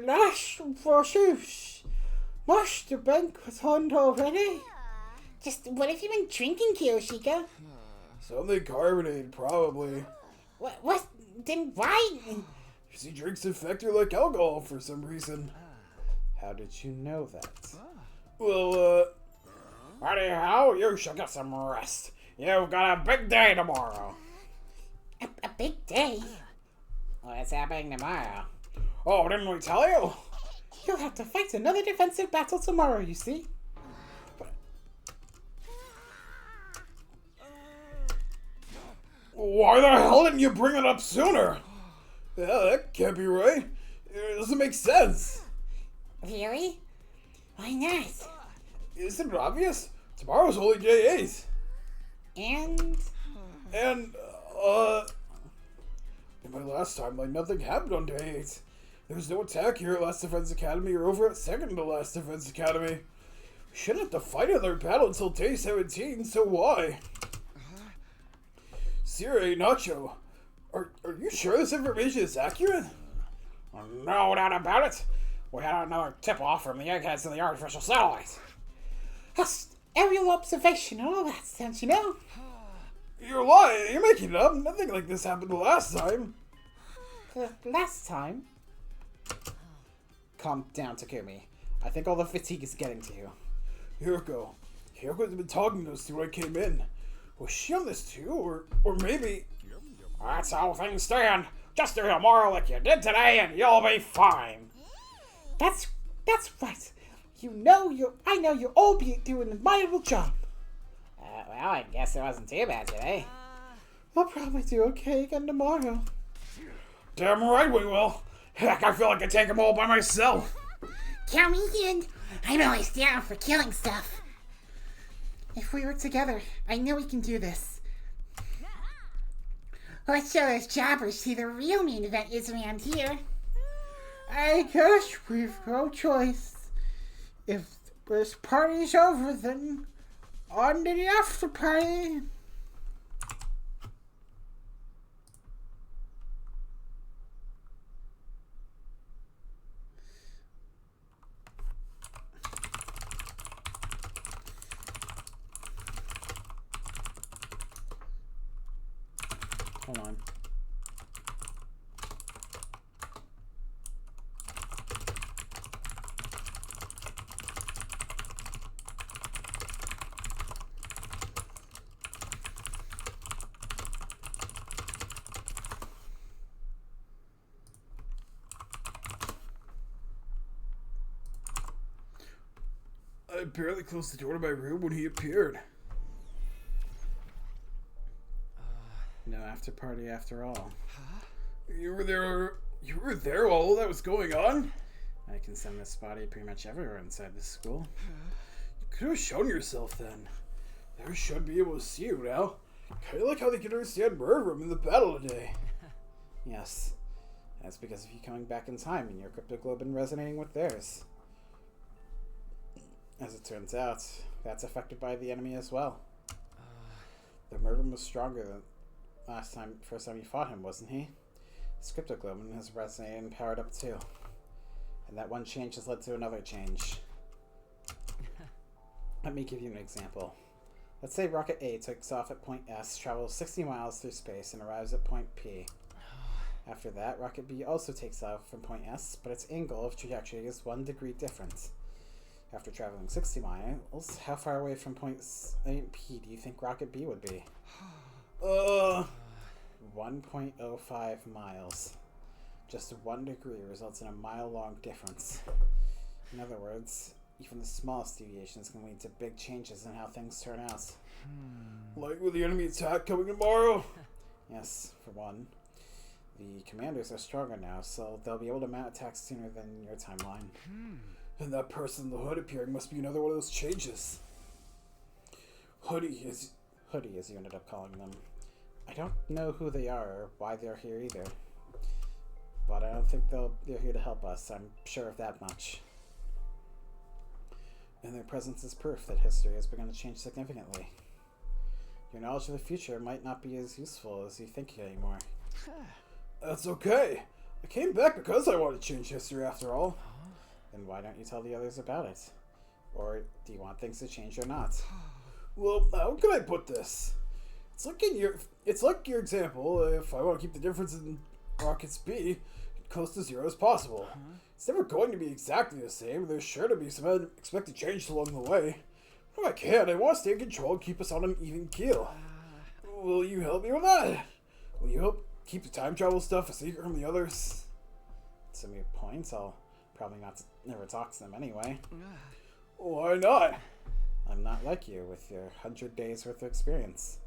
Nash for shoes. Mush the banquet on already. Just what have you been drinking, Kiyoshika? Something carbonated, probably. What? Then why? See, drinks affect her like alcohol for some reason. How did you know that? Well, Anyhow, you should get some rest. You've got a big day tomorrow. A big day? What's happening tomorrow? Oh, didn't we tell you? You'll have to fight another defensive battle tomorrow, you see. why the hell didn't you bring it up sooner? Yeah, that can't be right. It doesn't make sense. Really? Why not? Isn't it obvious? Tomorrow's only day 8. And in my last timeline, nothing happened on day 8. There was no attack here at Last Defense Academy or over at second to Last Defense Academy. We shouldn't have to fight another battle until day 17, so why? Siri, Nacho, are you sure this information is accurate? No doubt about it. We had another tip-off from the eggheads in the artificial satellite. that's aerial observation and all that sense, you know? You're lying. You're making it up. Nothing like this happened the last time. The last time? Calm down, Takumi. I think all the fatigue is getting to you. Hiroko's been talking to us through when I came in. Was she on this too? Or maybe... That's how things stand. Just do tomorrow like you did today and you'll be fine. That's right. I know you'll all be doing an admirable job. Well, I guess it wasn't too bad today. We'll probably do okay again tomorrow. Damn right we will. Heck, I feel like I take them all by myself. Count me in. I'm always down for killing stuff. If we were together, I know we can do this. Let's show those jobbers who the real main event is around here. I guess we've no choice. If this party's over, then on to the after party. Hold on. I barely closed the door to my room when he appeared. No after party after all. You were there while all that was going on? I can send this body pretty much everywhere inside this school. You could have shown yourself then. They should be able to see you now. Kinda like how they could understand Mervrim in the battle today. Yes. That's because of you coming back in time and your cryptoglobin resonating with theirs. As it turns out, that's affected by the enemy as well. The Mervin was stronger than first time you fought him, wasn't he? His cryptoglobin has resonated and powered up too. And that one change has led to another change. Let me give you an example. Let's say Rocket A takes off at point S, travels 60 miles through space, and arrives at point P. After that, Rocket B also takes off from point S, but its angle of trajectory is 1 degree different. After traveling 60 miles, how far away from point P do you think Rocket B would be? 1.05 miles. Just 1 degree results in a mile-long difference. In other words, even the smallest deviations can lead to big changes in how things turn out. Like with the enemy attack coming tomorrow? Yes, for one. The commanders are stronger now, so they'll be able to mount attacks sooner than your timeline. And that person in the hood appearing must be another one of those changes. Hoodie, as you ended up calling them. I don't know who they are or why they're here either. But I don't think they're here to help us. I'm sure of that much. And their presence is proof that history has begun to change significantly. Your knowledge of the future might not be as useful as you think anymore. That's okay. I came back because I want to change history after all. Then why don't you tell the others about it? Or do you want things to change or not? Well, how can I put this? It's like your example. If I want to keep the difference in Rocket's B close to 0 as possible. It's never going to be exactly the same. There's sure to be some unexpected changes along the way. If I can, I want to stay in control and keep us on an even keel. Will you help me with that? Will you help keep the time travel stuff a secret from the others? To me, points. I'll probably never talk to them anyway. Why not? I'm not like you with your 100 days worth of experience.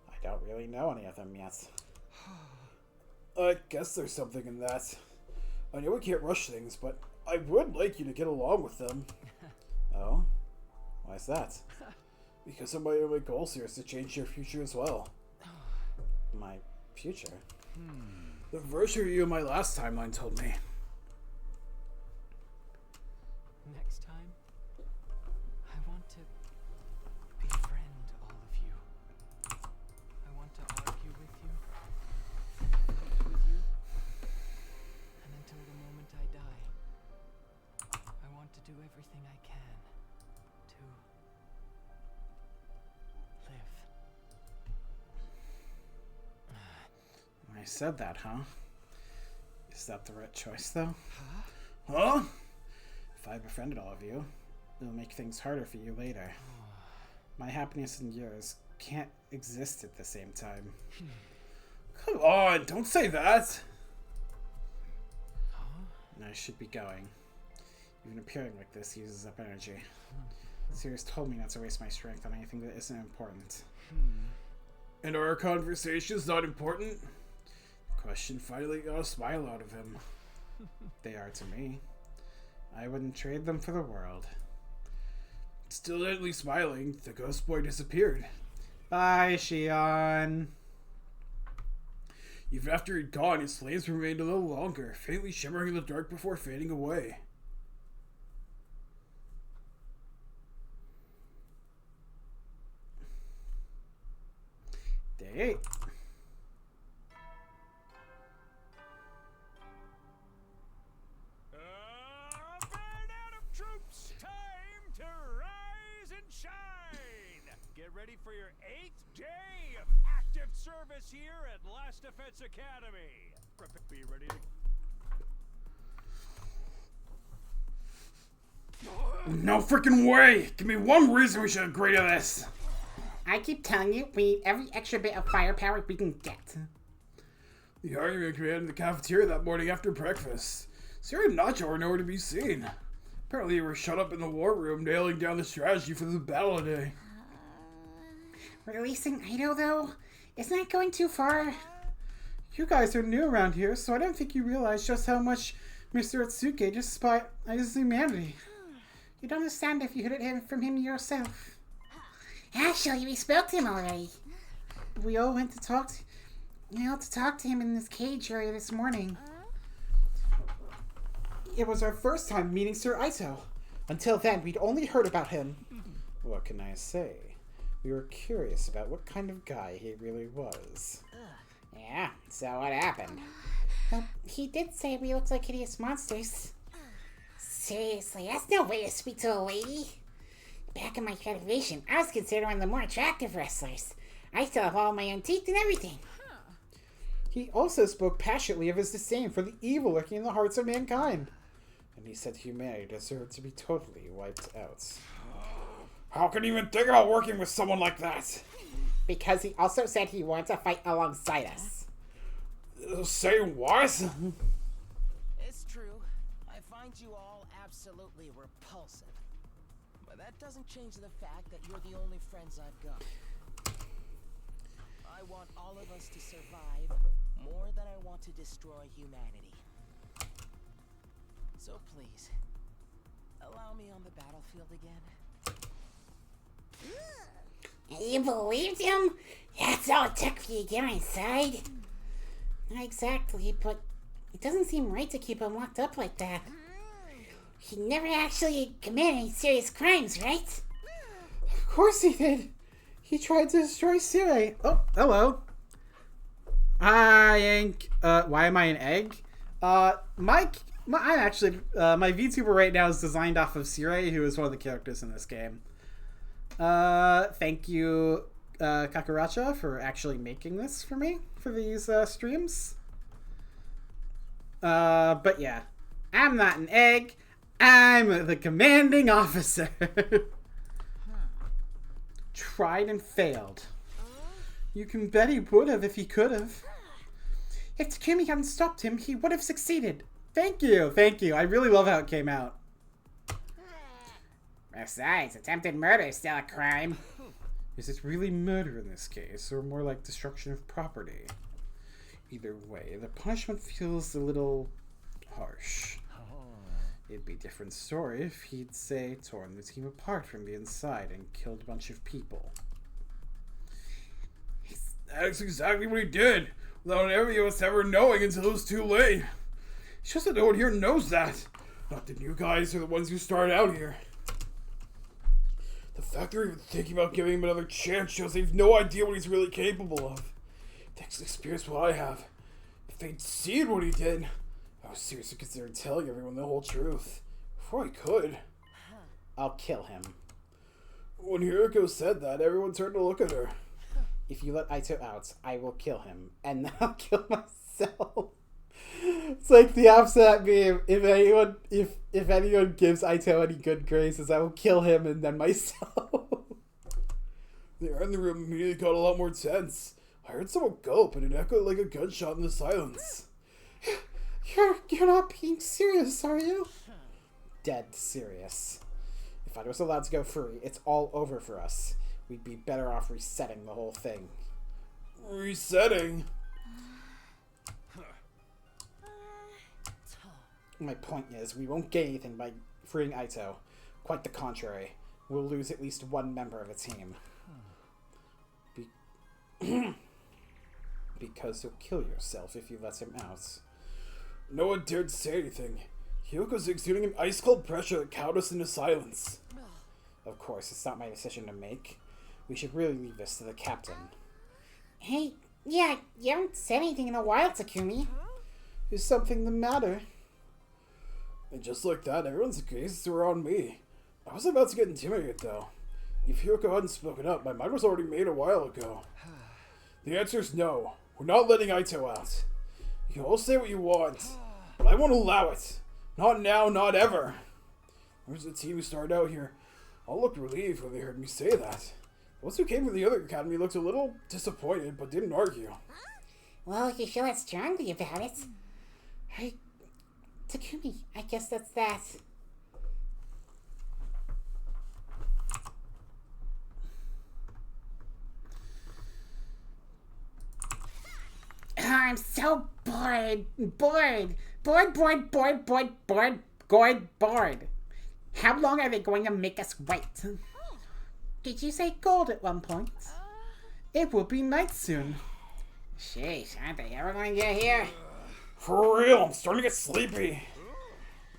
I don't really know any of them yet. I guess there's something in that. I know we can't rush things, but I would like you to get along with them. Oh? Why is that? Because some of my goals here is to change your future as well. My future? The version of you in my last timeline told me. Next time, I want to befriend all of you. I want to argue with you, fight with you, and until the moment I die, I want to do everything I can to live. I said that, huh? Is that the right choice, though? Huh? If I befriended all of you, it'll make things harder for you later. My happiness and yours can't exist at the same time. Come on, don't say that. And I should be going. Even appearing like this uses up energy. Sirius told me not to waste my strength on anything that isn't important. And are our conversations not important? The question finally got a smile out of him. They are to me. I wouldn't trade them for the world. Still deadly smiling, the ghost boy disappeared. Bye, Shion. Even after he'd gone, his flames remained a little longer, faintly shimmering in the dark before fading away. Day 8. Burn out of troops! Time to rise and shine! Get ready for your 8th day of active service here at Last Defense Academy. Be ready to... No freaking way! Give me one reason we should agree to this! I keep telling you, we need every extra bit of firepower we can get. The argument we had in the cafeteria that morning after breakfast. Sarah and Nacho were nowhere to be seen. Apparently they were shut up in the war room, nailing down the strategy for the battle today. Releasing Ido, though? Isn't that going too far? You guys are new around here, so I don't think you realize just how much Mr. Otsuke despises humanity. You'd understand if you heard it from him yourself. Actually, we spoke to him already. We all went to talk to him in this cage area this morning. It was our first time meeting Sir Ito. Until then, we'd only heard about him. What can I say? We were curious about what kind of guy he really was. Yeah, so what happened? Well, he did say we looked like hideous monsters. Seriously, that's no way to speak to a lady. Back in my federation, I was considered one of the more attractive wrestlers. I still have all my own teeth and everything. He also spoke passionately of his disdain for the evil lurking in the hearts of mankind. And he said humanity deserved to be totally wiped out. How can you even think about working with someone like that? Because he also said he wanted to fight alongside us. Say what? It's true. I find you all absolutely repulsive. But that doesn't change the fact that you're the only friends I've got. I want all of us to survive more than I want to destroy humanity. So please, allow me on the battlefield again. You believed him? That's all it took for you to get my side? Not exactly, but it doesn't seem right to keep him locked up like that. He never actually committed any serious crimes, right? Of course he did. He tried to destroy Sire. Oh, hello. Hi, Ink. Why am I an egg? I'm actually, my VTuber right now is designed off of Sire, who is one of the characters in this game. Thank you, Kakaracha, for actually making this for me, for these, streams. But yeah. I'm not an egg. I'm the commanding officer. Tried and failed. You can bet he would have if he could have. If Takumi hadn't stopped him, he would have succeeded. Thank you, thank you. I really love how it came out. Besides, attempted murder is still a crime. Is it really murder in this case, or more like destruction of property? Either way, the punishment feels a little harsh. It'd be a different story if he'd, say, torn the team apart from the inside and killed a bunch of people. That's exactly what he did, without any of us ever knowing until it was too late. It's just that no one here knows that. Not the new guys are the ones who started out here. The fact they're even thinking about giving him another chance shows they've no idea what he's really capable of. Thanks to the experience what I have. If they'd seen what he did, I was seriously considering telling everyone the whole truth. Before I could. I'll kill him. When Hiroko said that, everyone turned to look at her. If you let Aito out, I will kill him. And then I'll kill myself. It's like the opposite meme. If anyone gives Aito any good graces, I will kill him and then myself. The air in the room immediately got a lot more tense. I heard someone gulp and it echoed like a gunshot in the silence. You're not being serious, are you? Dead serious. If I was allowed to go free, it's all over for us. We'd be better off resetting the whole thing. Resetting? My point is, we won't gain anything by freeing Aito. Quite the contrary. We'll lose at least one member of a team. Because you'll kill yourself if you let him out. No one dared to say anything. Hyoko's exuding an ice-cold pressure that cowed us into silence. Of course, it's not my decision to make. We should really leave this to the captain. Hey, yeah, you haven't said anything in a while, Takumi. Is something the matter? And just like that, everyone's gazes were on me. I was about to get intimidated, though. If Hyoko hadn't spoken up, my mind was already made a while ago. The answer is no. We're not letting Aito out. You can all say what you want, but I won't allow it. Not now, not ever. There's the team who started out here. All looked relieved when they heard me say that. Those who came from the other academy looked a little disappointed, but didn't argue. Well, if you feel that strongly about it. Hey, Takumi, I guess that's that. I'm so bored. Bored. How long are they going to make us wait? Did you say gold at one point? It will be night soon. Sheesh, aren't they ever going to get here? For real, I'm starting to get sleepy.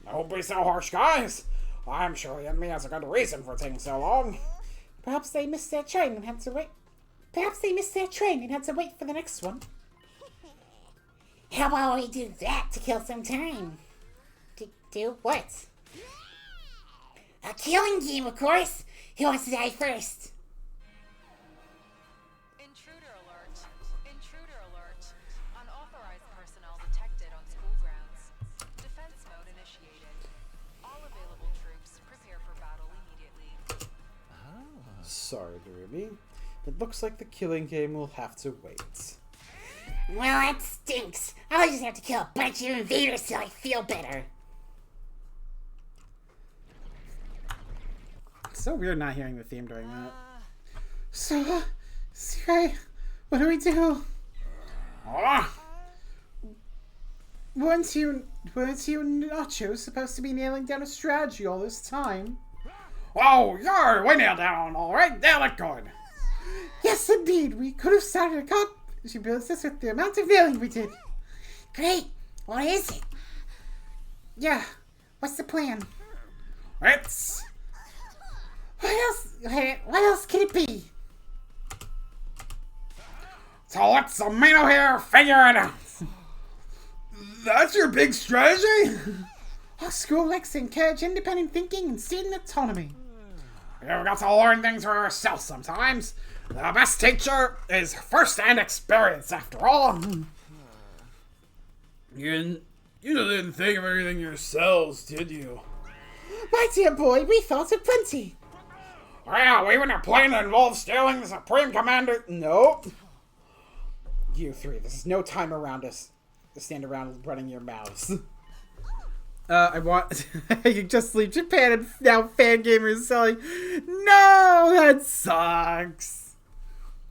I won't be so harsh, guys. I'm sure the enemy has a good reason for taking so long. Perhaps they missed their train and had to wait. Perhaps they missed their train and had to wait for the next one. How about we do that to kill some time? Do what? A killing game, of course. Who wants to die first? Intruder alert. Intruder alert. Unauthorized personnel detected on school grounds. Defense mode initiated. All available troops prepare for battle immediately. Sorry, Ruby. It looks like the killing game will have to wait. Well, that stinks. I'll just have to kill a bunch of invaders till I feel better. It's so weird not hearing the theme during that. So, Sky, what do we do? Weren't you Nacho supposed to be nailing down a strategy all this time? Oh, yeah, we nailed down all right. Nailed it good. Yes, indeed. We could have started a cop. She builds this with the amount of nailing we did. Great. What is it? Yeah. What's the plan? It's... What else can it be? So let's Amino here figure it out. That's your big strategy? Our school likes to encourage independent thinking and student autonomy. We've got to learn things for ourselves sometimes. The best teacher is first-hand experience, after all. You didn't think of everything yourselves, did you? My dear boy, we thought of plenty. Yeah, we even a plan that involves stealing the Supreme Commander. Nope. You three, this is no time around us to stand around running your mouths. I want... you just leave Japan and now Fangamer is selling... No, that sucks.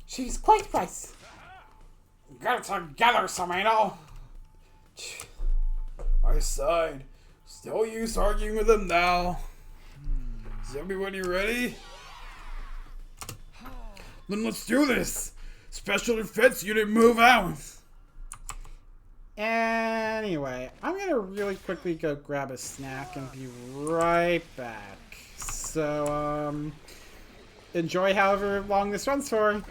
She's quite right. Get it together, Samino. I sighed. Still use arguing with them now. Is everybody ready? Then let's do this. Special Defense Unit, move out. Anyway, I'm gonna really quickly go grab a snack and be right back. So, enjoy however long this runs for.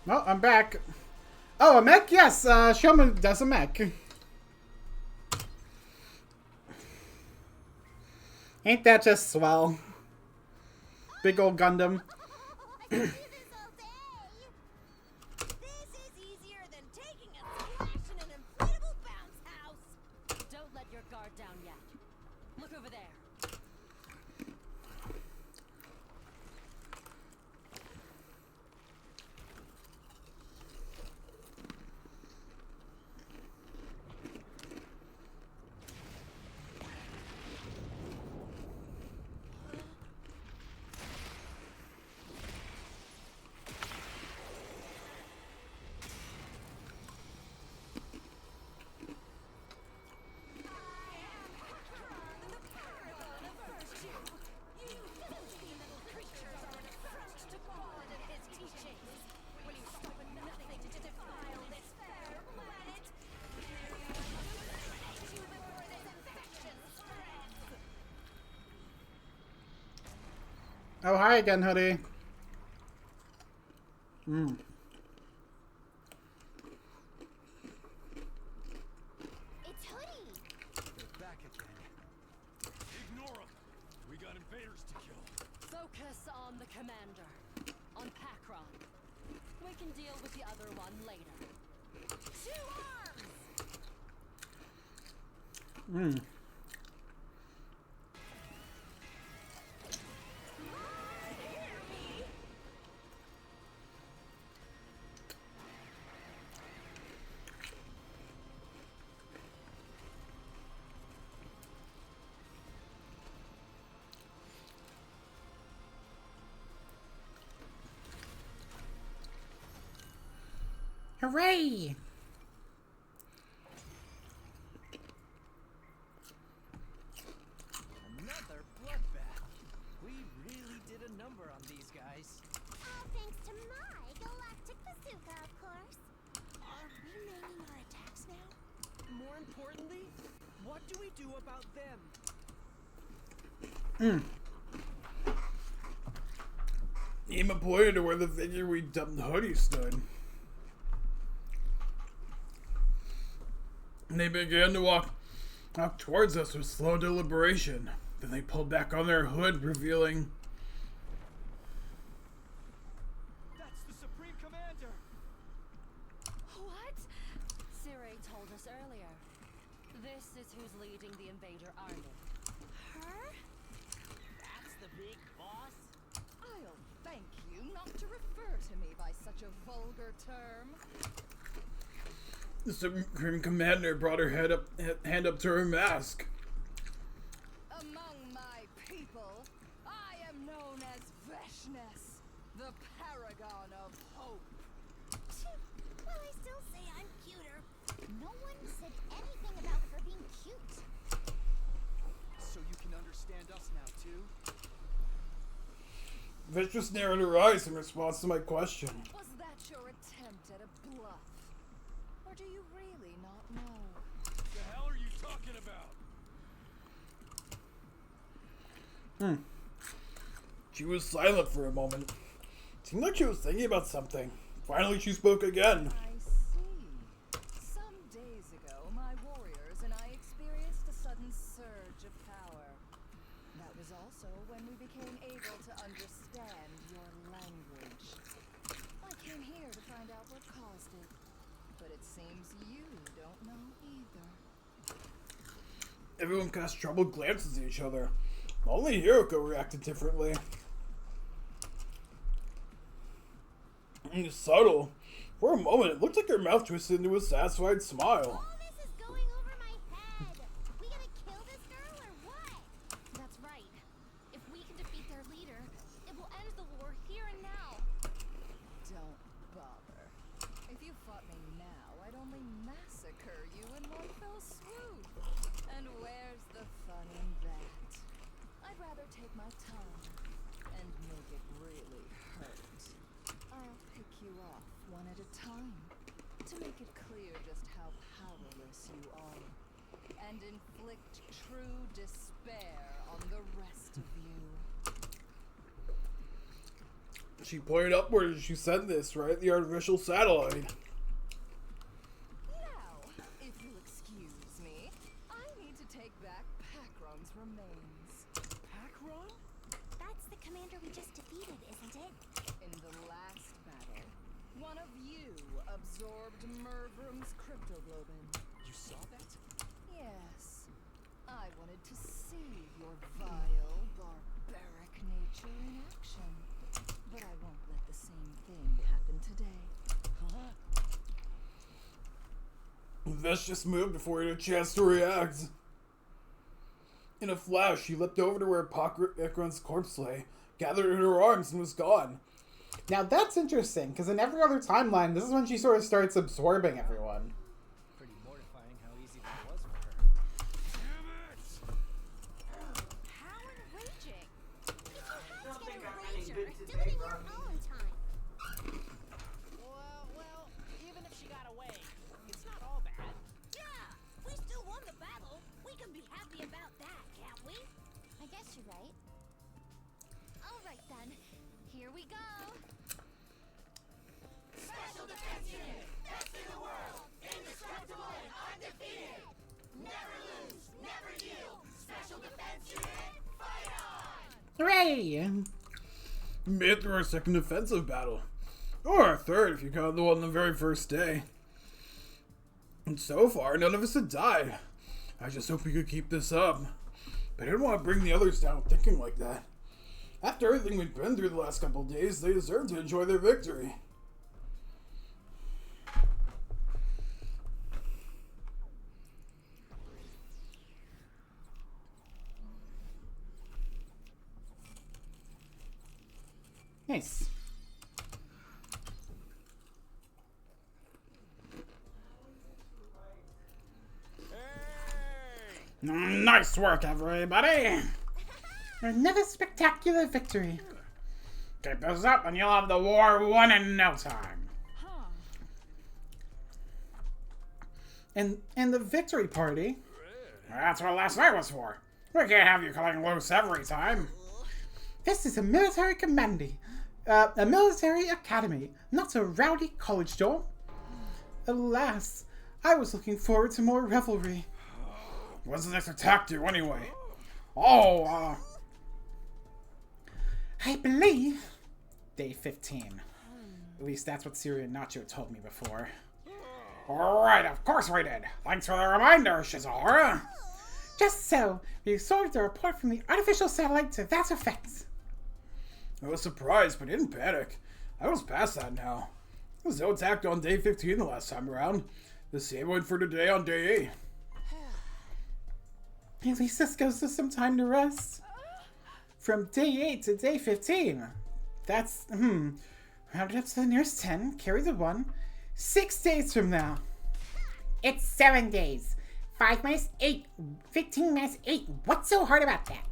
Well, I'm back. Oh, a mech? Yes, Showman does a mech. Ain't that just swell? Big old Gundam. I could do this all day. This is easier than taking Oh, hi again, Hoodie. Hmm. It's Hoodie. They're back again. Ignore them. We got invaders to kill. Focus on the commander. On Pakron. We can deal with the other one later. Two arms. Hmm. Hooray! Another bloodbath. We really did a number on these guys. All thanks to my galactic bazooka, of course. Are we naming our attacks now? More importantly, what do we do about them? Ema pointed to where the figure we dumped Hoodie stood. And they began to walk towards us with slow deliberation. Then they pulled back on their hood, revealing That's the Supreme Commander! What? Sirei told us earlier. This is who's leading the invader army. Her? That's the big boss? I'll thank you not to refer to me by such a vulgar term. the Supreme Commander brought her hand up to her mask. Among my people, I am known as Veshness, the paragon of hope. Well, I still say I'm cuter. No one said anything about her being cute. So you can understand us now, too? Vish just narrowed her eyes in response to my question. Was that your attempt at a bluff? Or do you really not know? The hell are you talking about? She was silent for a moment. Seemed like she was thinking about something. Finally, she spoke again. I see. Some days ago, my warriors and I experienced a sudden surge of power. That was also when we became able to understand your language. I came here to find out what caused it, but it seems you don't know either. Everyone cast troubled glances at each other. Only Hiroko reacted differently. Subtle. For a moment, it looked like her mouth twisted into a satisfied smile. All this is going over my head. We gonna kill this girl or what? That's right. If we can defeat their leader, it will end the war here and now. Don't bother. If you fought me now, I'd only massacre you in one fell swoop. And where's the fun in that? I'd rather take my time and make it really hurt. I'll pick you off one at a time to make it clear just how powerless you are and inflict true despair on the rest of you. She pointed upward as she said this, right? The artificial satellite. Now, if you'll excuse me, I need to take back Pakron's remains. Pakron? That's the commander we just defeated, isn't it? In the last battle, one of you absorbed Mervrum's cryptoglobin. You saw that? Yes. I wanted to see your vile, barbaric nature in action. But I won't let the same thing happen today. Huh? Vish just moved before he had a chance to react. In a flash, she leapt over to where Pakron's corpse lay, gathered in her arms, and was gone. Now that's interesting, because in every other timeline, this is when she sort of starts absorbing everyone. Pretty mortifying how easy that was for her. Damn it! How enraging! If you had to get a rager, do it in your own time. Well, even if she got away, it's not all bad. Yeah, we still won the battle. We can be happy about that, can't we? I guess you're right. All right then. Here we go. Special Defense Unit, best in the world, indestructible and undefeated. Never lose, never yield. Special Defense Unit, fight on! Hooray! We made it through our second offensive battle. Or our third, if you count the one on the very first day. And so far, none of us had died. I just hope we could keep this up. But I didn't want to bring the others down thinking like that. After everything we'd been through the last couple of days, they deserve to enjoy their victory. Nice. Nice work, everybody! Another spectacular victory. Keep this up and you'll have the war won in no time. And the victory party. That's what last night was for. We can't have you cutting loose every time. This is a military commanding. A military academy, not a rowdy college dorm. Alas, I was looking forward to more revelry. What does this attack do anyway? I believe day 15. At least that's what Siri and Nacho told me before. Alright, of course we did. Thanks for the reminder, Shizahara. Just so, we received a report from the artificial satellite to that effect. I was surprised, but didn't panic. I was past that now. There was no attack on day 15 the last time around. The same one for today on day 8. At least this gives us some time to rest. From day 8 to day 15. That's, round it up to the nearest 10, carry the 1. 6 days from now. It's 7 days. 5 minus 8. 15 minus 8. What's so hard about that?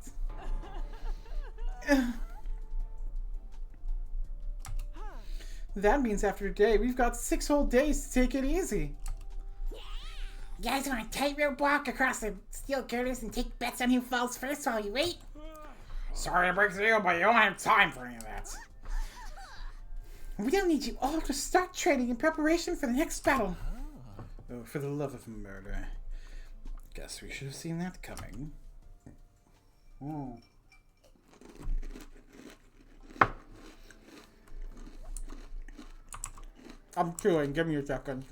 That means after today, we've got 6 whole days to take it easy. You guys want to tightrope walk across the steel girders and take bets on who falls first while you wait? Sorry to break the deal, but you don't have time for any of that. We don't need you all to start training in preparation for the next battle. Oh, for the love of murder. Guess we should have seen that coming. I'm chewing, give me a second.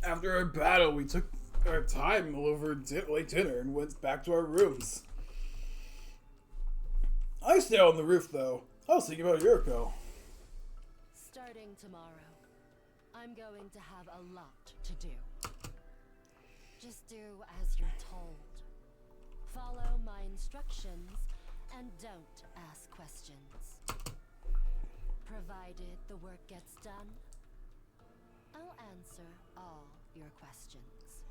After our battle, we took our time over late dinner and went back to our rooms. I stay on the roof, though. I was thinking about Yuriko. Starting tomorrow, I'm going to have a lot to do. Just do as you're told. Follow my instructions and don't ask questions. Provided the work gets done, I'll answer all your questions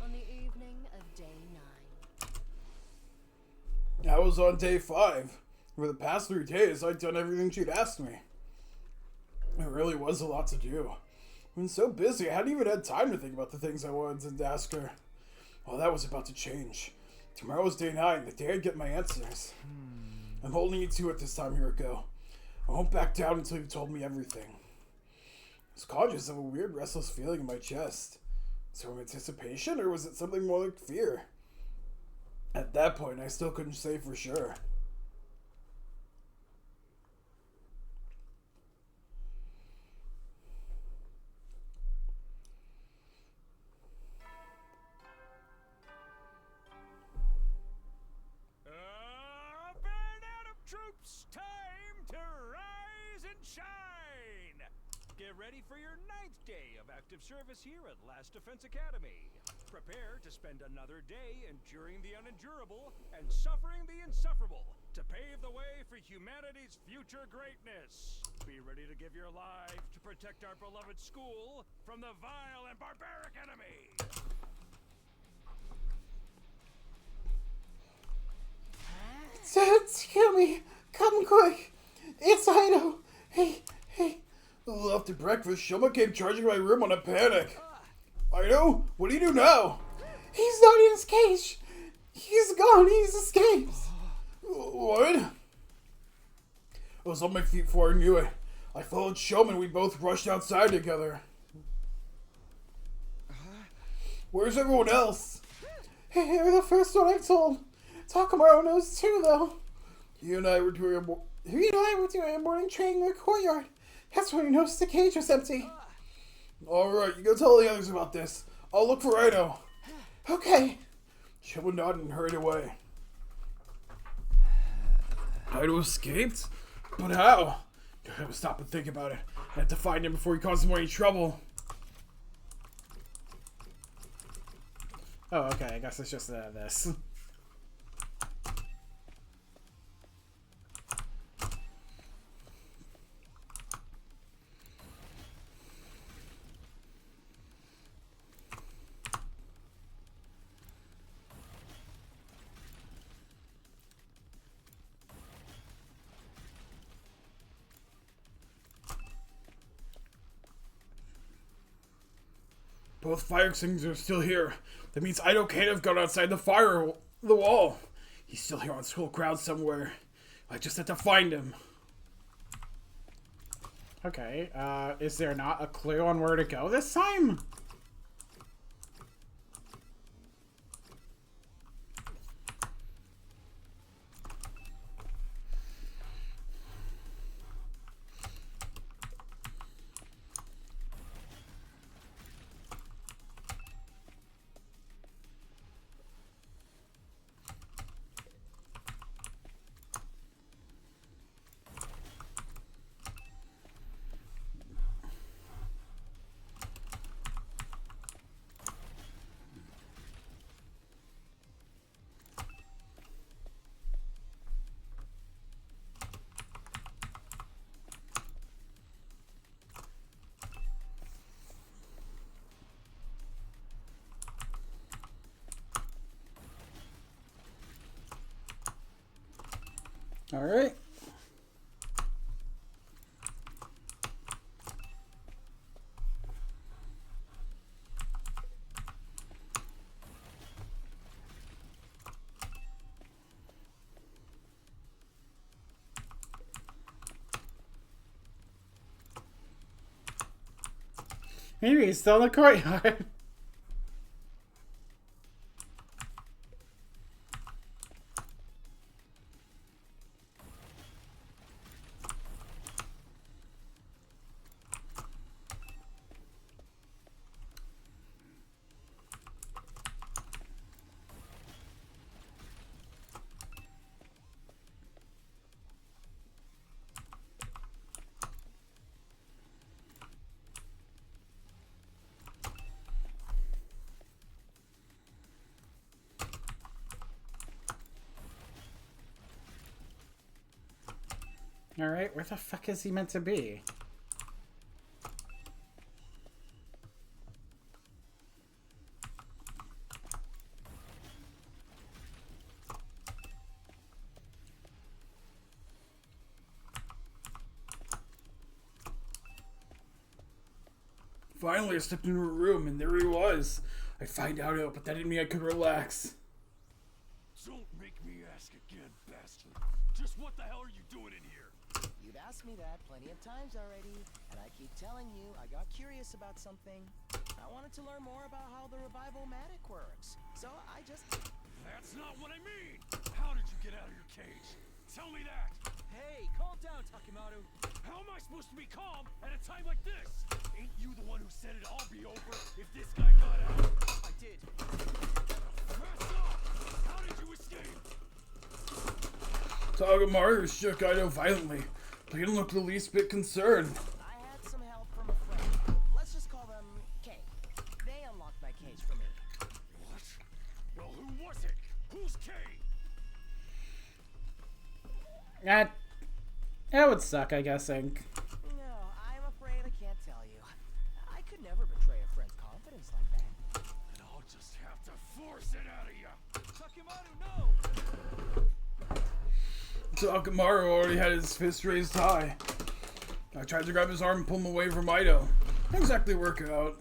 on the evening of day 9. I was on day 5. For the past 3 days, I'd done everything she'd asked me. It really was a lot to do. I've been so busy, I hadn't even had time to think about the things I wanted to ask her. Well, that was about to change. Tomorrow was day 9, the day I'd get my answers. I'm holding you to it this time, Yuriko. I won't back down until you've told me everything. I was conscious of a weird, restless feeling in my chest. Was it from anticipation, or was it something more like fear? At that point, I still couldn't say for sure. Band out of troops, time to rise and shine! Get ready for your 9th day of active service here at Last Defense Academy. Prepare to spend another day enduring the unendurable and suffering the insufferable to pave the way for humanity's future greatness. Be ready to give your life to protect our beloved school from the vile and barbaric enemy. Tatsumi, come quick. It's Ido! Hey. A little after breakfast, Shoma came charging my room on a panic. I know. What do you do now? He's not in his cage! He's gone, he's escaped! What? I was on my feet before I knew it. I followed Shoma and we both rushed outside together. Where's everyone else? Hey, you're the first one I told. Takamaru knows too, though. He and I were doing a morning training in the courtyard. That's when he noticed the cage was empty. Alright, you go tell the others about this. I'll look for Ido. Okay. Shoma nodded and hurried away. Ido escaped? But how? I have to stop and think about it. I have to find him before he causes more any trouble. Oh, okay, I guess it's just this. Both fire extinguishers are still here. That means Ido can't have gone outside the wall. He's still here on school grounds somewhere. I just have to find him. Okay, is there not a clue on where to go this time? Alright. Maybe he's still in the courtyard. Alright, where the fuck is he meant to be? Finally, I stepped into a room and there he was. I find out, but that didn't mean I could relax. Don't make me ask again, bastard. Just what the hell are you doing in here? You've asked me that plenty of times already, and I keep telling you I got curious about something. I wanted to learn more about how the revival-matic works, so I just... That's not what I mean! How did you get out of your cage? Tell me that! Hey, calm down, Takamaru. How am I supposed to be calm at a time like this? Ain't you the one who said it'd all be over if this guy got out? I did. Press off! How did you escape? Takamaru shook Ido violently, but he didn't look the least bit concerned. I had some help from a friend. Let's just call them K. They unlocked my cage for me. What? Well, who was it? Who's K? That would suck, I guess, Ink. No, I'm afraid I can't tell you. I could never betray a friend's confidence like that. And I'll just have to force it out of you. Takamaru, no! Takamaru already had his fist raised high. I tried to grab his arm and pull him away from Ido. Didn't exactly work out.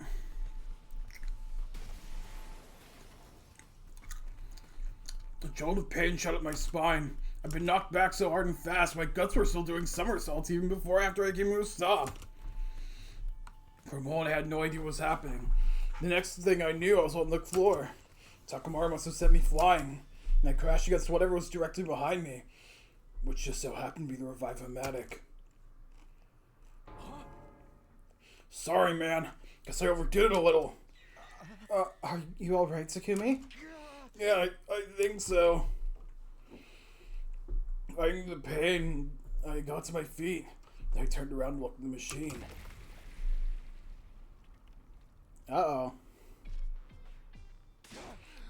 A jolt of pain shot up my spine. I've been knocked back so hard and fast, my guts were still doing somersaults even before after I came to a stop. For a moment, I had no idea what was happening. The next thing I knew, I was on the floor. Takamaru must have sent me flying, and I crashed against whatever was directly behind me, which just so happened to be the Revive-O-Matic. Sorry, man. Guess I overdid it a little. Are you alright, Takumi? Yeah, I think so. Fighting the pain, I got to my feet. I turned around and looked at the machine. Uh-oh.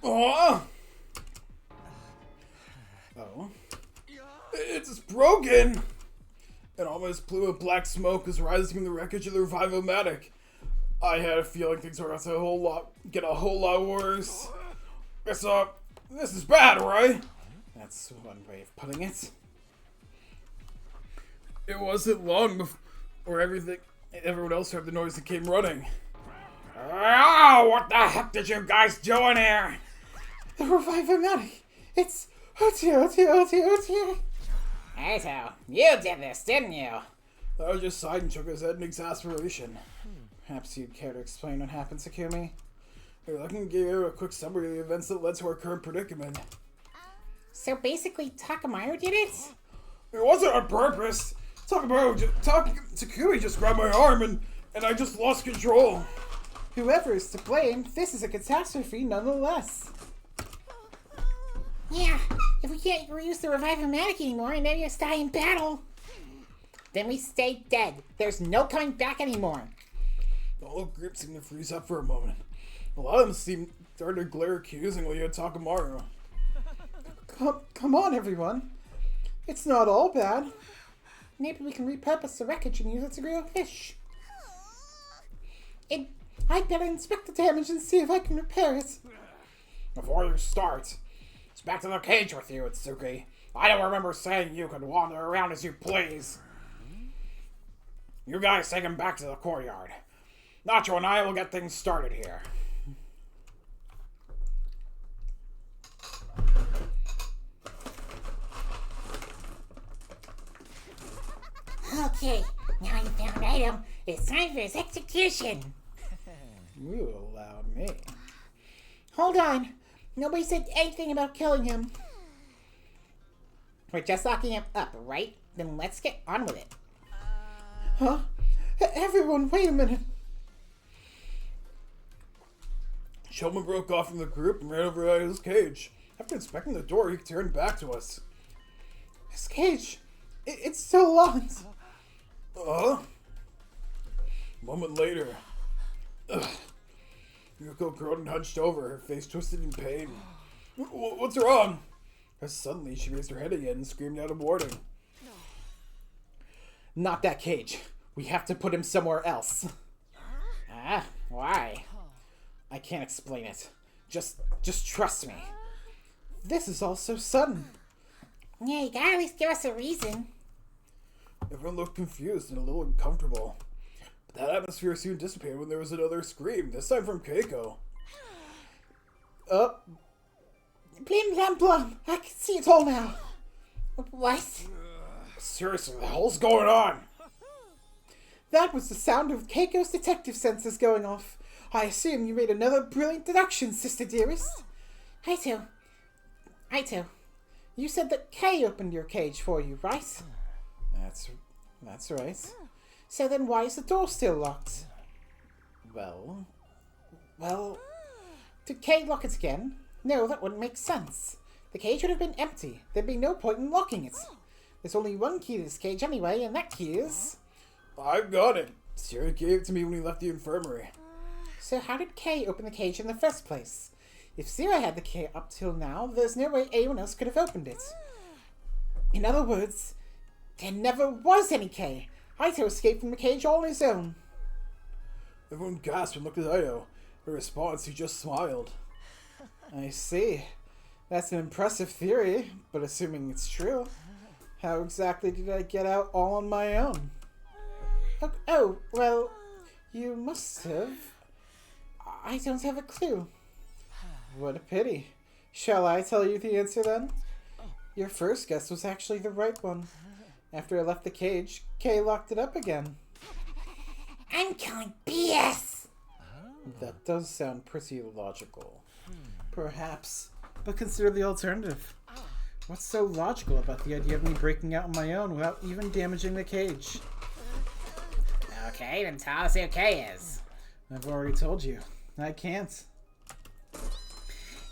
Oh! Oh? It's broken! An almost plume of black smoke was rising from the wreckage of the Revive-O-Matic. I had a feeling things were about to get a whole lot worse. This is bad, right? That's one way of putting it. It wasn't long before everyone else heard the noise and came running. Oh, what the heck did you guys do in here? The Revive-O-Matic! It's... Oh dear, oh dear, oh dear, oh dear! Aito, you did this, didn't you? I just sighed and shook his head in exasperation. Perhaps you'd care to explain what happened, Takumi? I can give you a quick summary of the events that led to our current predicament. So basically, Takamaru did it? It wasn't on purpose. Takumi just grabbed my arm and I just lost control. Whoever is to blame, this is a catastrophe nonetheless. Yeah, if we can't reuse the Revive-O-Matic anymore and any of us die in battle, then we stay dead. There's no coming back anymore. The whole group seemed to freeze up for a moment. A lot of them started to glare accusingly at Takamaru. Come on, everyone. It's not all bad. Maybe we can repurpose the wreckage and use it to grow fish. I'd better inspect the damage and see if I can repair it. Before you start, it's back to the cage with you, Itsuki. I don't remember saying you could wander around as you please. You guys take him back to the courtyard. Nacho and I will get things started here. Okay, now you found Item. It's time for his execution. You allow me. Hold on. Nobody said anything about killing him. We're just locking him up, right? Then let's get on with it. Huh? Everyone, wait a minute. Showman broke off from the group and ran over to his cage. After inspecting the door, he turned back to us. His cage. It's still locked. A moment later. Yoko groaned and hunched over, her face twisted in pain. What's wrong? As suddenly she raised her head again and screamed out a warning. Not that cage. We have to put him somewhere else. Why? I can't explain it. Just trust me. This is all so sudden. Yeah, you gotta at least give us a reason. Everyone looked confused and a little uncomfortable. But that atmosphere soon dissipated when there was another scream, this time from Keiko. Blim blam blum. I can see it all now. What? Seriously, what the hell's going on? That was the sound of Keiko's detective senses going off. I assume you made another brilliant deduction, sister dearest. Aito, You said that Kay opened your cage for you, right? That's right. So then why is the door still locked? Well, did Kay lock it again? No, that wouldn't make sense. The cage would have been empty. There'd be no point in locking it. There's only one key to this cage anyway, and that key is... I've got it. Sierra gave it to me when he left the infirmary. So how did Kay open the cage in the first place? If Zero had the key up till now, there's no way anyone else could have opened it. In other words, there never was any Kay. Aito escaped from the cage all on his own. Everyone gasped and looked at Aito. In response, he just smiled. I see. That's an impressive theory, but assuming it's true, How exactly did I get out all on my own? Oh, well, you must have. I don't have a clue. What a pity. Shall I tell you the answer then? Your first guess was actually the right one. After I left the cage, Kay locked it up again. I'm calling BS! That does sound pretty logical. Perhaps. But consider the alternative. What's so logical about the idea of me breaking out on my own without even damaging the cage? Okay, then tell us who Kay is. I've already told you. I can't.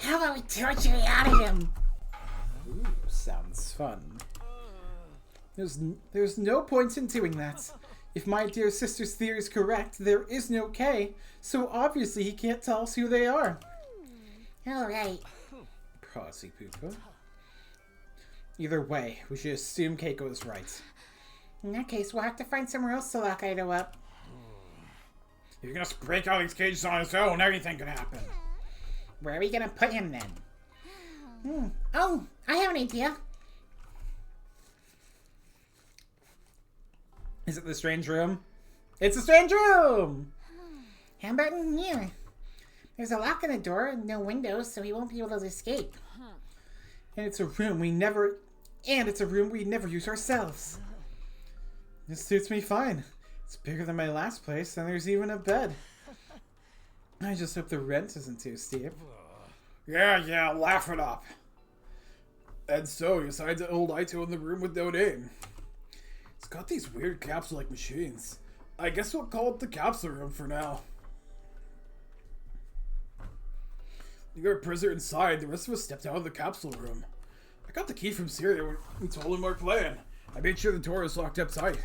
How about we torture you out of him? Ooh, sounds fun. There's no point in doing that. If my dear sister's theory is correct, there is no K, so obviously he can't tell us who they are. Alright. Prosy pooper. Either way, we should assume Keiko is right. In that case, we'll have to find somewhere else to lock Ido up. If you're gonna break out these cages on his own, anything could happen. Where are we gonna put him then? Oh, I have an idea. Is it the strange room? It's a strange room! How about in here? There's a lock on the door and no windows, so he won't be able to escape. And it's a room we never use ourselves. This suits me fine. It's bigger than my last place, and there's even a bed. I just hope the rent isn't too steep. Yeah, laugh it up. And so, he decides to hold Ito in the room with no name. It's got these weird capsule-like machines. I guess we'll call it the capsule room for now. You got a prisoner inside, the rest of us stepped out of the capsule room. I got the key from Syria when we told him our plan. I made sure the door was locked up tight.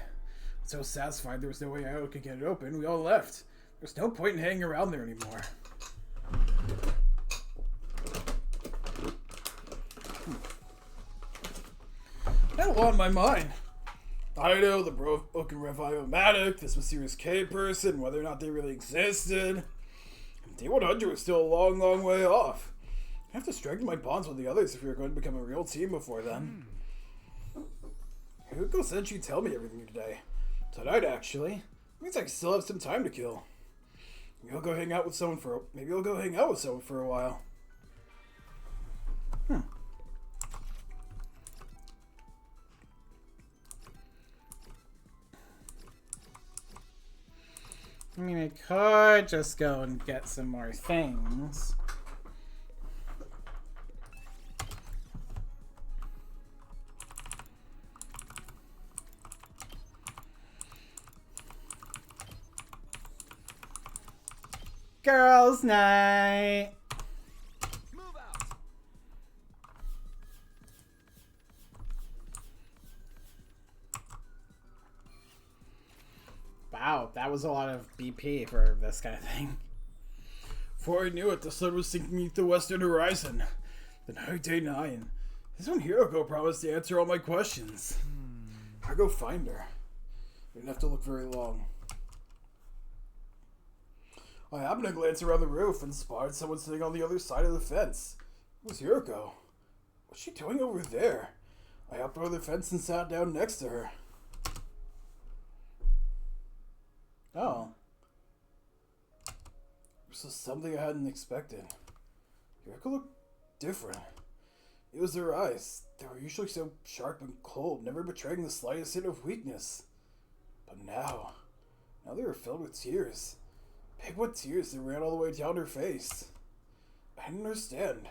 So satisfied there was no way I could get it open, we all left. There's no point in hanging around there anymore. I had a lot on my mind. Ido, the broken revivomatic, this mysterious K person, whether or not they really existed. Day 100 was still a long, long way off. I have to strengthen my bonds with the others if we are going to become a real team before then. Hugo said she'd tell me everything today. Tonight, actually. Means I still have some time to kill. Maybe I'll go hang out with someone for a while. I mean, I could just go and get some more things. Girls' night! Move out. Wow, that was a lot of BP for this kind of thing. Before I knew it, the sun was sinking beneath the western horizon. The night, day 9. This is when Hiroko promised to answer all my questions. I go find her. I didn't have to look very long. I happened to glance around the roof and spotted someone sitting on the other side of the fence. It was Hiroko. What's she doing over there? I hopped over the fence and sat down next to her. Oh. This was something I hadn't expected. Hiroko looked different. It was her eyes. They were usually so sharp and cold, never betraying the slightest hint of weakness. But now they were filled with tears. Big wet tears that ran all the way down her face. I didn't understand.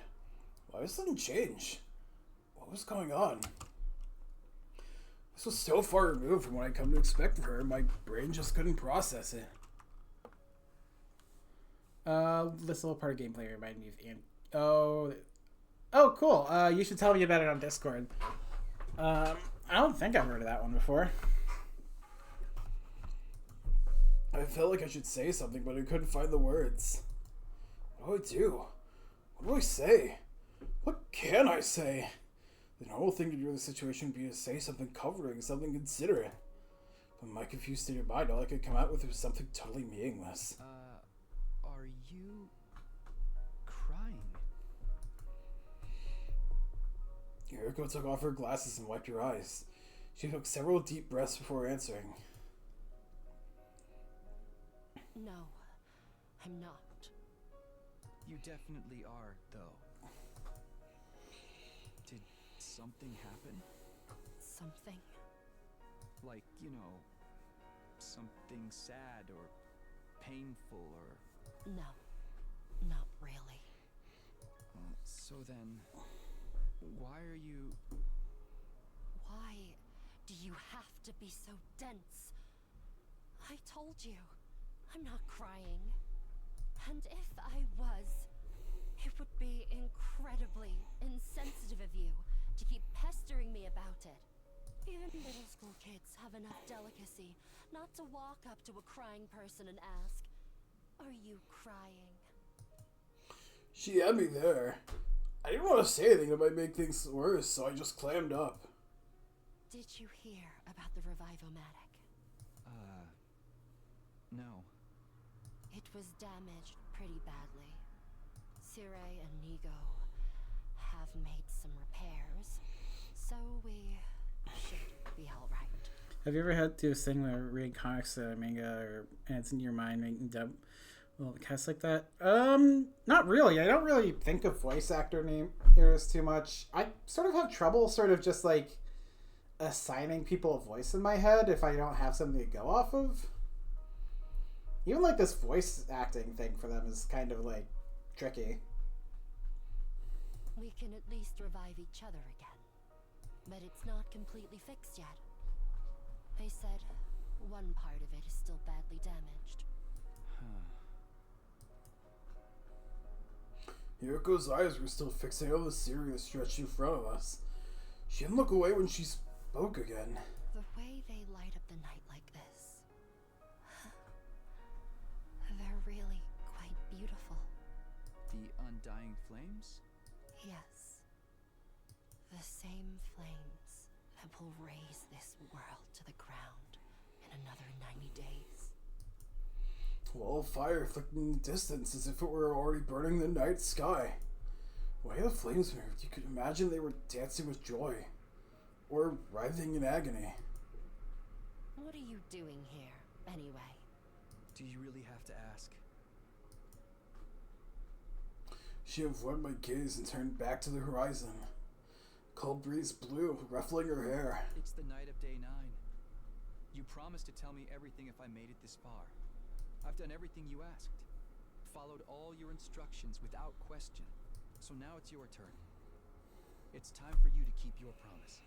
Why was something change? What was going on? This was so far removed from what I'd come to expect from her, my brain just couldn't process it. This little part of gameplay reminded me of Oh, cool. You should tell me about it on Discord. I don't think I've heard of that one before. I felt like I should say something, but I couldn't find the words. What do I do? What do I say? What can I say? The normal thing to do in this situation would be to say something comforting, something considerate. But in my confused state of mind, all I could come out with was something totally meaningless. Are you crying? Hiroko took off her glasses and wiped her eyes. She took several deep breaths before answering. No, I'm not. You definitely are, though. Did something happen? Something? Like, you know, something sad or painful or... No, not really. So then, why are you... Why do you have to be so dense? I told you, I'm not crying. And if I was, it would be incredibly insensitive of you to keep pestering me about it. Even middle school kids have enough delicacy not to walk up to a crying person and ask, "Are you crying?" She had me there. I didn't want to say anything that might make things worse, so I just clammed up. Did you hear about the Revivomatic? No. It was damaged pretty badly. Sire and Nigo have made some repairs, so we should be alright. Have you ever had to do this thing where reading comics or manga, and it's in your mind making dumb casts like that? Not really. I don't really think of voice actor names too much. I sort of have trouble just like assigning people a voice in my head if I don't have something to go off of. Even like this voice acting thing for them is kind of like tricky. We can at least revive each other again. But it's not completely fixed yet. They said one part of it is still badly damaged. Yuko's eyes were still fixated on the ceiling that stretched in front of us. She didn't look away when she spoke again. The way they light up the night like this. They're really quite beautiful. The undying flames? Yes. The same flames that will raise this world to the ground in another 90 days. Wall of fire flicking in the distance as if it were already burning the night sky. The way the flames moved, you could imagine they were dancing with joy. Or writhing in agony. What are you doing here, anyway? Do you really have to ask? She avoided my gaze and turned back to the horizon. Cold breeze blew, ruffling her hair. It's the night of day 9. You promised to tell me everything if I made it this far. I've done everything you asked. Followed all your instructions without question. So now it's your turn. It's time for you to keep your promise.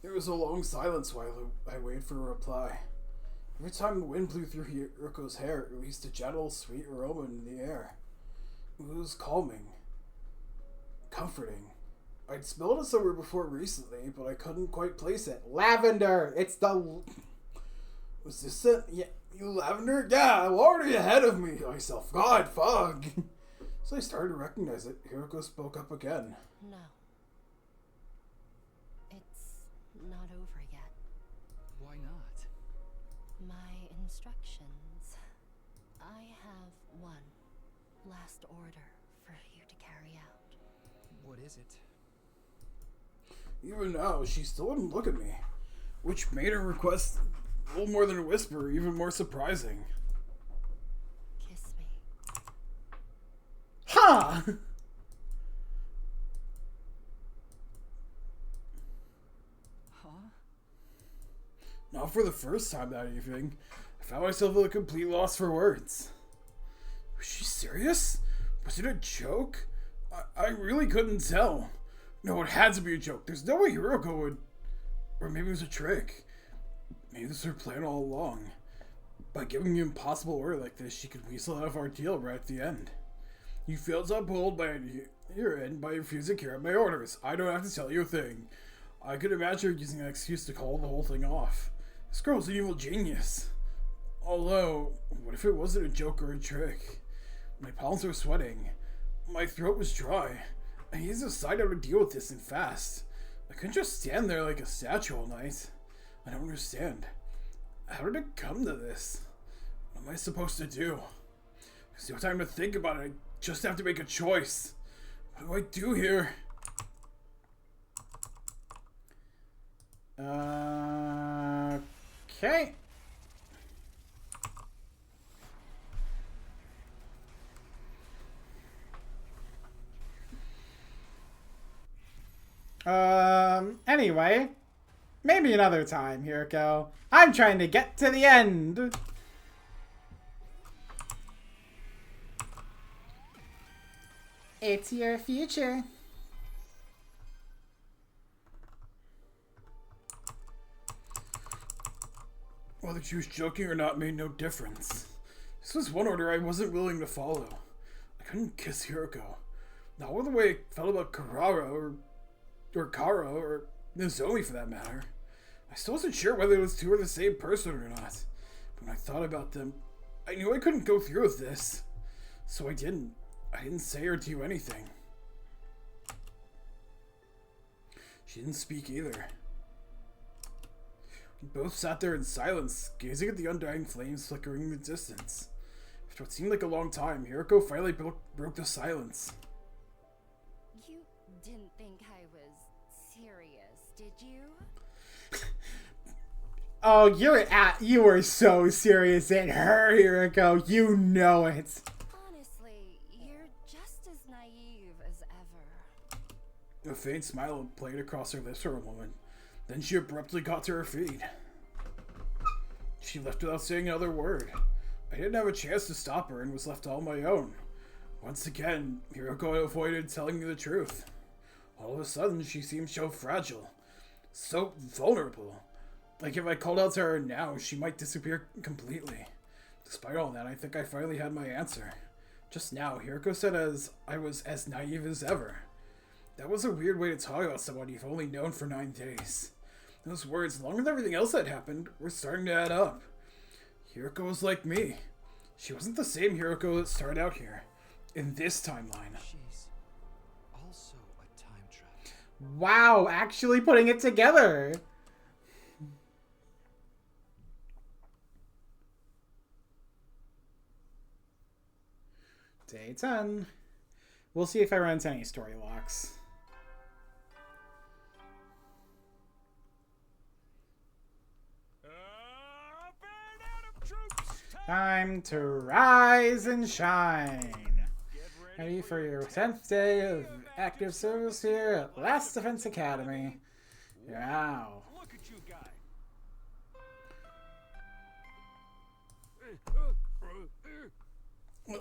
There was a long silence while I waited for a reply. Every time the wind blew through Yuko's hair, it released a gentle, sweet aroma in the air. It was calming. Comforting. I'd smelled it somewhere before recently, but I couldn't quite place it. Lavender! It's the... Was this it? Yeah, you lavender? Yeah, I'm already ahead of me, myself. God, fuck! So I started to recognize it. Hiroko spoke up again. No. It's not over yet. Why not? My instructions. I have one last order for you to carry out. What is it? Even now, she still wouldn't look at me, which made her request a little more than a whisper even more surprising. Kiss me. Ha! Huh? Not for the first time that evening. I found myself at a complete loss for words. Was she serious? Was it a joke? I really couldn't tell. No, it had to be a joke. There's no way Hiroko would... Or maybe it was a trick. Maybe this was her plan all along. By giving me an impossible order like this, she could weasel out of our deal right at the end. You failed to uphold by your end by refusing to carry out my orders. I don't have to tell you a thing. I could imagine her using an excuse to call the whole thing off. This girl's an evil genius. Although, what if it wasn't a joke or a trick? My palms were sweating. My throat was dry. I needed to decide how to deal with this and fast. I couldn't just stand there like a statue all night. I don't understand. How did it come to this? What am I supposed to do? There's no time to think about it. I just have to make a choice. What do I do here? Okay. Anyway, maybe another time, Hiroko. I'm trying to get to the end. It's your future. Whether she was joking or not made no difference. This was one order I wasn't willing to follow. I couldn't kiss Hiroko. Not with the way I felt about Karara or Kara or Nozomi for that matter. I still wasn't sure whether those two were the same person or not. But when I thought about them, I knew I couldn't go through with this. So I didn't. I didn't say or do anything. She didn't speak either. We both sat there in silence, gazing at the undying flames flickering in the distance. After what seemed like a long time, Hiroko finally broke the silence. You didn't think I was serious, did you? Oh, you were so serious at her, Hiroko. You know it. Honestly, you're just as naive as ever. A faint smile played across her lips for a moment. Then she abruptly got to her feet. She left without saying another word. I didn't have a chance to stop her and was left all on my own. Once again, Hiroko avoided telling me the truth. All of a sudden, she seemed so fragile. So vulnerable. Like if I called out to her now, she might disappear completely. Despite all that, I think I finally had my answer. Just now, Hiroko said I was as naive as ever. That was a weird way to talk about someone you've only known for 9 days. Those words, along with everything else that happened, were starting to add up. Hiroko was like me. She wasn't the same Hiroko that started out here. In this timeline. She's also a time traveler. Wow, actually putting it together. Day 10. We'll see if I run into any story locks. Time to rise and shine. Ready for your 10th day of active service here at Last Defense Academy. Wow. Look at you guys.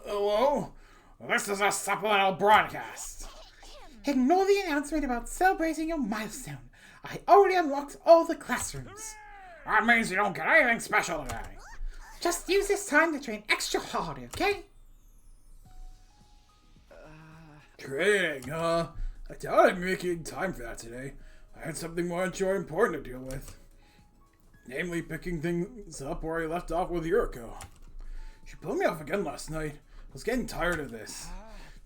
Hello? This is a supplemental broadcast. Ignore the announcement about celebrating your milestone. I already unlocked all the classrooms. That means you don't get anything special today. Just use this time to train extra hard, okay? Training, huh? I doubt I'm making time for that today. I had something more important to deal with. Namely, picking things up where I left off with Hiroko. She pulled me off again last night. I was getting tired of this.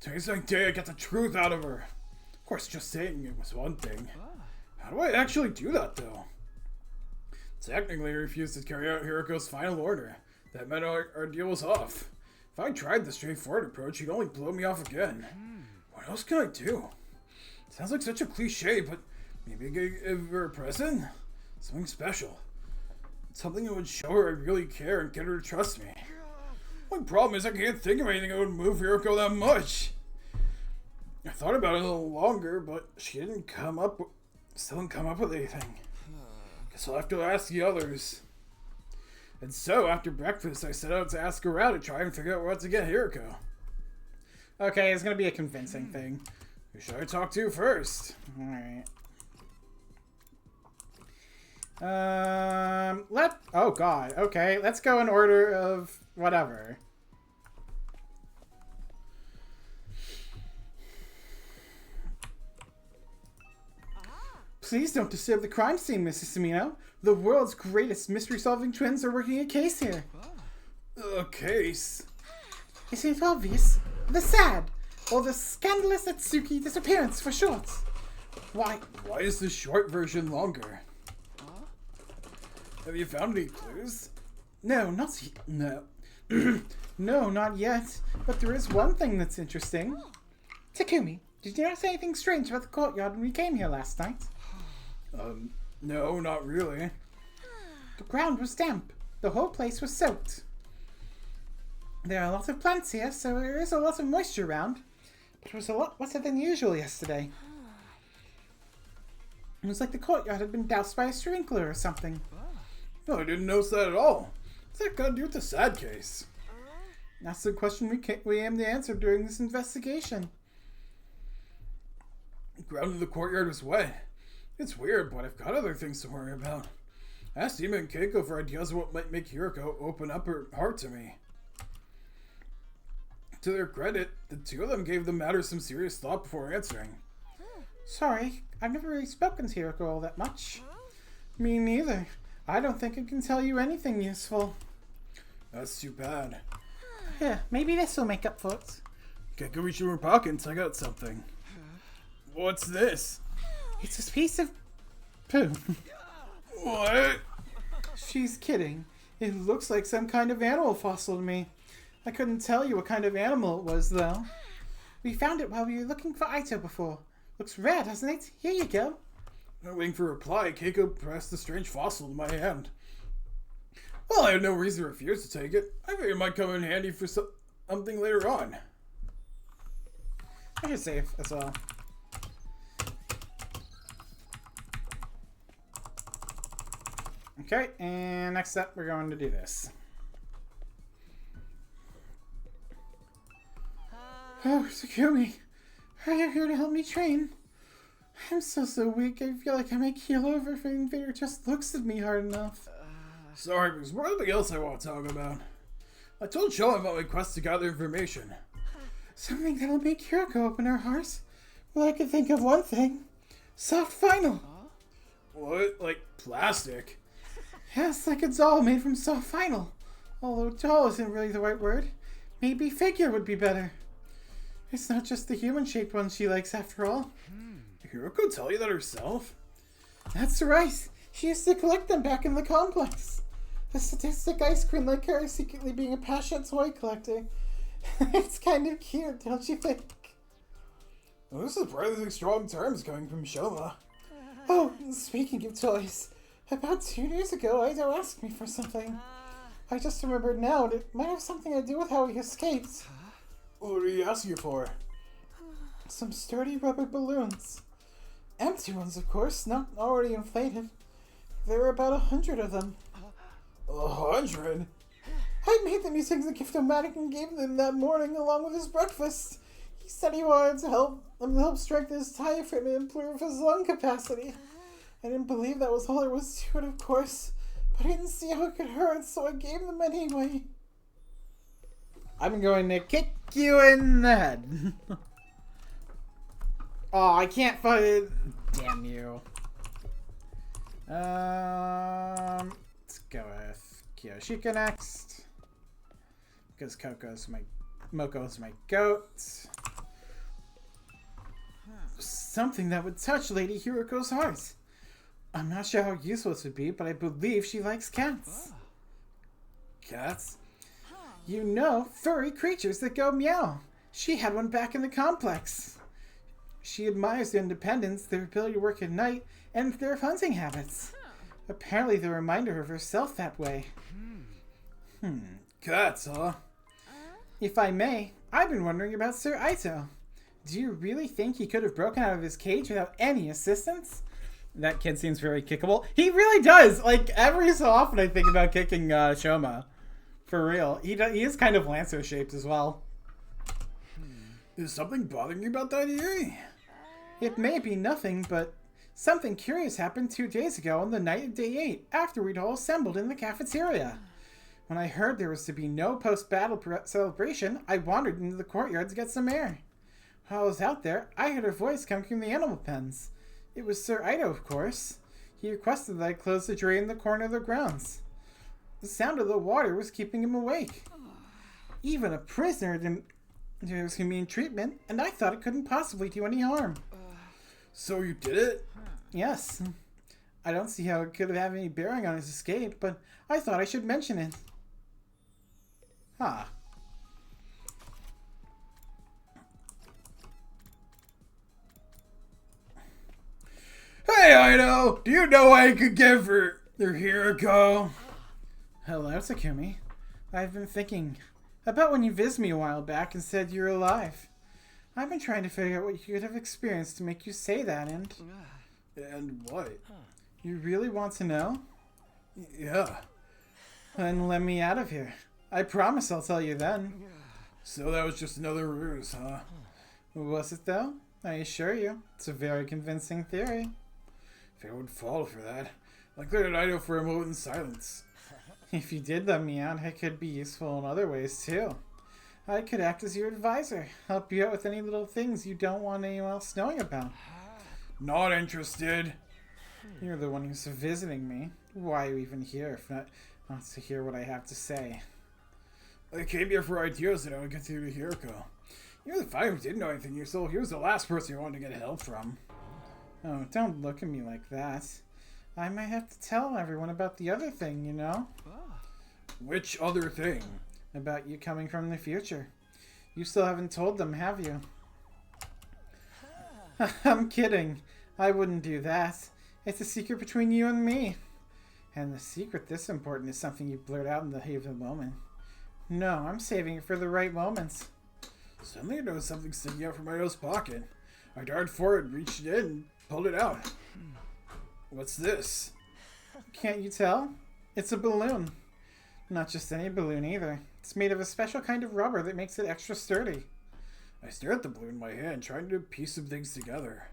Today's my day to get the truth out of her. Of course, just saying it was one thing. How do I actually do that, though? Technically, I refused to carry out Hiroko's final order. That meant our deal was off. If I tried the straightforward approach, he'd only blow me off again. What else can I do? Sounds like such a cliche, but maybe I could give her a present? Something special. Something that would show her I really care and get her to trust me. My problem is I can't think of anything that would move Hiroko that much. I thought about it a little longer, but she still didn't come up with anything. Guess I'll have to ask the others. And so, after breakfast, I set out to ask around to try and figure out what to get Hiroko. Okay, it's gonna be a convincing thing. Who should I talk to first? Alright. Oh god, okay, let's go in order of whatever. Please don't disturb the crime scene, Mrs. Samino. The world's greatest mystery-solving twins are working a case here. A case? Isn't it obvious? The SAD, or the Scandalous Atsuki Disappearance for short. Why is the short version longer? Have you found any clues? No, no, not yet. But there is one thing that's interesting. Takumi, did you notice anything strange about the courtyard when we came here last night? No, not really. The ground was damp. The whole place was soaked. There are a lot of plants here, so there is a lot of moisture around. But it was a lot wetter than usual yesterday. It was like the courtyard had been doused by a sprinkler or something. No, I didn't notice that at all. What's that got to do with the sad case? That's the question we aim to answer during this investigation. The ground in the courtyard was wet. It's weird, but I've got other things to worry about. I asked Ema and Keiko for ideas of what might make Hiroko open up her heart to me. To their credit, the two of them gave the matter some serious thought before answering. Sorry, I've never really spoken to Hiroko all that much. Me neither. I don't think I can tell you anything useful. That's too bad. Yeah, maybe this will make up for it. Keiko reached in her pocket and took out something. What's this? It's a piece of poo. What? She's kidding. It looks like some kind of animal fossil to me. I couldn't tell you what kind of animal it was, though. We found it while we were looking for Ito before. Looks rare, doesn't it? Here you go. Not waiting for a reply, Keiko pressed the strange fossil in my hand. Well, I had no reason to refuse to take it. I figured it might come in handy for something later on. I should save as well. Okay, and next up we're going to do this. Oh, Takumi, are you here to help me train? I'm so weak, I feel like I might keel over if an invader just looks at me hard enough. Sorry, but there's something else I want to talk about. I told Showa about my quest to gather information. Something that'll make Hiroko open her heart? Well, I could think of one thing. Soft vinyl. What? Like plastic? Yes, like a doll made from soft vinyl. Although doll isn't really the right word. Maybe figure would be better. It's not just the human-shaped ones she likes after all. Hiroko tell you that herself? That's right. She used to collect them back in the complex. The sadistic ice cream like her secretly being a passionate toy collector. It's kind of cute, don't you think? Well, this is surprisingly strong terms coming from Showa. Oh, speaking of toys, about 2 days ago, Ido asked me for something. I just remembered now, and it might have something to do with how he escaped. What are you asking for? Some sturdy rubber balloons. Empty ones, of course, not already inflated. There were about 100 of them. 100? I made them using the gift-o-matic and gave them that morning along with his breakfast. He said he wanted to help strengthen his diaphragm and improve his lung capacity. I didn't believe that was all there was to it, of course, but I didn't see how it could hurt, so I gave them anyway. I'm going to kick you in the head. Oh, I can't find it. Damn you. Let's go with Kiyoshika next. Because Moko's my goat. Something that would touch Lady Hiroko's heart. I'm not sure how useful this would be, but I believe she likes cats. Cats? You know, furry creatures that go meow. She had one back in the complex. She admires their independence, their ability to work at night, and their hunting habits. Apparently they remind her of herself that way. Cats, huh? If I may, I've been wondering about Sir Ito. Do you really think he could have broken out of his cage without any assistance? That kid seems very kickable. He really does! Like, every so often I think about kicking Shoma. For real. He is kind of Lancer-shaped as well. Is something bothering you about that, Yuri? It may be nothing, but something curious happened 2 days ago on the night of day 8, after we'd all assembled in the cafeteria. When I heard there was to be no post-battle celebration, I wandered into the courtyard to get some air. While I was out there, I heard a voice coming from the animal pens. It was Sir Ito, of course. He requested that I close the drain in the corner of the grounds. The sound of the water was keeping him awake. Even a prisoner didn't deserve humane treatment, and I thought it couldn't possibly do any harm. So you did it? Yes. I don't see how it could have any bearing on his escape, but I thought I should mention it. Huh. Hey, Ido! Do you know what I could give for your Hiroko? Hello, Takumi. I've been thinking about when you visited me a while back and said you were alive. I've been trying to figure out what you could have experienced to make you say that, and... And what? You really want to know? Yeah. Then let me out of here. I promise I'll tell you then. So that was just another ruse, huh? Was it though? I assure you, it's a very convincing theory. If I would fall for that, I cleared an Ido for a moment in silence. If you did let me out, I could be useful in other ways too. I could act as your advisor, help you out with any little things you don't want anyone else knowing about. Not interested. You're the one who's visiting me. Why are you even here if not to hear what I have to say? I came here for ideas that I would get to Hiroko. You're the fighter who didn't know anything, so he was the last person you wanted to get help from. Oh, don't look at me like that. I might have to tell everyone about the other thing, you know? Which other thing? About you coming from the future. You still haven't told them, have you? I'm kidding. I wouldn't do that. It's a secret between you and me. And the secret this important is something you blurt out in the heat of the moment. No, I'm saving it for the right moments. Suddenly I noticed something sticking out from my nose pocket. I darted forward, reached in, and pulled it out. What's this? Can't you tell? It's a balloon. Not just any balloon either. It's made of a special kind of rubber that makes it extra sturdy. I stared at the balloon in my hand, trying to piece some things together.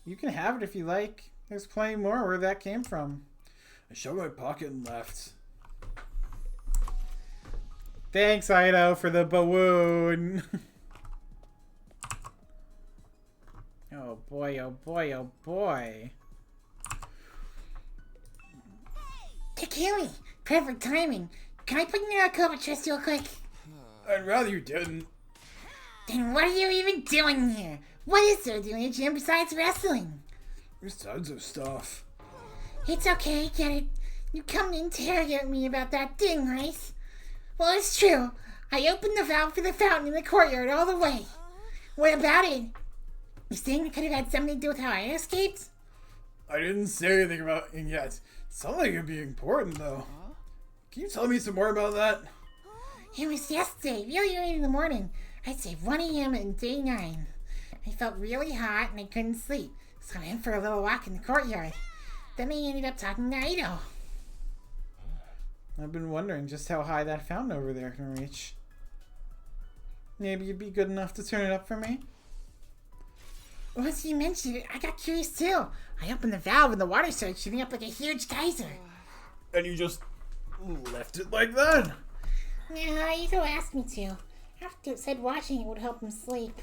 You can have it if you like. There's plenty more where that came from. I shoved my pocket and left. Thanks, Ido, for the balloon. Oh boy, oh boy, oh boy. Takumi, perfect timing. Can I put you in a coma chest real quick? I'd rather you didn't. Then what are you even doing here? What is there doing in a gym besides wrestling? There's tons of stuff. It's okay, get it. You come to interrogate me about that thing, right? Well, it's true. I opened the valve for the fountain in the courtyard all the way. What about it? You saying it could have had something to do with how I escaped? I didn't say anything about it yet. It sounded like it'd be important, though. Can you tell me some more about that? It was yesterday, really early in the morning. I'd say 1 a.m. and day 9. I felt really hot and I couldn't sleep, so I went for a little walk in the courtyard. Then I ended up talking to Ido. I've been wondering just how high that fountain over there can reach. Maybe you'd be good enough to turn it up for me? Once you mentioned it, I got curious too. I opened the valve and the water started shooting up like a huge geyser. And you just left it like that? Yeah, Ido asked me to. After it said watching it would help him sleep.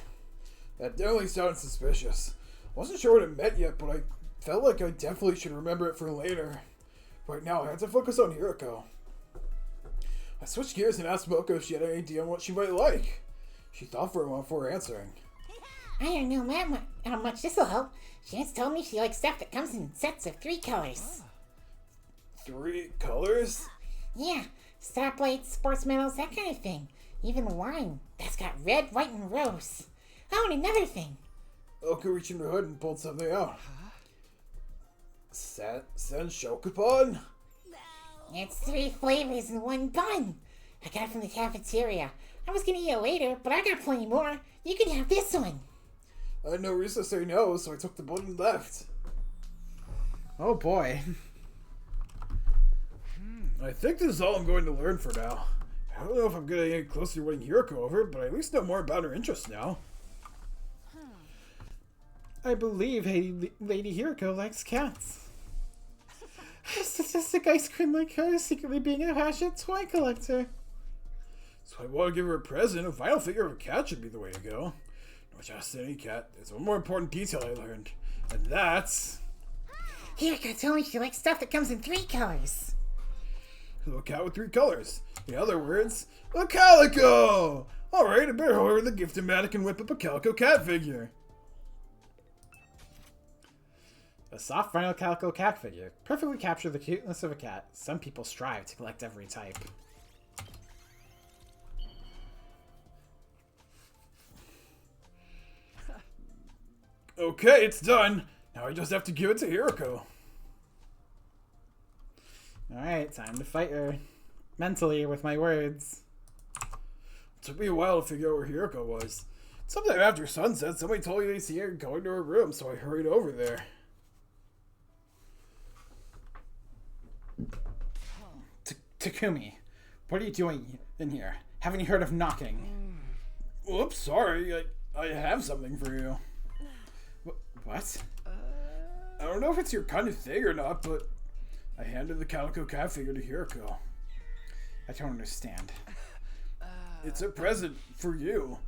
That definitely sounds suspicious. Wasn't sure what it meant yet, but I felt like I definitely should remember it for later. Right now, I had to focus on Hiroko. I switched gears and asked Moko if she had any idea on what she might like. She thought for a while before answering. I don't know how much this'll help. She just told me she likes stuff that comes in sets of 3 colors. 3 colors? Yeah, stoplights, sports medals, that kind of thing. Even wine that's got red, white, and rose. Oh, and another thing. Moko reached in her hood and pulled something out. Sen Shokupon? It's 3 flavors in 1 bun. I got it from the cafeteria. I was gonna eat it later, but I got plenty more. You can have this one. I had no reason to say no, so I took the bun and left. Oh boy. I think this is all I'm going to learn for now. I don't know if I'm going to get closer to winning Hiroko over, but I at least know more about her interests now. I believe Lady Hiroko likes cats. A statistic ice cream like her is secretly being a passionate toy collector. So I want to give her a present. A vital figure of a cat should be the way to go. Not just any cat. There's one more important detail I learned. And that's... Hiroko told me she likes stuff that comes in 3 colors. A cat with 3 colors. In other words, a calico! Alright, I better order the gifted mannequin whip up a calico cat figure. A soft vinyl calico cat figure. Perfectly capture the cuteness of a cat. Some people strive to collect every type. Okay, it's done. Now I just have to give it to Hiroko. Alright, time to fight her. Mentally, with my words. It took me a while to figure out where Hiroko was. Sometime after sunset, somebody told me they'd see her going to her room, so I hurried over there. Takumi, what are you doing in here? Haven't you heard of knocking? Whoops, sorry. I have something for you. What? I don't know if it's your kind of thing or not, but I handed the Calico Cat figure to Hiroko. I don't understand. It's a present for you.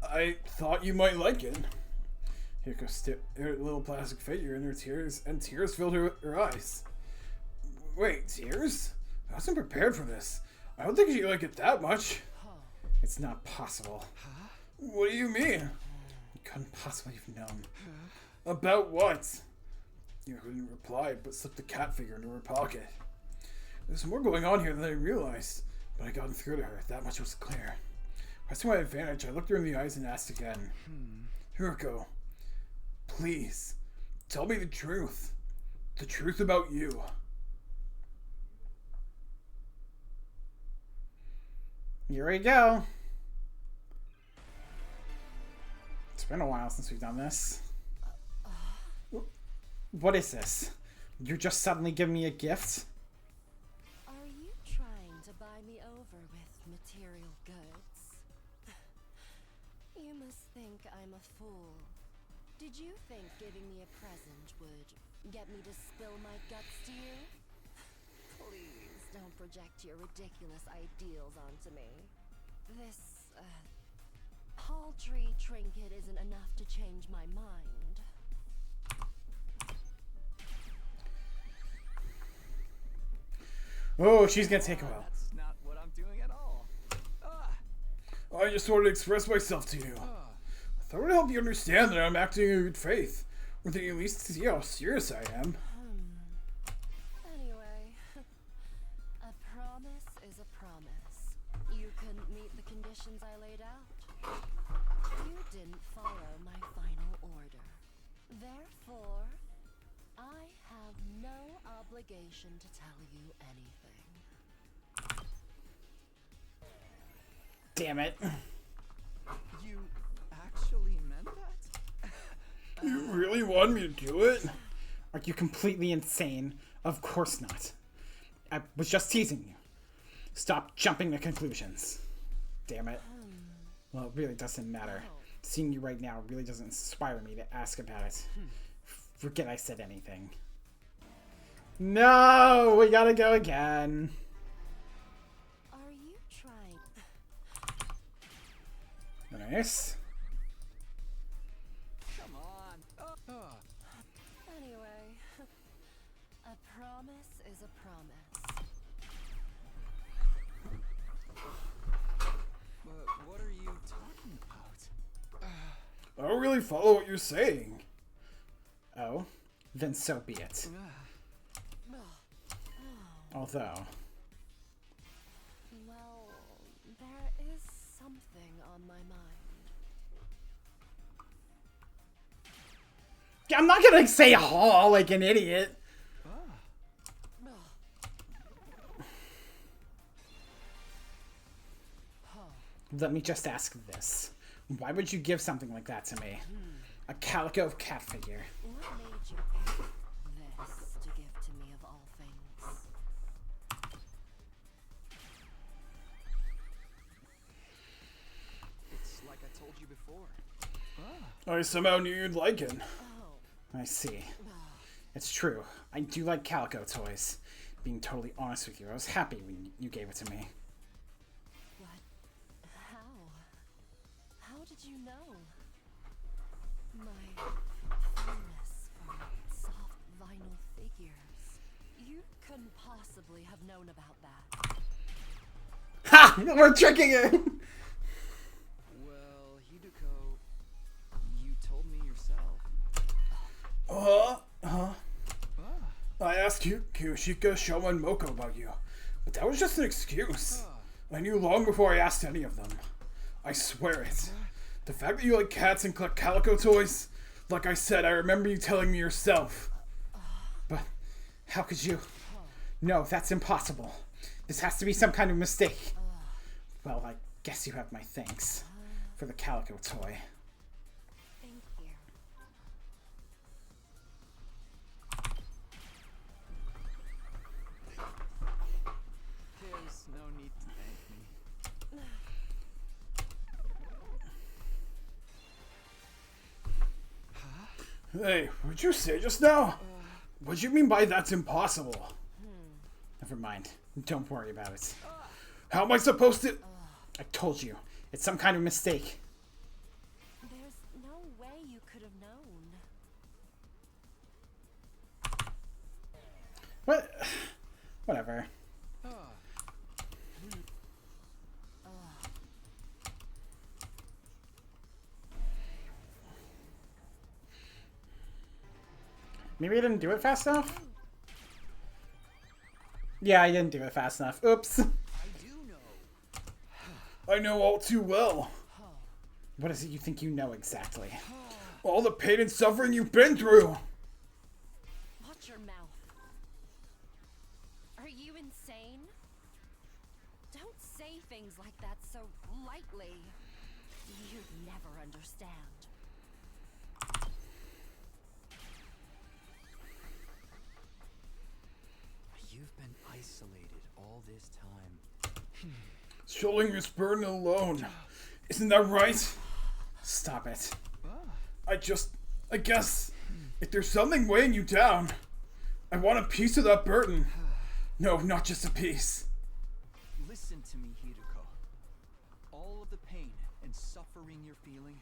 I thought you might like it. Hiroko stared at the little plastic figure, and tears filled her eyes. Wait, tears? I wasn't prepared for this. I don't think you like it that much. It's not possible. What do you mean? You couldn't possibly have known. About what? You didn't reply, but slipped the cat figure into her pocket. There's more going on here than I realized, but I got through to her. That much was clear. Pressing my advantage, I looked her in the eyes and asked again. Hiroko, please, tell me the truth. The truth about you. Here we go. It's been a while since we've done this. What is this? You're just suddenly giving me a gift? Are you trying to buy me over with material goods? You must think I'm a fool. Did you think giving me a present would get me to spill my guts to you? Please don't project your ridiculous ideals onto me. This, paltry trinket isn't enough to change my mind. Oh, she's gonna take a while. That's not what I'm doing at all. I just wanted to express myself to you. I thought it would help you understand that I'm acting in good faith, or that you at least see how serious I am. Anyway, a promise is a promise. You couldn't meet the conditions I laid out. You didn't follow my final order. Therefore, I have no obligation to tell you anything. Damn it. You actually meant that? You really want me to do it? Are you completely insane? Of course not. I was just teasing you. Stop jumping to conclusions. Damn it. Well, it really doesn't matter. Seeing you right now really doesn't inspire me to ask about it. Forget I said anything. No! We gotta go again. Are you trying? Nice. Come on. Anyway, a promise is a promise. But what are you talking about? I don't really follow what you're saying. Oh? Then so be it. Although... Well, there is something on my mind. I'm not gonna say "haw" like an idiot. Let me just ask this. Why would you give something like that to me? A calico cat figure. What made you pick this to give to me of all things? It's like I told you before. I somehow knew you'd like it. I see. It's true. I do like calico toys. Being totally honest with you, I was happy when you gave it to me. But how? How did you know? My fondness for soft vinyl figures. You couldn't possibly have known about that. Ha! We're tricking her! Well, Hideko, you told me yourself. I asked Kyoshika, Shoma, and Moko about you, but that was just an excuse. I knew long before I asked any of them. I swear it. The fact that you like cats and collect calico toys, Like I said, I remember you telling me yourself. But how could you? No, that's impossible. This has to be some kind of mistake. Well, I guess you have my thanks for the calico toy. Thank you. There's no need to thank me. Hey, what'd you say just now? What'd you mean by that's impossible? Never mind. Don't worry about it. How am I supposed to... I told you. It's some kind of mistake. There's no way you could have known. What? Whatever. Maybe I didn't do it fast enough? Yeah, I didn't do it fast enough. Oops. I know all too well. What is it you think you know exactly? All the pain and suffering you've been through. Watch your mouth. Are you insane? Don't say things like that so lightly. You'd never understand. You've been isolated all this time. Shouldering this burden alone. Isn't that right? Stop it. I guess, if there's something weighing you down, I want a piece of that burden. No, not just a piece. Listen to me, Hiruko. All of the pain and suffering you're feeling,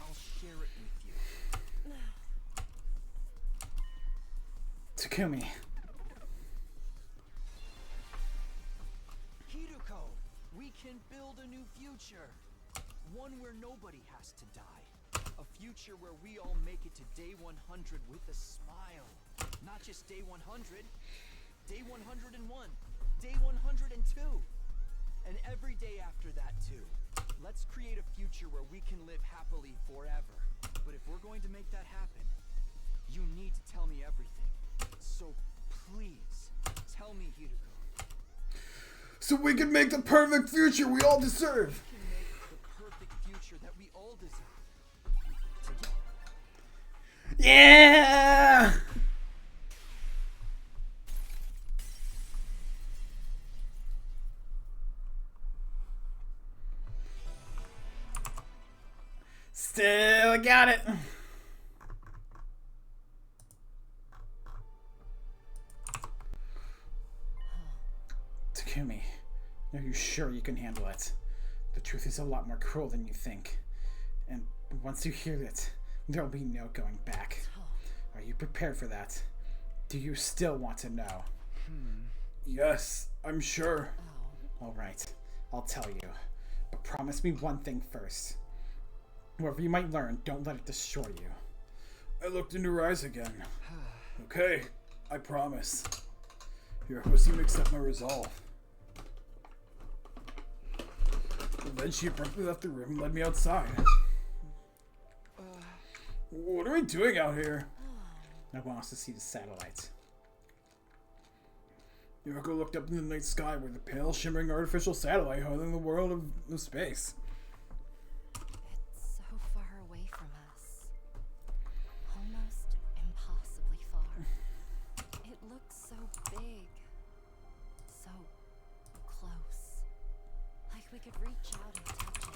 I'll share it with you. Takumi. Hiruko, we can build a new future. One where nobody has to die. A future where we all make it to day 100 with a smile. Not just day 100, day 101, day 102. And every day after that too. Let's create a future where we can live happily forever. But if we're going to make that happen, you need to tell me everything. So please, tell me, Hiruko. So we can make the perfect future we all deserve. We can make the perfect future that we all deserve. Together. Yeah! Still got it. Takumi, are you sure you can handle it? The truth is a lot more cruel than you think. And once you hear it, there'll be no going back. Are you prepared for that? Do you still want to know? Yes, I'm sure. Alright, I'll tell you. But promise me one thing first. Whatever you might learn, don't let it destroy you. I looked into her eyes again. Okay, I promise. Here, I seem to accept my resolve. And then she abruptly left the room and led me outside. What are we doing out here? I want us to see the satellite. Yoko looked up in the night sky where the pale, shimmering artificial satellite hung in the world of space. It's so far away from us. Almost impossibly far. It looks so big. So close. Like we could reach out and touch it.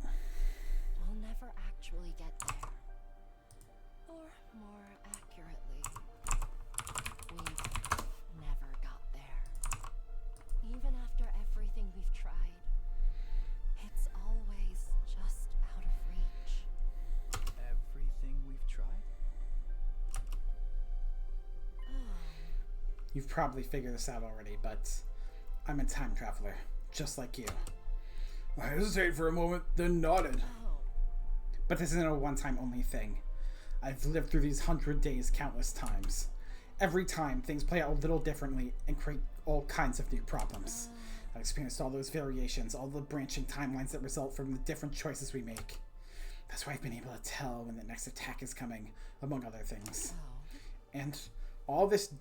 But we'll never actually get there. Or more accurately, we've never got there. Even after everything we've tried, it's always just out of reach. Everything we've tried? You've probably figured this out already, but I'm a time traveler, just like you. I hesitated for a moment, then nodded. But this isn't a one-time only thing. I've lived through these 100 days countless times. Every time, things play out a little differently and create all kinds of new problems. I've experienced all those variations, all the branching timelines that result from the different choices we make. That's why I've been able to tell when the next attack is coming, among other things. And all this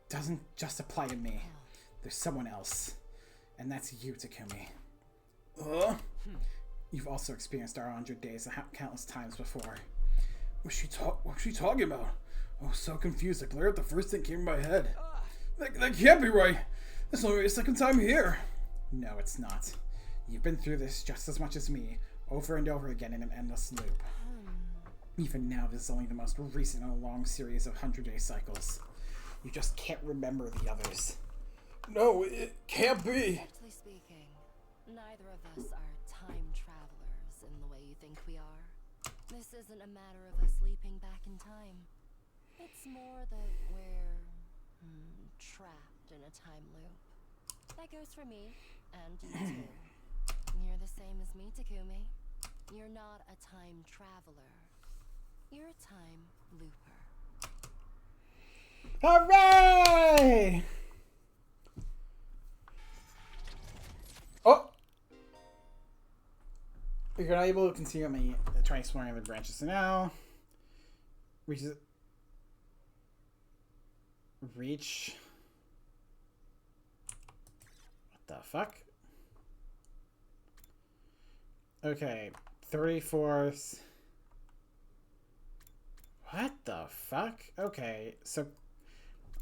doesn't just apply to me. There's someone else. And that's you, Takumi. You've also experienced our 100 days countless times before. What's she talking about? I was so confused. I glared at the first thing that came in my head. That can't be right. That's only the second time here. No, it's not. You've been through this just as much as me, over and over again in an endless loop. Even now, this is only the most recent in a long series of 100-day cycles. You just can't remember the others. No, it can't be. Strictly speaking, neither of us are time travelers in the way you think we are. This isn't a matter of us leaping back in time. It's more that we're trapped in a time loop. That goes for me, and you too. You're the same as me, Takumi. You're not a time traveler. You're a time looper. Hooray! Oh! You're not able to continue me trying exploring other branches. So now, reach. What the fuck? Okay, 34th. What the fuck? Okay, so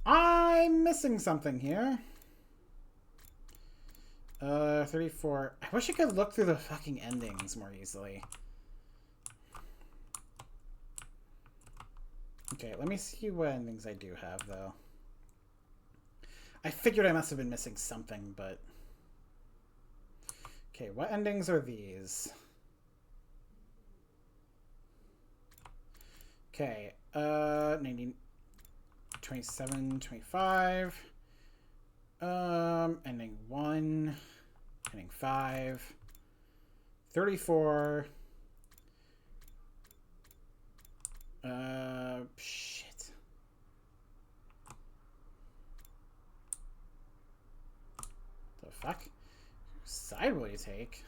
I'm missing something here. 34. I wish I could look through the fucking endings more easily. Okay, let me see what endings I do have, though. I figured I must have been missing something, but... Okay, what endings are these? Okay, 19, 27, 25, ending 1, ending 5, 34, shit. The fuck? Whose side will you take?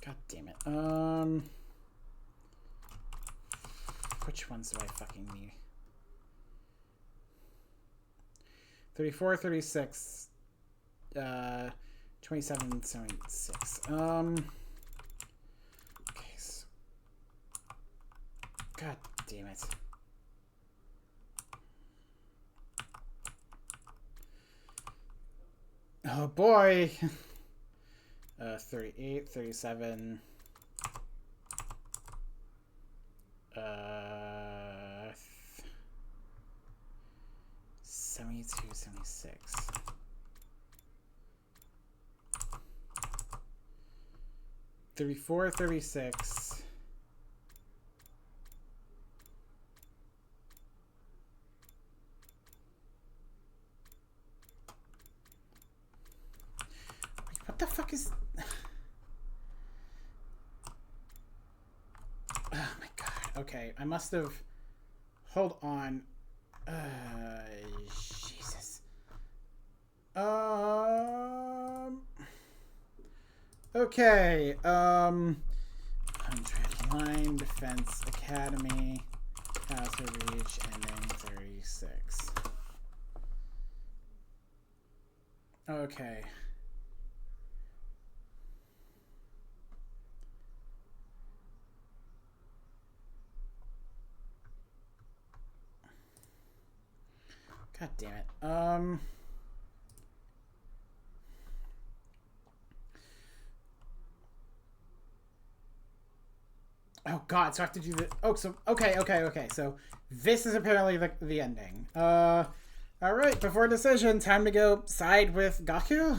God damn it. Which ones do I fucking need? 34, 36, 27, 76. Okay, so... God damn it. Oh boy! 38, 37, 72, 76. $34, 36. Wait, what the fuck is... Oh my god. Okay, I must have... Hold on. Jesus. Okay, 100 Line Defense Academy, Castle Reach, ending 36. Okay. God damn it. Oh god, so I have to do the... Oh, so... Okay. So, this is apparently the ending. Alright, before decision, time to go side with Gaku?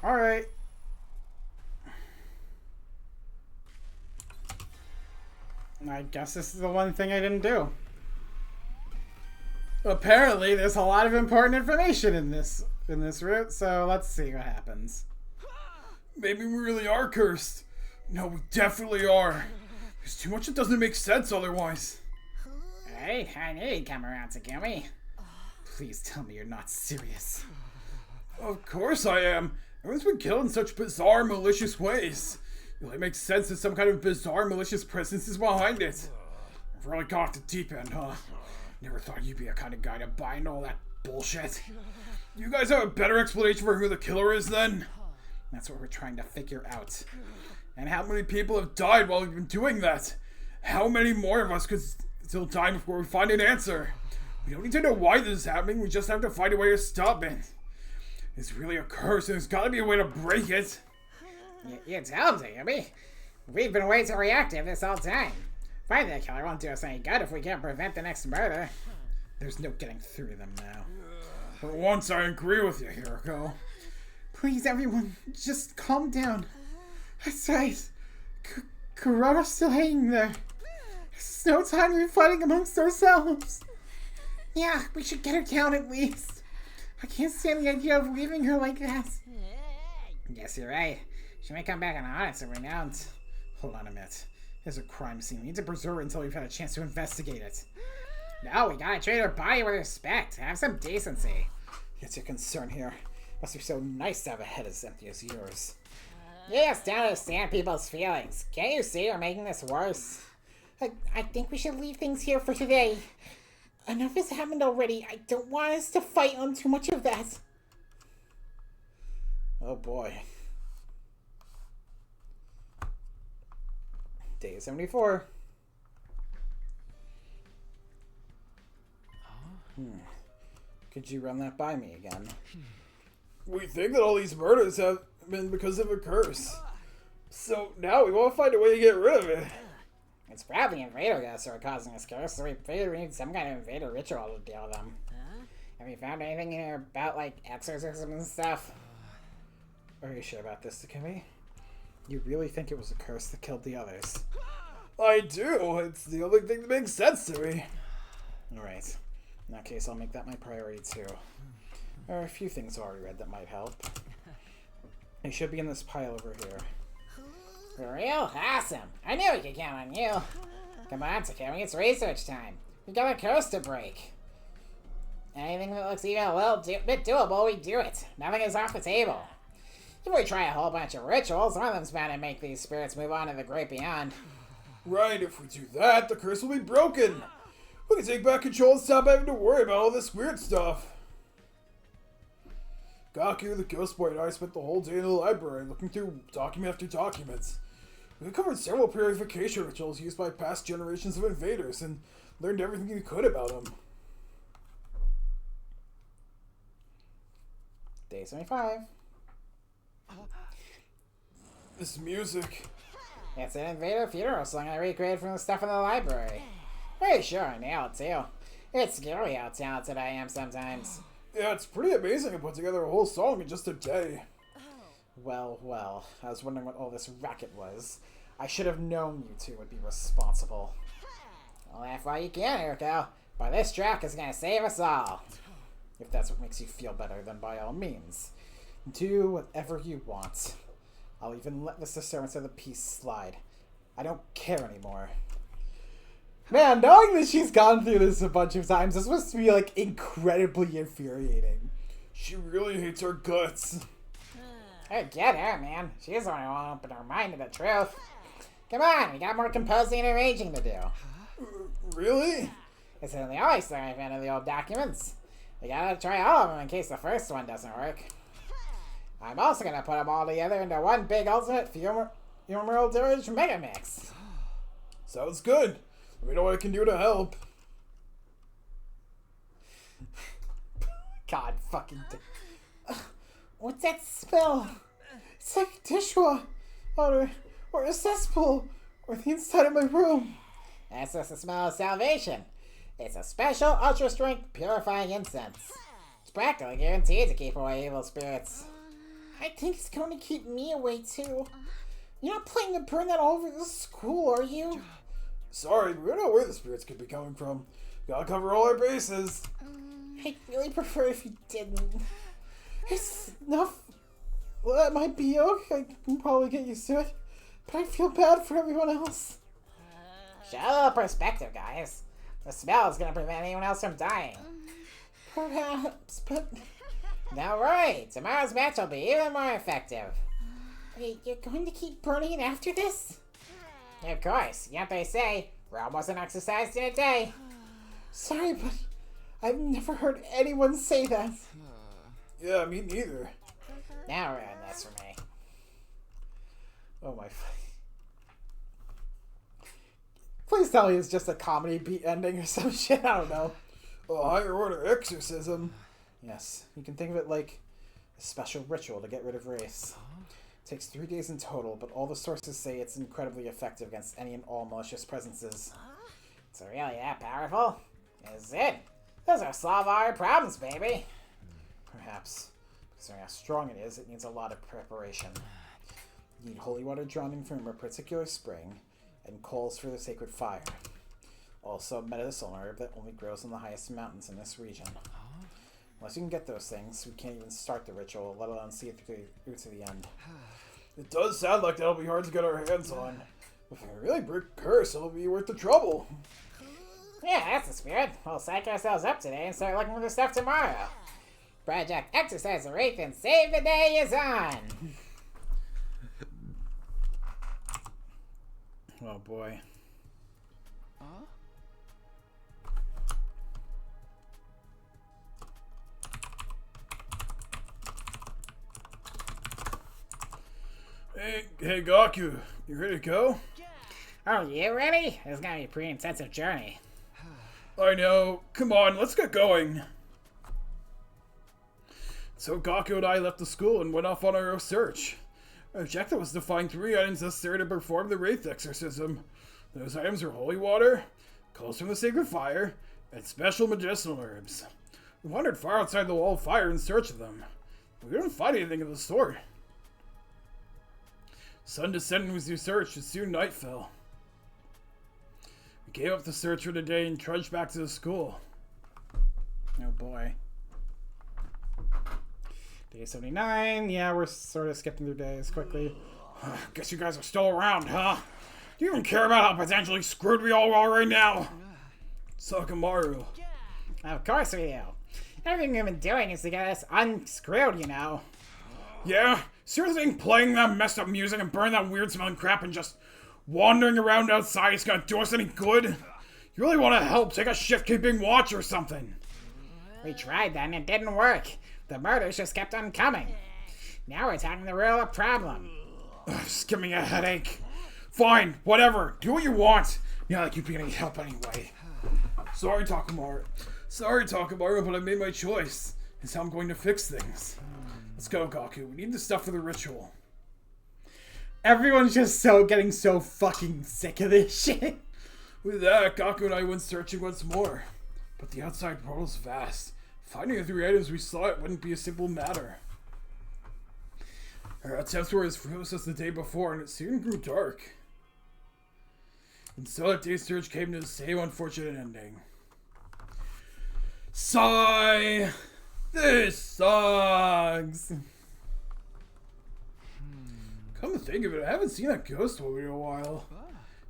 Alright. I guess this is the one thing I didn't do. Apparently, there's a lot of important information in this route, so let's see what happens. Maybe we really are cursed. No, we definitely are. There's too much that doesn't make sense otherwise. Alright, I knew you'd come around, Takumi. Please tell me you're not serious. Of course I am. Everyone's been killed in such bizarre, malicious ways. It only makes sense that some kind of bizarre, malicious presence is behind it. I've really got off the deep end, huh? Never thought you'd be the kind of guy to buy into all that bullshit. You guys have a better explanation for who the killer is then? That's what we're trying to figure out. And how many people have died while we've been doing that? How many more of us could still die before we find an answer? We don't need to know why this is happening, we just have to find a way to stop it. It's really a curse, and there's gotta be a way to break it. You tell him, Takumi. We've been way too reactive this whole time. Finding the killer won't do us any good if we can't prevent the next murder. There's no getting through to them now. For once, I agree with you, Hiroko. Please, everyone, just calm down. That's right. Kurata's still hanging there. There's no time to be fighting amongst ourselves. Yeah, we should get her down at least. I can't stand the idea of leaving her like that. Guess you're right. She may come back and haunt us if we don't. Hold on a minute. There's a crime scene. We need to preserve it until we've had a chance to investigate it. No, we gotta treat her body with respect. Have some decency. What's your concern here? Must be so nice to have a head as empty as yours. You just don't understand people's feelings. Can't you see we're making this worse? I think we should leave things here for today. Enough has happened already. I don't want us to fight on too much of that. Oh boy. Day 74. Could you run that by me again? We think that all these murders have been because of a curse. So now we want to find a way to get rid of it. It's probably invader ghosts who are causing this curse, so we figured we need some kind of invader ritual to deal with them. Have you found anything in here about, like, exorcism and stuff? Are you sure about this, Takumi? You really think it was a curse that killed the others? I do. It's the only thing that makes sense to me. Alright. In that case, I'll make that my priority too. There are a few things I've already read that might help. They should be in this pile over here. For real? Awesome. I knew we could count on you. Come on, Takumi, it's research time. We got a curse to break. Anything that looks even a little bit doable, we do it. Nothing is off the table. If we try a whole bunch of rituals, one of them's bound to make these spirits move on to the great beyond. Right, if we do that, the curse will be broken. We can take back control and stop having to worry about all this weird stuff. Gaku, the ghost boy, and I spent the whole day in the library looking through document after document. We covered several purification rituals used by past generations of invaders and learned everything we could about them. Day 75. This music. It's an invader funeral song I recreated from the stuff in the library. Pretty sure I nailed it too. It's scary how talented I am sometimes. Yeah, it's pretty amazing to put together a whole song in just a day. Well, I was wondering what all this racket was. I should have known you two would be responsible. Well, laugh while you can, Hiroko. But this track is gonna save us all. If that's what makes you feel better, then by all means. Do whatever you want. I'll even let this disturbance of the peace slide. I don't care anymore. Man, knowing that she's gone through this a bunch of times, this must be, like, incredibly infuriating. She really hates our guts. Hey, get her, man. She's the one who won't open her mind to the truth. Come on, we got more composing and arranging to do. Really? It's the only thing I found in the old documents. We gotta try all of them in case the first one doesn't work. I'm also gonna put them all together into one big ultimate funeral dirge mega mix. Sounds good. Let me know what I can do to help. God fucking what's that smell? It's like dishwa, or a cesspool, or the inside of my room. That's just the smell of salvation. It's a special ultra-strength purifying incense. It's practically guaranteed to keep away evil spirits. I think it's going to keep me away too. You're not planning to burn that all over the school, are you? Sorry, we don't know where the spirits could be coming from. Gotta cover all our bases. I'd really prefer if you didn't. It's enough. Well, that might be okay. I can probably get used to it. But I feel bad for everyone else. Show a little perspective, guys. The smell is gonna prevent anyone else from dying. Perhaps, but... Now, Roy, tomorrow's match will be even more effective. Wait, you're going to keep burning it after this? Of course, yet they say, Rome wasn't exercised in a day. Sorry, but I've never heard anyone say that. Yeah, me neither. Now ruin this for me. Oh my... Please tell me it's just a comedy beat ending or some shit, I don't know. A higher order exorcism. Yes, you can think of it like a special ritual to get rid of Wraiths. It takes 3 days in total, but all the sources say it's incredibly effective against any and all malicious presences. It's really that powerful? Is it? Those are solve all our problems, baby. Perhaps. Considering how strong it is, it needs a lot of preparation. You need holy water drawn in from a particular spring, and coals for the sacred fire. Also, a medicinal herb that only grows on the highest mountains in this region. Unless you can get those things, we can't even start the ritual, let alone see it through to the end. It does sound like that'll be hard to get our hands on. If we really break curse, it'll be worth the trouble. Yeah, that's the spirit. We'll psych ourselves up today and start looking for the stuff tomorrow. Project Exercise the Wraith and Save the Day is on! Oh boy. Hey, Gaku, you ready to go? Oh, you ready? It's gonna be a pretty intensive journey. I know. Come on, let's get going. So Gaku and I left the school and went off on our search. Our objective was to find 3 items necessary to perform the Wraith exorcism. Those items are holy water, coals from the sacred fire, and special medicinal herbs. We wandered far outside the wall of fire in search of them, but we didn't find anything of the sort. Sun descended as we searched, and soon night fell. We gave up the search for the day and trudged back to the school. Oh boy. Day 79. Yeah, we're sort of skipping through days quickly. Guess you guys are still around, huh? Do you even care about how potentially screwed we all are right now? Sakamaru. Of course we do. Everything we've been doing is to get us unscrewed, you know. Yeah? Seriously think playing that messed up music and burning that weird smelling crap and just wandering around outside is gonna do us any good? You really want to help, take a shift keeping watch or something. We tried that and it didn't work. The murders just kept on coming. Now we're tackling the real problem. Just give me a headache. Fine, whatever. Do what you want. Yeah, like you'd be any help anyway. Sorry, Takamaru, but I made my choice. It's how I'm going to fix things. Let's go, Gaku. We need the stuff for the ritual. Everyone's just getting so fucking sick of this shit. With that, Gaku and I went searching once more. But the outside portal's vast. Finding the 3 items we sought wouldn't be a simple matter. Our attempts were as fruitless as the day before, and it soon grew dark. And so that day's search came to the same unfortunate ending. Sigh! This sucks! Come to think of it, I haven't seen that ghost woman in a while.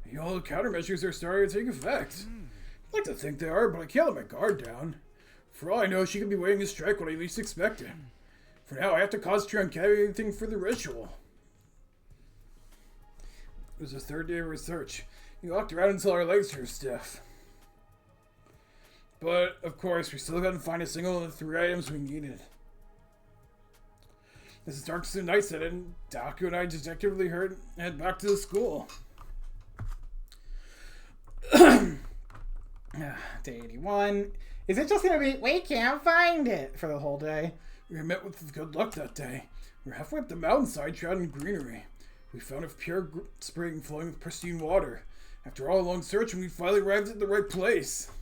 Maybe all the countermeasures are starting to take effect. I'd like to think they are, but I can't let my guard down. For all I know, she could be waiting to strike when I least expect it. For now, I have to concentrate on gathering anything for the ritual. It was the 3rd day of research. We walked around until our legs grew stiff. But, of course, we still couldn't find a single of the 3 items we needed. As the darkness of the night set in, Gaku and I dejectedly head back to the school. Day 81. Is it just gonna be, we can't find it for the whole day? We were met with good luck that day. We were halfway up the mountainside, shrouded in greenery. We found a pure spring flowing with pristine water. After all a long search, we finally arrived at the right place.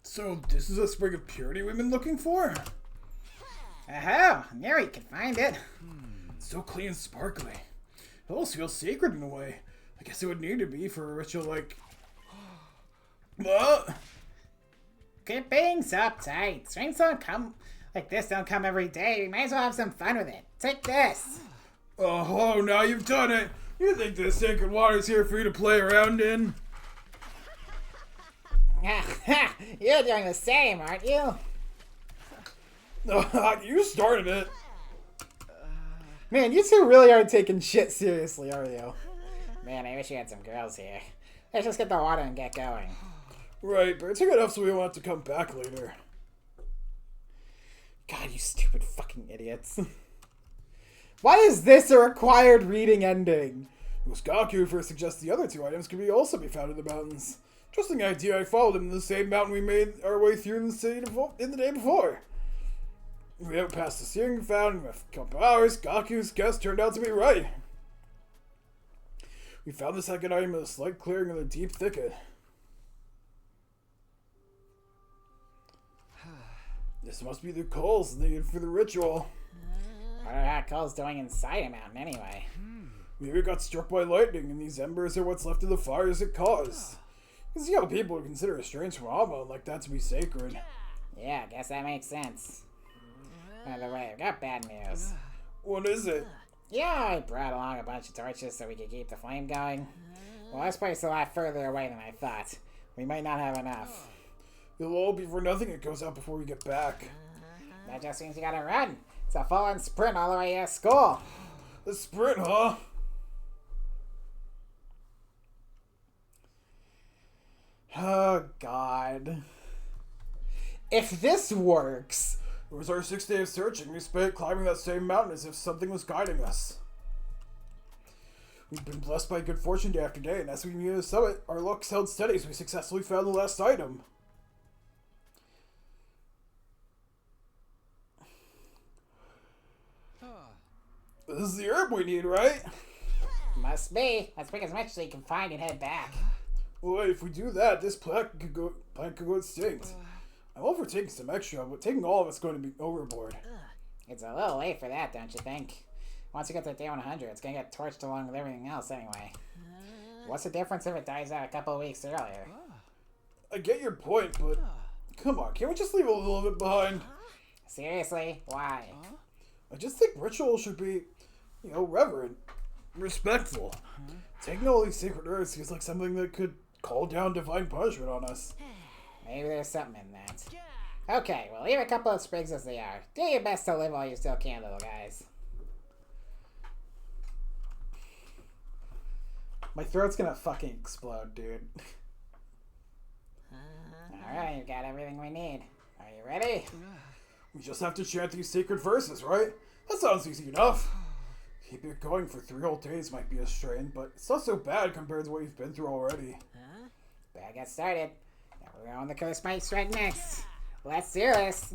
So, this is a spring of purity we've been looking for? Oh, now we can find it. It's so clean and sparkly. It almost feels sacred in a way. I guess it would need to be for a ritual like... What? Quit being so uptight. Strings don't come like this, don't come every day. We might as well have some fun with it. Take this. Oh, now you've done it. You think this sacred water's here for you to play around in? You're doing the same, aren't you? You started it. Man, you two really aren't taking shit seriously, are you? Man, I wish you had some girls here. Let's just get the water and get going. Right, but it took enough so we want to come back later. God, you stupid fucking idiots. Why is this a required reading ending? It was Gaku who first suggested the other two items could also be found in the mountains. Interesting idea. I followed him to the same mountain we made our way through in the day before. We out past the searing fountain in a couple hours. Gaku's guess turned out to be right. We found the second item in a slight clearing in a deep thicket. This must be the coals needed for the ritual. What are that coals doing inside a mountain anyway? Maybe it got struck by lightning, and these embers are what's left of the fires it caused. You can see how people would consider a strange phenomenon like that to be sacred. Yeah, I guess that makes sense. By the way, I've got bad news. What is it? Yeah, I brought along a bunch of torches so we could keep the flame going. Well, this place is a lot further away than I thought. We might not have enough. It'll all be for nothing. It goes out before we get back. That just means you gotta run. It's a full-on sprint all the way to school. A sprint, huh? Oh, God. If this works... It was our 6th day of searching. We spent climbing that same mountain as if something was guiding us. We've been blessed by good fortune day after day, and as we near the summit, our luck held steady as we successfully found the last item. This is the herb we need, right? Must be. Let's pick as much as we can find and head back. Well, if we do that, this plant could go extinct. I'm all for taking some extra, but taking all of it's going to be overboard. It's a little late for that, don't you think? Once you get to day 100, it's gonna get torched along with everything else anyway. What's the difference if it dies out a couple of weeks earlier? I get your point, but come on, can't we just leave a little bit behind? Seriously? Why? I just think rituals should be, reverent, respectful. Taking all these sacred herbs seems like something that could call down divine punishment on us. Maybe there's something in that. Okay, well, leave a couple of sprigs as they are. Do your best to live while you still can, little guys. My throat's gonna fucking explode, dude. Alright, you've got everything we need. Are you ready? We just have to chant these sacred verses, right? That sounds easy enough. Keep it going for 3 whole days might be a strain, but it's not so bad compared to what we've been through already. Better get started. Now we're on the curse might strike next. Let's do this.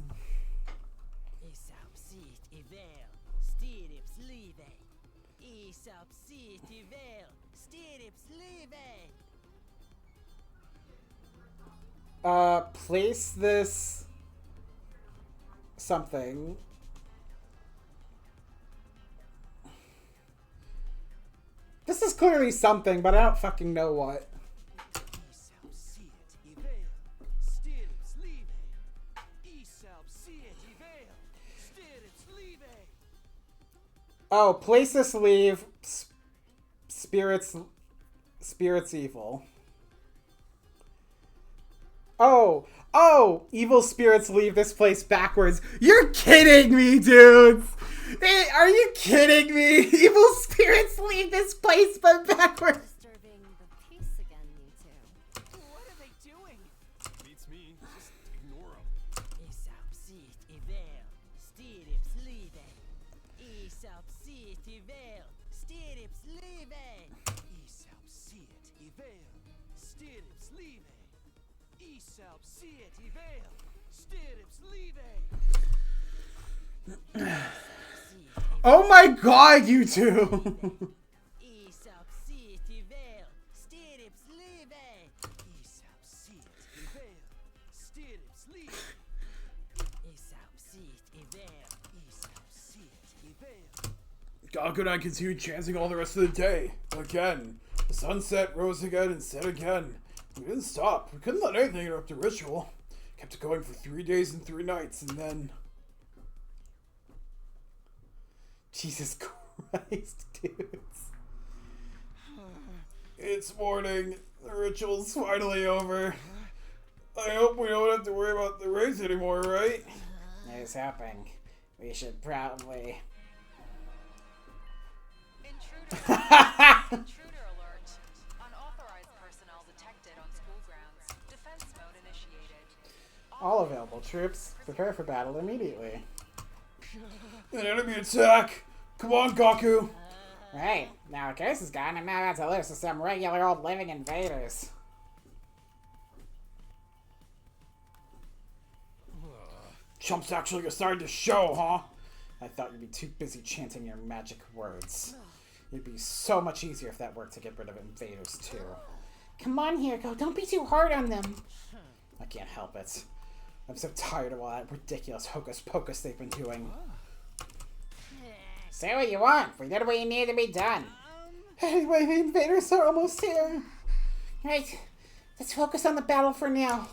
Place this... something. This is clearly something, but I don't fucking know what. Oh, place this leave. Spirits evil. Oh, evil spirits leave this place backwards. You're kidding me, dudes! Are you kidding me? Evil spirits leave this place but backwards. Disturbing the peace again, you two. What are they doing? Beats me. Just ignore them. Oh my god, you two! Gaku and I continued chanting all the rest of the day. Again. The sun set, rose again, and set again. We didn't stop. We couldn't let anything interrupt the ritual. Kept it going for 3 days and 3 nights, and then... Jesus Christ, dudes. It's morning. The ritual's finally over. I hope we don't have to worry about the race anymore, right? Here's hoping. We should probably... Intruder alert. Unauthorized personnel detected on school grounds. Defense mode initiated. All available troops, prepare for battle immediately. An enemy attack! Come on, Gaku! Right, now the curse is gone, I'm now about to lose to some regular old living invaders. Chumps actually decided to show, huh? I thought you'd be too busy chanting your magic words. It'd be so much easier if that worked to get rid of invaders too. Come on, Hiroko, don't be too hard on them. I can't help it. I'm so tired of all that ridiculous hocus pocus they've been doing. Say what you want. We did what you needed to be done. Anyway, the invaders are almost here. Right, let's focus on the battle for now.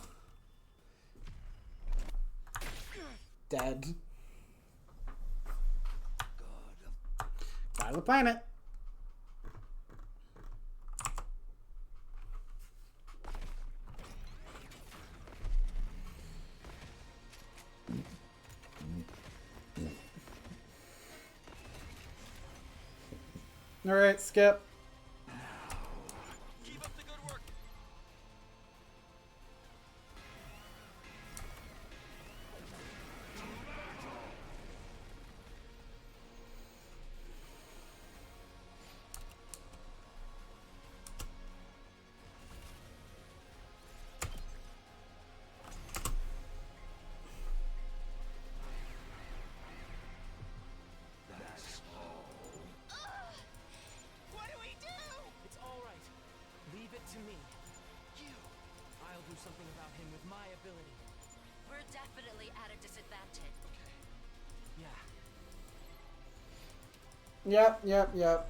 Dead. By the planet. Alright, skip. Keep up the good work. What do we do? It's all right. Leave it to me. I'll do something about him with my ability. We're definitely at a disadvantage. Yeah. Yep.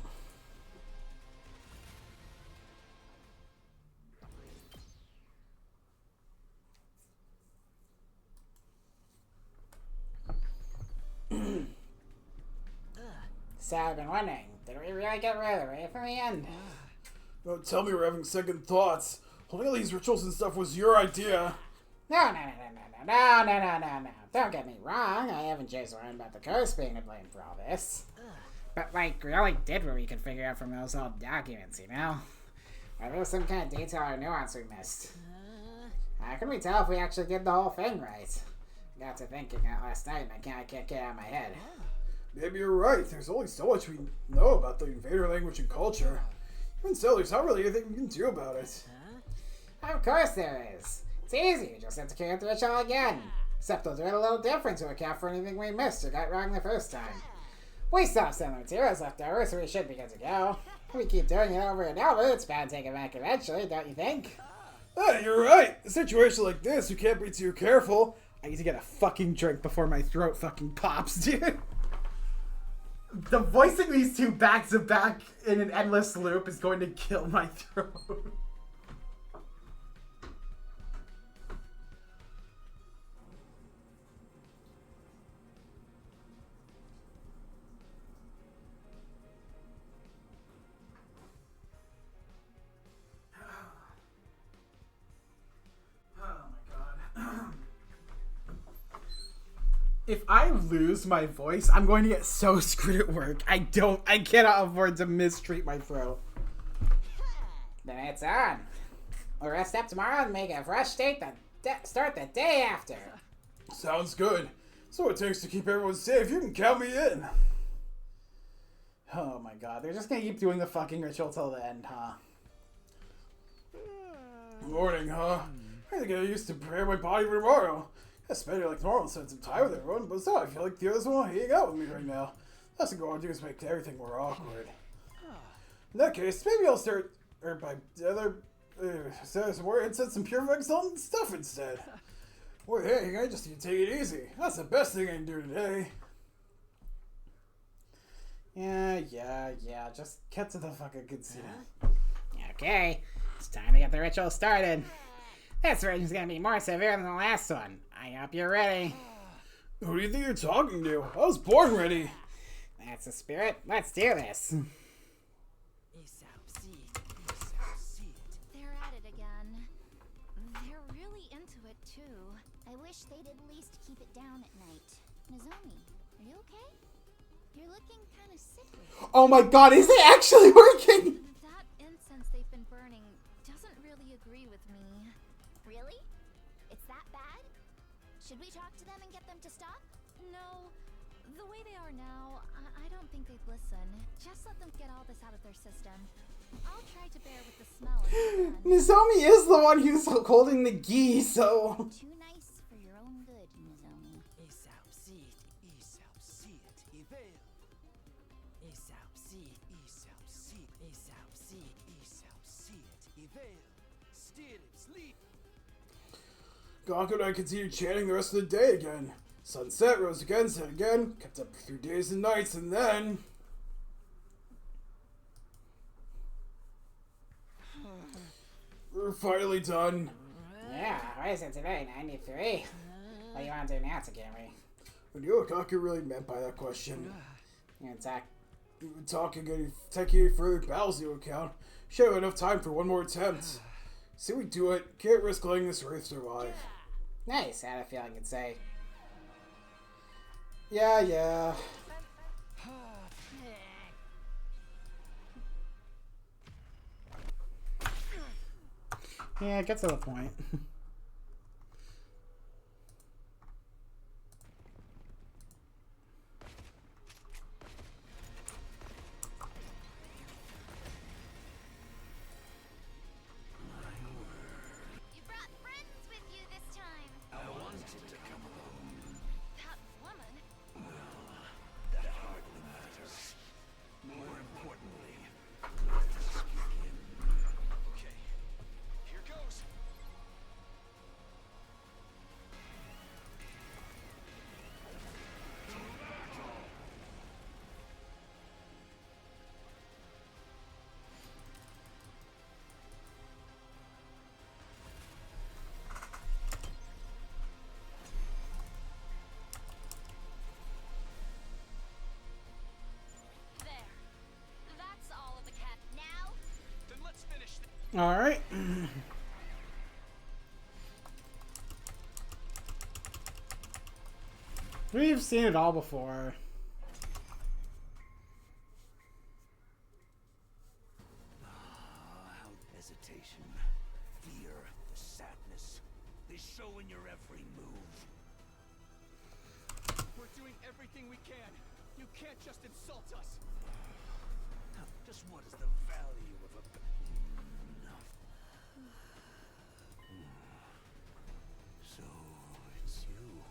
So I've been wondering, did we really get rid of it from the end? Don't tell me we're having second thoughts. Holding all these rituals and stuff was your idea. No. Don't get me wrong, I haven't just learned about the curse being to blame for all this. But, like, we only did what we could figure out from those old documents, you know? Or there was some kind of detail or nuance we missed. How can we tell if we actually did the whole thing right? Got to thinking that last night and I can't get it out of my head. Maybe you're right. There's only so much we know about the invader language and culture. Even so, there's not really anything we can do about it. Of course there is. It's easy, you just have to carry out the ritual again. Except they'll do it a little different to account for anything we missed or got wrong the first time. We still have some materials left over, so we should be good to go. If we keep doing it over and over, it's bound to take it back eventually, don't you think? Hey, you're right. A situation like this, you can't be too careful. I need to get a fucking drink before my throat fucking pops, dude. The voicing these two back to back in an endless loop is going to kill my throat. If I lose my voice, I'm going to get so screwed at work. I cannot afford to mistreat my throat. Then it's on. We'll rest up tomorrow and make a fresh start the day after. Sounds good. So it takes to keep everyone safe. You can count me in. Oh my god, they're just gonna keep doing the fucking ritual till the end, huh? Morning, huh? I think I used to prepare my body for tomorrow. I spend it like normal and spend some time with everyone, but still, I feel like the others want to hang out with me right now. That's what I want to do is make everything more awkward. In that case, maybe I'll start by some more incense and purifying salt and stuff instead. Well, hey, I just need to take it easy. That's the best thing I can do today. Yeah. Just get to the fucking casino. Okay, it's time to get the ritual started. This version's gonna be more severe than the last one. I hope you're ready. Who do you think you're talking to? I was born ready. That's the spirit. Let's do this. They're at it again. They're really into it too. I wish they'd at least keep it down at night. Nozomi, are you okay? You're looking kind of sickly. Oh my god, is it actually working? That incense they've been burning doesn't really agree with me. Really? It's that bad? Should we talk to them and get them to stop? No. The way they are now, I don't think they'd listen. Just let them get all this out of their system. I'll try to bear with the smell until then. Nozomi is the one who's holding the gi, so... Too nice for your own good, Nozomi. Kodaka and I continued chanting the rest of the day again. Sunset, rose again, set again, kept up for 3 days and nights, and then... We're finally done. Yeah, what is it today? 93? What do you want to do now, Takumi? What do you know what Kodaka really meant by that question? You attack. Taking any further battles into account, should have enough time for one more attempt. See we do it, can't risk letting this Wraith survive. Nice, I had a feeling you'd say. Yeah. Yeah, get to the point. You brought friends with you this time. I wanted to come alone. That woman? That hardly matters. More importantly, let's begin. Okay, here goes. There. That's all of the cat. Now? Then let's finish this. Alright. We've seen it all before. How hesitation, fear, sadness, they show in your every move. We're doing everything we can. You can't just insult us. Just what is the value of a... Enough. So, it's you.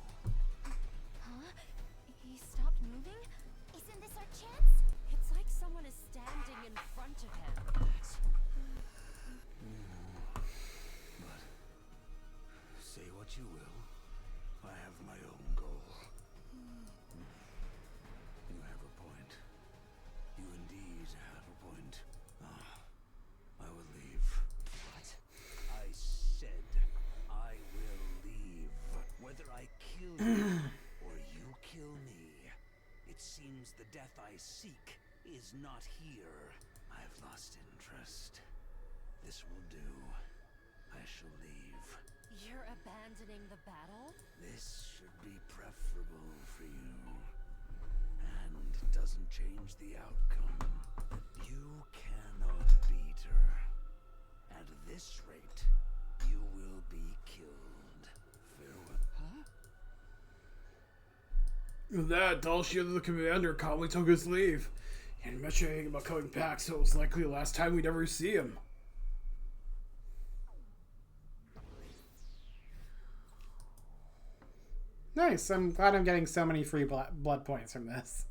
Huh? He stopped moving? Isn't this our chance? It's like someone is standing in front of him. But, say what you will, I have my own goal. You have a point. You indeed have a point. I will leave. What? I said I will leave. Whether I kill you or you kill me, it seems the death I seek is not here. I've lost interest. This will do. I shall leave. You're abandoning the battle? This should be preferable for you. And it doesn't change the outcome. You cannot beat her. At this rate, you will be killed. Farewell. Huh? With that, Dalshia the commander calmly took his leave. He hadn't mentioned anything about coming back, so it was likely the last time we'd ever see him. Nice. I'm glad I'm getting so many free blood points from this.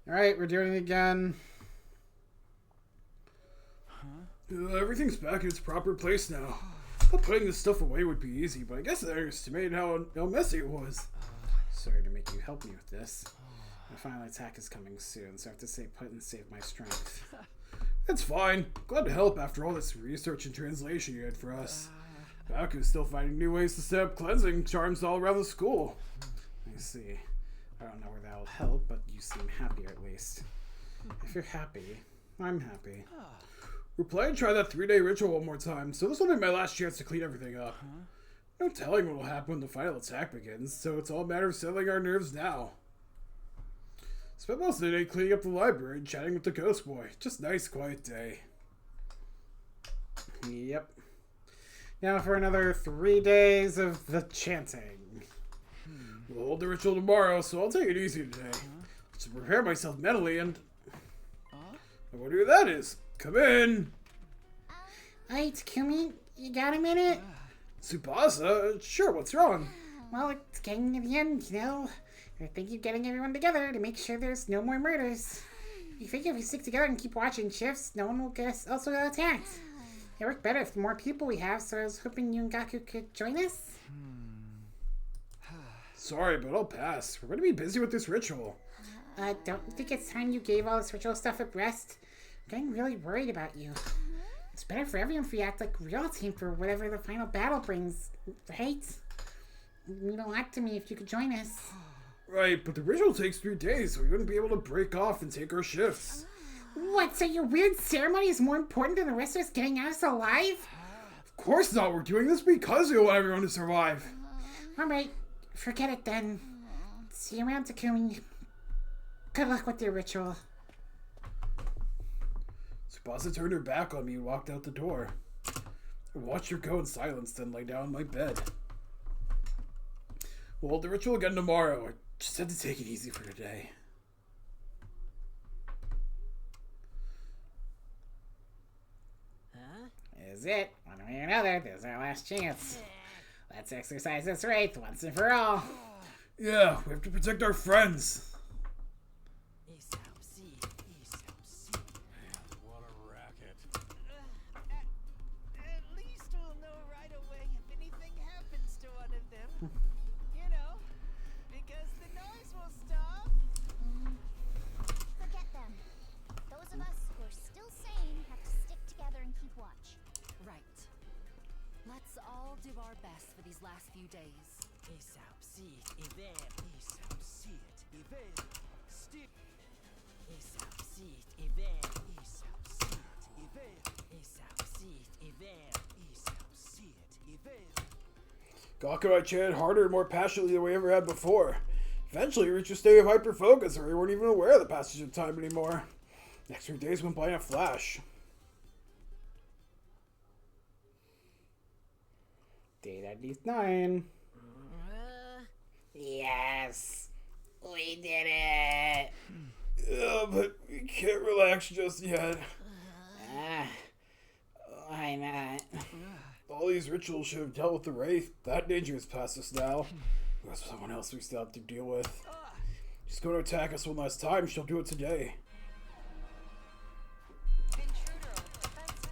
Alright, we're doing it again. Everything's back in its proper place now. Thought putting this stuff away would be easy, but I guess I underestimated how messy it was. Sorry to make you help me with this. My final attack is coming soon, so I have to stay put and save my strength. It's fine. Glad to help after all this research and translation you had for us. Baku's still finding new ways to set up cleansing charms all around the school. I see. I don't know where that'll help, but you seem happier at least. If you're happy, I'm happy. We're planning to try that 3-day ritual one more time, so this will be my last chance to clean everything up. No telling what will happen when the final attack begins, so it's all a matter of settling our nerves now. Spent most of the day cleaning up the library and chatting with the ghost boy. Just nice, quiet day. Yep. Now for another 3 days of the chanting. We'll hold the ritual tomorrow, so I'll take it easy today. To prepare myself mentally and... I wonder who that is. Come in. Hey, Takumi, you got a minute? Tsubasa? Sure, what's wrong? Well, it's getting to the end, you know. I think you're getting everyone together to make sure there's no more murders. You figure if we stick together and keep watching shifts, no one will also get attacked. It worked better with the more people we have, so I was hoping you and Gaku could join us. Sorry, but I'll pass. We're going to be busy with this ritual. Don't you think it's time you gave all this ritual stuff a rest? I'm getting really worried about you. It's better for everyone if we act like a real team for whatever the final battle brings, right? It would mean a lot to me if you could join us. Right, but the ritual takes 3 days, so we wouldn't be able to break off and take our shifts. What, so your weird ceremony is more important than the rest of us getting us alive? Of course not, we're doing this because we want everyone to survive. Alright, forget it then. See you around, Takumi. Good luck with your ritual. Tsubasa turned her back on me and walked out the door. I watched her go in silence, then lay down on my bed. We'll hold the ritual again tomorrow. I just had to take it easy for today. Is it? One way or another, this is our last chance. Let's exercise this wraith once and for all. Yeah, we have to protect our friends. What a racket. At least we'll know right away if anything happens to one of them. You know, because the noise will stop. Forget them. Those of us who are still sane have to stick together and keep watch. Right. Let's all do our best for these last few days. Gaku and I chanted harder and more passionately than we ever had before. Eventually, we reached a state of hyper-focus where we weren't even aware of the passage of time anymore. Next 3 days went by in a flash. Day 99. Yes, we did it. Yeah, but we can't relax just yet. Why not? All these rituals should have dealt with the Wraith. That danger is past us now. There's someone else we still have to deal with. She's going to attack us one last time. She'll do it today. Intruder with defenses.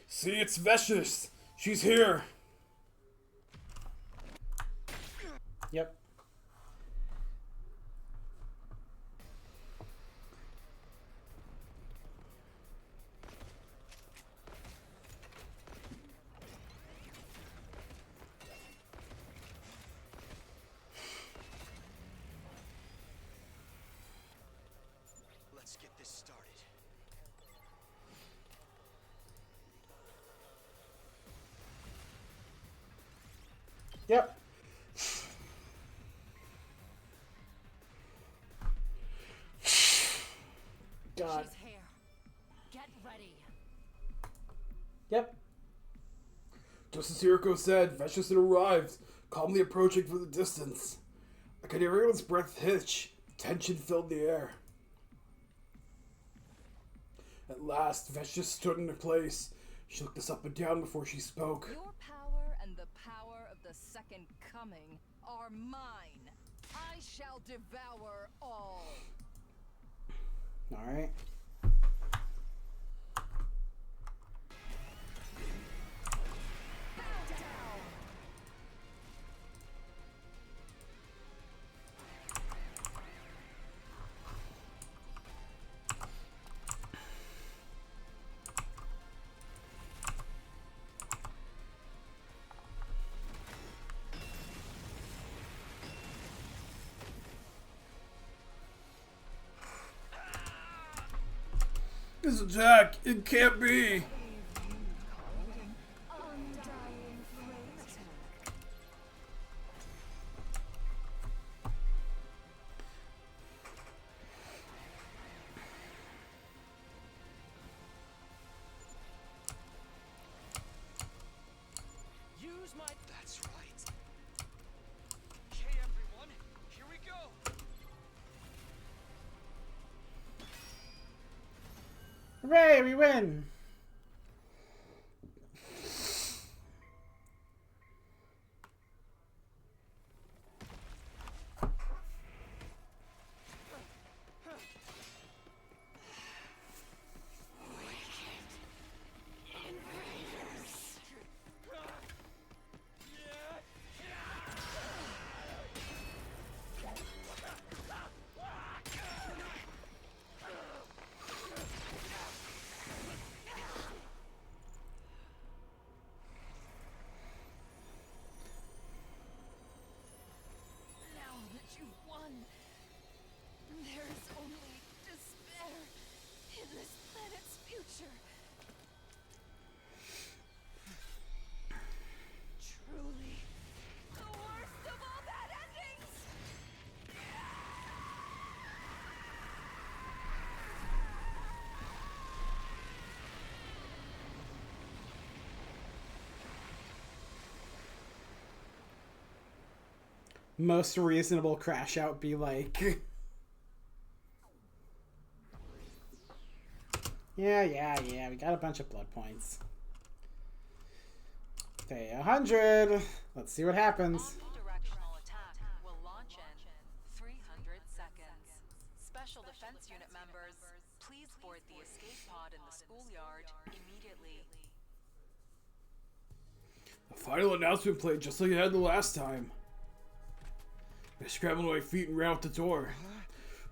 See, it's Vicious. She's here. Yep. Let's get this started. Yep. God. She's here. Get ready. Yep. Just as Hiroko said, Vicious had arrived, calmly approaching from the distance. I could hear everyone's breath hitch. Tension filled the air. At last, Vicious stood in her place. She looked us up and down before she spoke. Your power and the power of the Second Coming are mine. I shall devour all. Alright. Please attack. It can't be. Use my. That's right. Okay, everyone, here we go. Hooray, we win! Now that you've won, there is only despair in this planet's future. Truly, the worst of all bad endings! Most reasonable crash out be like. Yeah, we got a bunch of blood points. Okay, 100. Let's see what happens. Omnidirectional attack will launch in 300 seconds. Special Defense Unit members, please board the escape pod in the schoolyard immediately. The final announcement played just like it had the last time. I scrambled to my feet and ran out the door.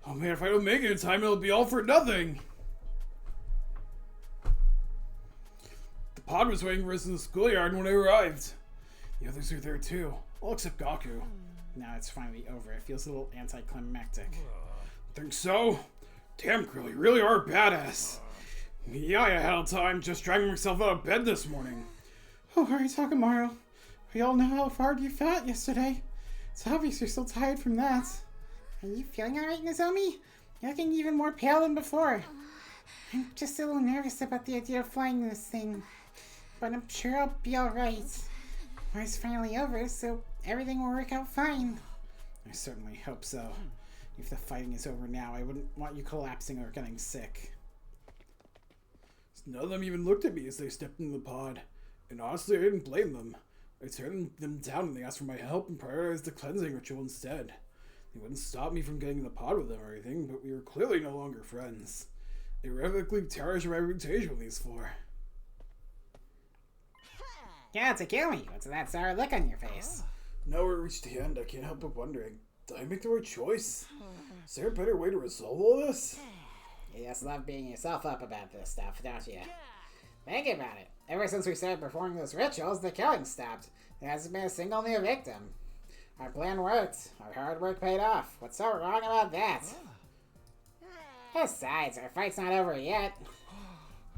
Oh man, if I don't make it in time, it'll be all for nothing. The pod was waiting for us in the schoolyard when I arrived. The others were there too, all except Gaku. Now it's finally over. It feels a little anticlimactic. Think so? Damn, girl, you really are a badass. Yeah, I had time just dragging myself out of bed this morning. Oh, hurry, Takamaru. We all know how hard you fought yesterday. It's obvious you're still tired from that. Are you feeling alright, Nozomi? You're looking even more pale than before. I'm just a little nervous about the idea of flying this thing. But I'm sure I'll be alright. War's finally over, so everything will work out fine. I certainly hope so. If the fighting is over now, I wouldn't want you collapsing or getting sick. None of them even looked at me as they stepped into the pod. And honestly, I didn't blame them. I turned them down when they asked for my help and prioritized the cleansing ritual instead. They wouldn't stop me from getting in the pod with them or anything, but we were clearly no longer friends. They radically tarnished my reputation with these four. Yeah, Takumi, what's that sour look on your face? Now we're reached the end, I can't help but wondering, did I make the right choice? Is there a better way to resolve all this? You just love beating yourself up about this stuff, don't you? Think about it. Ever since we started performing those rituals, the killing stopped. There hasn't been a single new victim. Our plan worked. Our hard work paid off. What's so wrong about that? Besides, our fight's not over yet.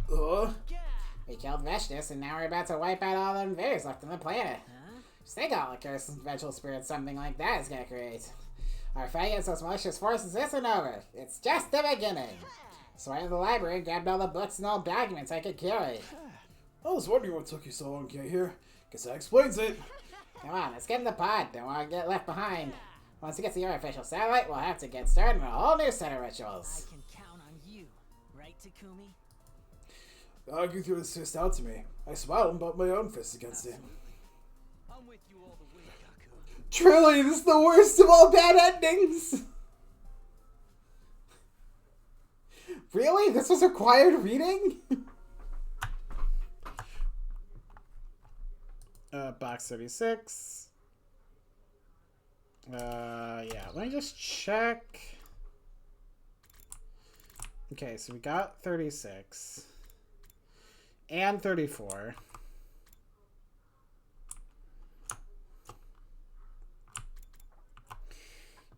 We killed Veshtus, and now we're about to wipe out all the invaders left on the planet. Just think all the cursed vengeful spirits something like that is gonna create. Our fight against those malicious forces isn't over. It's just the beginning. So I went to the library and grabbed all the books and old documents I could carry. I was wondering what took you so long to get here. Guess that explains it. Come on, let's get in the pod. Don't want to get left behind. Once we get to your official satellite, we'll have to get started on a whole new set of rituals. I can count on you, right, Takumi? You threw this fist out to me. I smiled and bumped my own fist against it. I'm with you all the way, Gaku. Truly, this is the worst of all bad endings! Really? This was required reading? Box 36. Yeah, let me just check. Okay, so we got 36. And 34.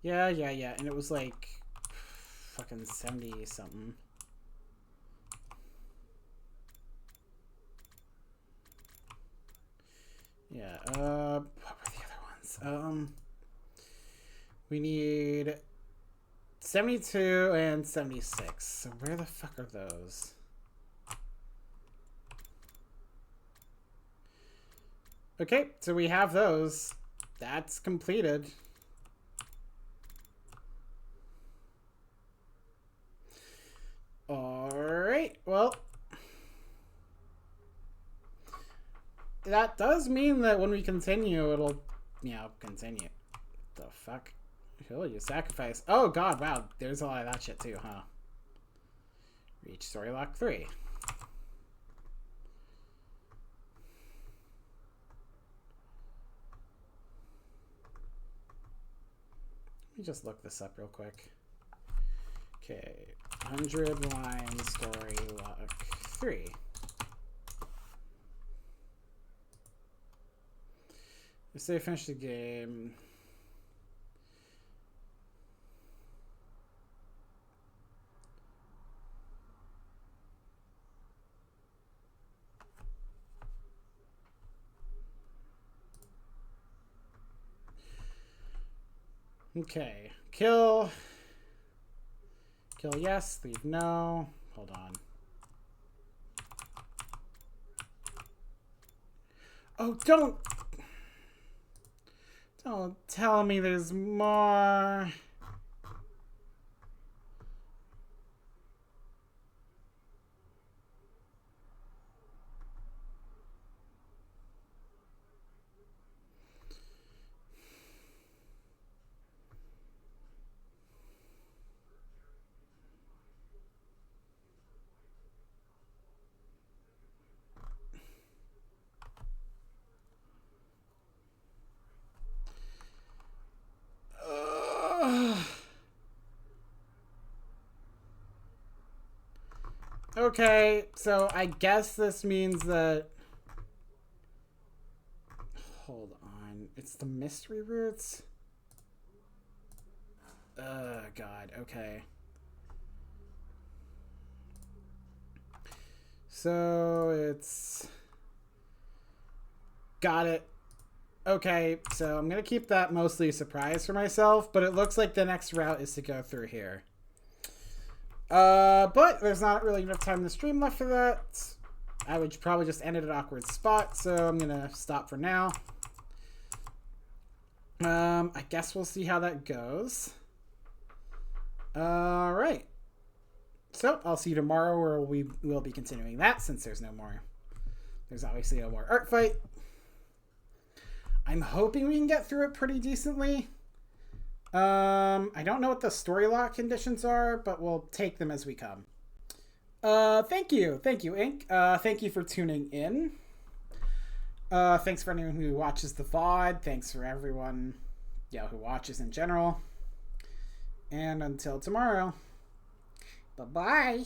Yeah, and it was like fucking 70 something. Yeah, what were the other ones? We need 72 and 76. So where the fuck are those? Okay, so we have those. That's completed. Alright, well. That does mean that when we continue, it'll, you know, continue. The fuck? Who will you sacrifice? Oh god, wow. There's a lot of that shit too, huh? Reach story lock 3. Let me just look this up real quick. Okay, 100 line story lock 3. Let's say I finish the game. Okay, kill yes, leave no. Hold on. Oh, don't tell me there's more. Okay, so I guess this means that... Hold on. It's the mystery routes? God, okay. So it's... Got it. Okay, so I'm going to keep that mostly a surprise for myself, but it looks like the next route is to go through here. But there's not really enough time in the stream left for that. I would probably just end at an awkward spot, so I'm gonna stop for now. I guess we'll see how that goes. Alright. So, I'll see you tomorrow where we will be continuing that since there's no more. There's obviously no more art fight. I'm hoping we can get through it pretty decently. I don't know what the story lock conditions are, but we'll take them as we come. Thank you, Ink. Thank you for tuning in. Thanks for anyone who watches the VOD. Thanks for everyone, who watches in general. And until tomorrow, bye-bye.